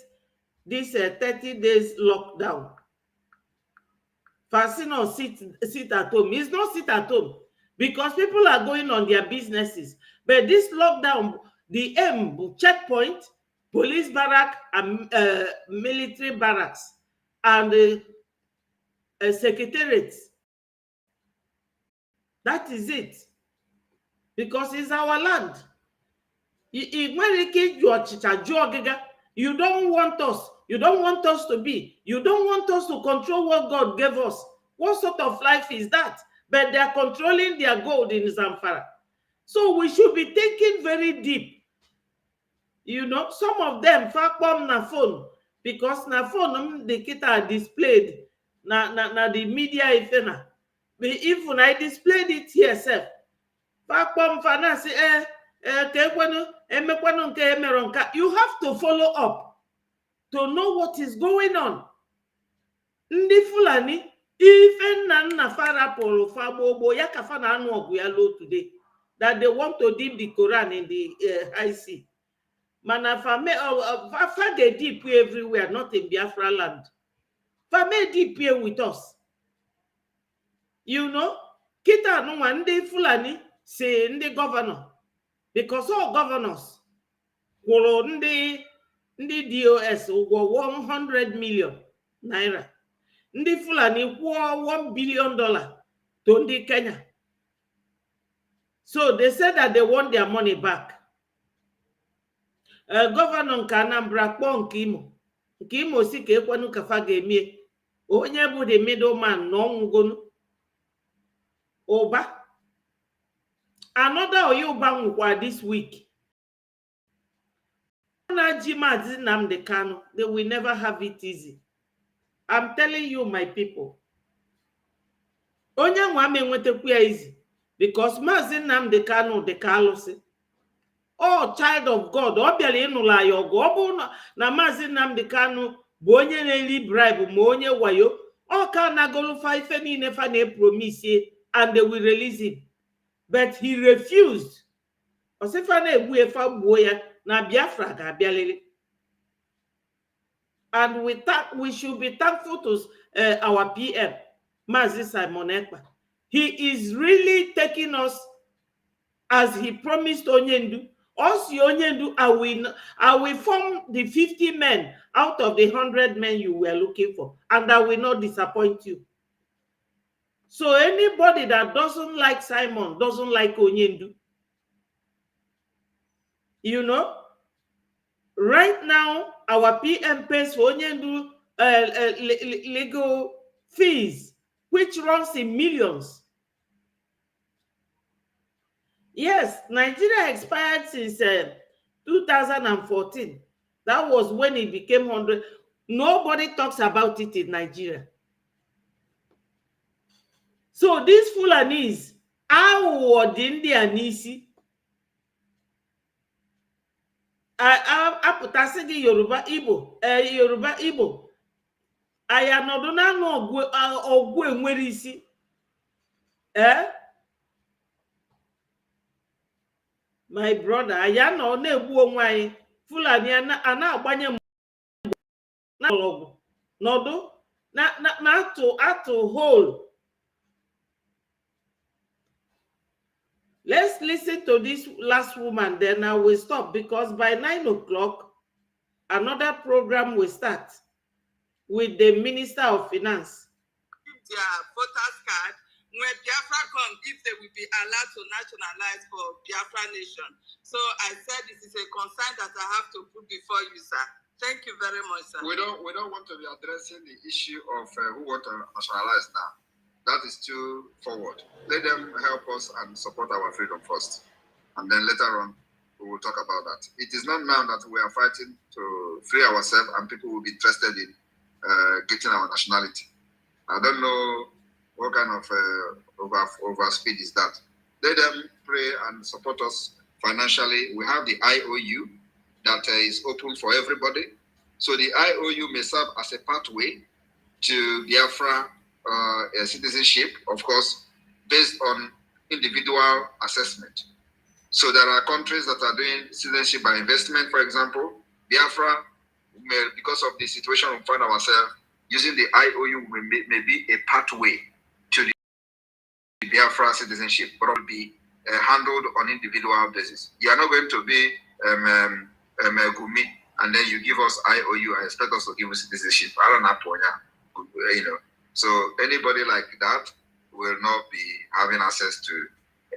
this 30 days lockdown. Fasino sit at home. It's not sit at home because people are going on their businesses. But this lockdown, the aim, checkpoint, police barrack, and military barracks, and secretariats. That is it. Because it's our land. You don't want us. You don't want us to be. You don't want us to control what God gave us. What sort of life is that? But they are controlling their gold in Zamfara. So we should be thinking very deep. You know, some of them fakbom na phone because na phone the kita are displayed na the media ifena. If I displayed it here, sir, fakbom fana say you have to follow up to know what is going on. Ndi Fulani, even na fara polo fabobo yakafana anu oguyalo today that they want to dip the Quran in the high sea. Mana fame they deep everywhere, not in Biafra land. Fame deep here with us. You know, kita no one day Fulani say in the governor because all governors kwụrụ ndị DOS ụgwọ 100 million naira. Ndị Fulani kwụọ $1 billion to ndị Kenya. So they said that they want their money back. Governor nke Anambra kpọọ nke Imo si ka ekwenu kafa ga-emie. Onye bụ the middleman na ọnwụgonu. Ụba. Another Oyuba nwụkwa this week. They will never have it easy. I'm telling you, my people. Onye nwa menwetekwa easy because Mazi Nnamdi Kanu de Kalusi. Oh, child of God, obiara ịnụla ya ọgụ. Ọ bụ na Mazi Nnamdi Kanu bụ onye na-eri bribe ma onye wayo. Ọ ka nagolufa ife niile fa na-promise and they will release him. But he refused. Osifa na-egbu efa gbuo ya na Biafra ga-abịaliri. And we should be thankful to our PM, Mazi Simon Ekpa. He is really taking us as he promised Onyendu. Also, Onyendu, I will form the 50 men out of the 100 men you were looking for, and I will not disappoint you. So anybody that doesn't like Simon, doesn't like Onyendu, you know, right now, our PM pays for Onyendu legal fees, which runs in millions. Yes, Nigeria expired since 2014. That was when it became 100. Nobody talks about it in Nigeria. So these Fulanis, how the Indian Nisi? Aputasigi Yoruba Igbo. I am not no ogwe where is he? My brother, I am no nebu my Fulani ana agbanye na logo. Nodo na to hold. Let's listen to this last woman, then I will stop because by 9 o'clock, another program will start with the Minister of Finance. Their voters card, when Biafra come, if they will be allowed to nationalize for Biafra nation. So I said this is a concern that I have to put before you, sir. Thank you very much, sir. We don't want to be addressing the issue of who want to nationalize now. That is too forward. Let them help us and support our freedom first. And then later on, we will talk about that. It is not now that we are fighting to free ourselves and people will be interested in getting our nationality. I don't know what kind of overspeed is that. Let them pray and support us financially. We have the IOU that is open for everybody. So the IOU may serve as a pathway to Biafra citizenship, of course, based on individual assessment. So there are countries that are doing citizenship by investment, for example. Biafra, because of the situation we find ourselves, using the IOU may be a pathway to the Biafra citizenship, but it will be handled on individual basis. You are not going to be Gumi, and then you give us IOU and expect us to give you citizenship. I don't know, you know. So anybody like that will not be having access to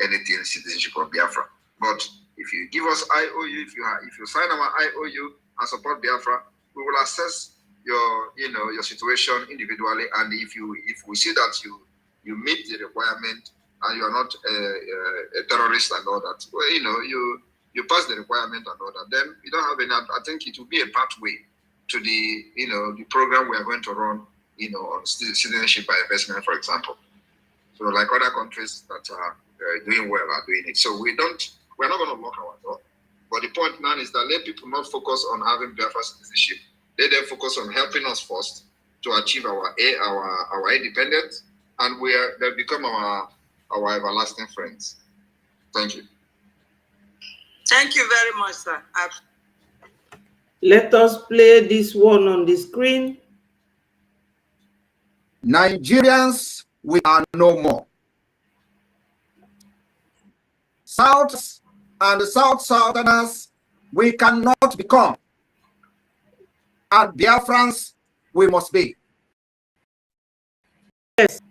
anything citizenship of Biafra. But if you give us IOU, if you sign our IOU and support Biafra, we will assess your situation individually. And if we see that you meet the requirement and you are not a terrorist and all that, well, you pass the requirement and all that, then you don't have any. I think it will be a pathway to the program we are going to run, on citizenship by investment, for example. So like other countries that are doing well are doing it. So we're not going to lock our door. But the point now is that let people not focus on having Biafra citizenship. Let them focus on helping us first to achieve our independence, and they become our everlasting friends. Thank you. Thank you very much, sir. Let us play this one on the screen. Nigerians, we are no more. South and Southerners, we cannot become. And Biafrans, we must be. Yes.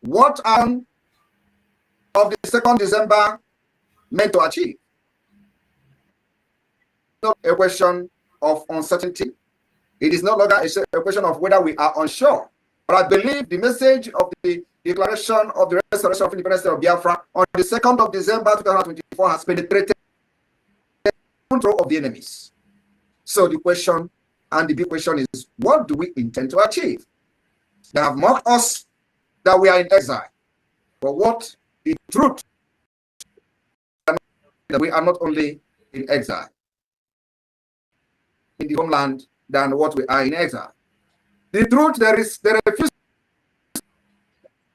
What of the 2nd December meant to achieve? Not a question of uncertainty. It is no longer a question of whether we are unsure. But I believe the message of the Declaration of the Restoration of Independence of Biafra on the 2nd of December 2024 has penetrated the control of the enemies. So the question, and the big question is, what do we intend to achieve? They have mocked us that we are in exile. But what the truth is that we are not only in exile in the homeland than what we are in exile. The truth, they refuse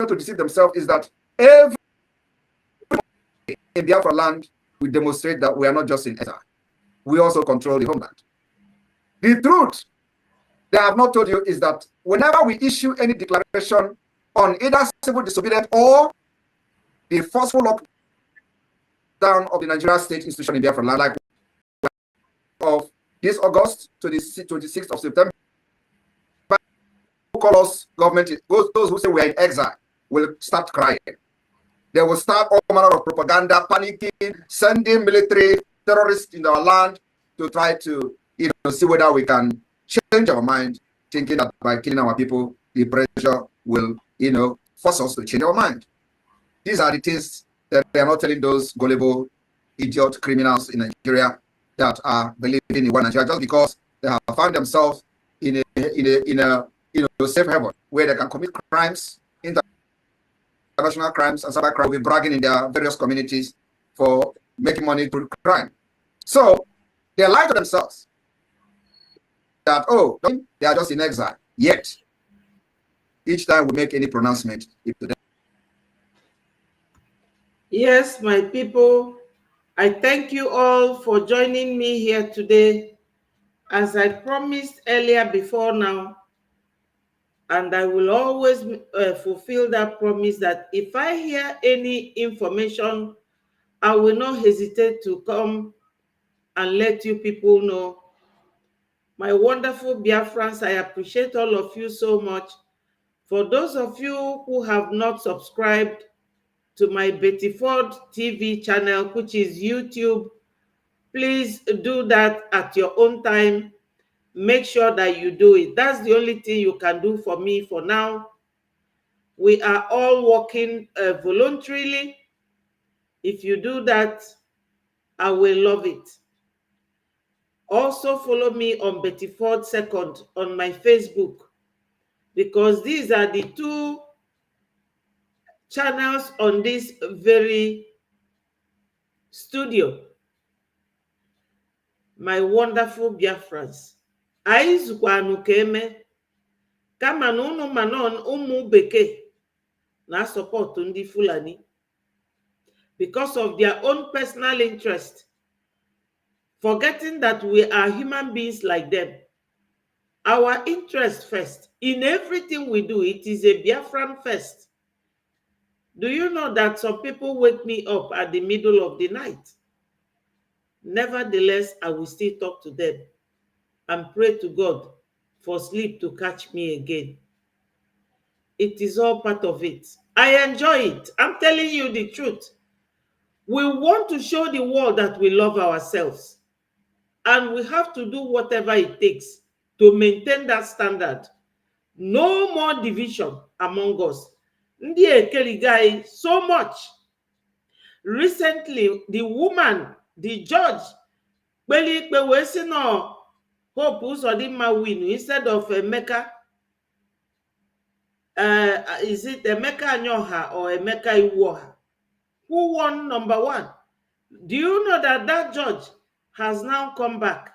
to deceive themselves, is that every in Biafra land we demonstrate that we are not just in exile. We also control the homeland. The truth they have not told you is that whenever we issue any declaration on either civil disobedience or the forceful lockdown of the Nigerian state institution in Biafra land, like of this August to the 26th of September, who call us government, those who say we are in exile, will start crying. They will start all manner of propaganda, panicking, sending military terrorists in our land to try to see whether we can change our mind, thinking that by killing our people, the pressure will force us to change our mind. These are the things that they are not telling those gullible, idiot criminals in Nigeria that are believing in one Nigeria just because they have found themselves in a safe haven where they can commit crimes, international crimes and cyber crime, will be bragging in their various communities for making money through crime. So they lie to themselves that, oh, they are just in exile. Yet, each time we make any pronouncement, to them. Yes, my people, I thank you all for joining me here today. As I promised earlier before now, and I will always fulfill that promise, that if I hear any information, I will not hesitate to come and let you people know. My wonderful Biafrans, I appreciate all of you so much. For those of you who have not subscribed to my Betty Ford TV channel, which is YouTube, please do that at your own time. Make sure that you do it. That's the only thing you can do for me for now. We are all working voluntarily. If you do that, I will love it. Also follow me on Betty Ford Second on my Facebook, because these are the two channels on this very studio. My wonderful Biafrans. Anyị zụkwanụ ka eme kama na ụnụ ma na ụmụ bekee na-asọpọtụ ndị Fulani. because of their own personal interest, forgetting that we are human beings like them. Our interest first. In everything we do, it is a Biafran first. Do you know that some people wake me up at the middle of the night? Nevertheless, I will still talk to them and pray to God for sleep to catch me again. It is all part of it. I enjoy it. I'm telling you the truth. We want to show the world that we love ourselves. And we have to do whatever it takes to maintain that standard. No more division among us. Ndị ekeligai so much. Recently, the woman, the judge, Hope Uzodinma win instead of Emeka. Is it Emeka Anyoha or Emeka Iwoha? Who won number one? Do you know that that judge has now come back?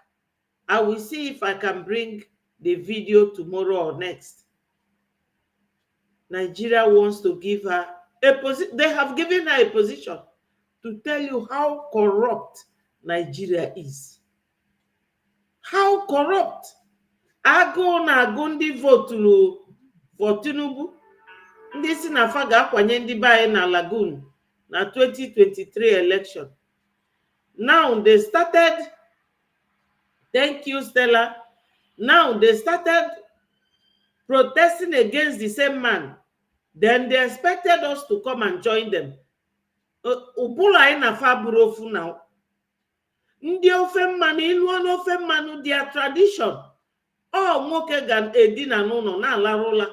I will see if I can bring the video tomorrow or next. Nigeria wants to give her a position. They have given her a position to tell you how corrupt Nigeria is. How corrupt. Agụ na-agụ ndị voturu for Tinubu. Ndị si na fa ga-akwanye ndị be anyị na Lagoon na 2023 election. Now they started, thank you, Stella. Now they started protesting against the same man. Then they expected us to come and join them. Ubula anyị na fa bụrụ ofu now. Ndị ofe mmanụ ilu ọnụ ofe mmanụ their tradition. Nwoke ga-edina n'ụlọ na-alarụ ụla.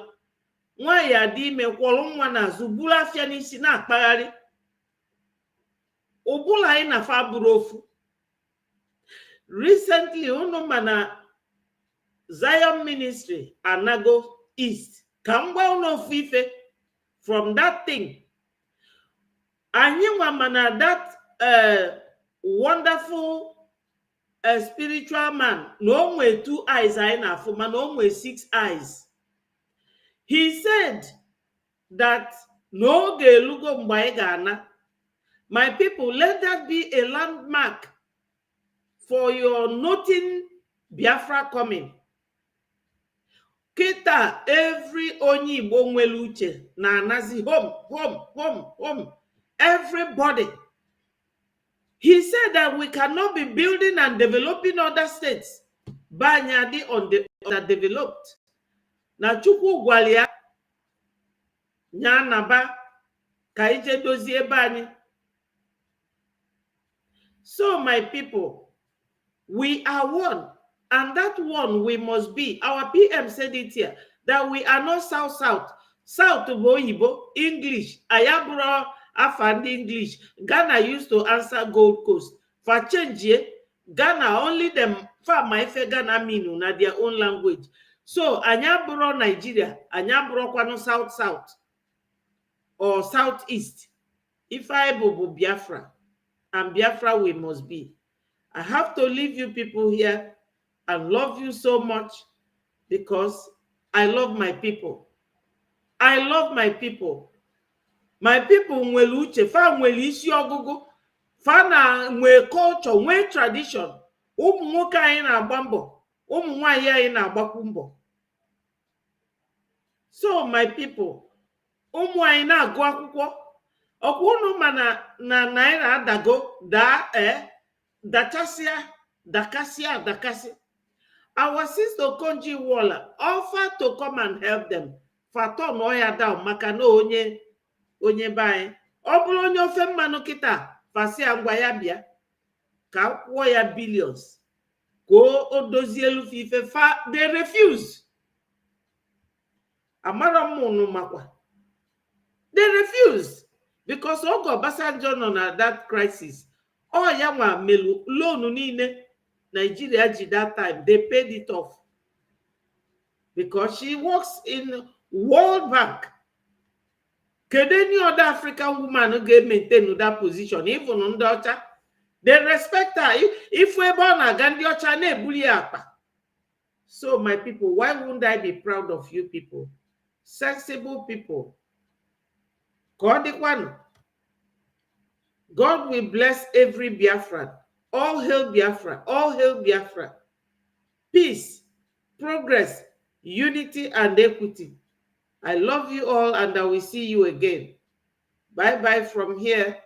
Nwaanyị adị ime kwọrọ nwa n'azụ buru afịa n'isi na-akpagharị. Ubula anyị na fa bụrụ ofu. Recently, unu mana Zion Ministry anago East. Ka m gwa unu ofu ife from that thing. Anyị nwa mana that wonderful spiritual man, no only 2 eyes I na-afụ, mana only 6 eyes. He said that no ga-elugo mgbe anyị ga-ana. My people, let that be a landmark for your noting Biafra coming. Kita every onye Igbo nwere uche na anazi home. Everybody. He said that we cannot be building and developing other states. Banyadi on the underdeveloped. Na chukwu gwalia nyanaba ka ije dozie bani. So my people, we are one, and that one we must be. Our PM said it here, that we are not South. South Boyibo, English, Ayabro, Afand English. Ghana used to answer Gold Coast. For change, Ghana, only them, for my Ghana minu, na their own language. So, Anyabro, Nigeria, Anyabro, Kwano, South, or Southeast. If I bobo Biafra, and Biafra we must be. I have to leave you people here and love you so much because I love my people. I love my people. My people nwere uche, fa nwere isi ọgụgụ, fa na nwere culture, nwere tradition. Ụmụ nwoke anyị na-agba mbọ, ụmụ nwaanyị anyị na-agbakwu mbọ. So my people, ụmụ anyị na-agụ akwụkwọ. Ọkwa unu ma na naira adago dakasịa. Our sister Konji Waller offered to come and help them. Faton oya down maka na onye bai. Ọ bụrụ onye ofe mmanụ kịta fasia ngwa ya bịa ka kwụọ ya billions. Ko o dozie elu ife fa, they refuse. Amara munu makwa. They refuse because Ogo Obasanjo nọ na that crisis. Oh ya nwa melu loan niile Nigeria ji that time, they paid it off because she works in World Bank. Can any other African woman get maintain that position? Even on daughter, they respect her. If we born a Gandhi Ocha, so my people, why wouldn't I be proud of you people? Sensible people. God will bless every Biafran. All hail Biafra. All hail Biafra. Peace, progress, unity, and equity. I love you all, and I will see you again. Bye-bye from here.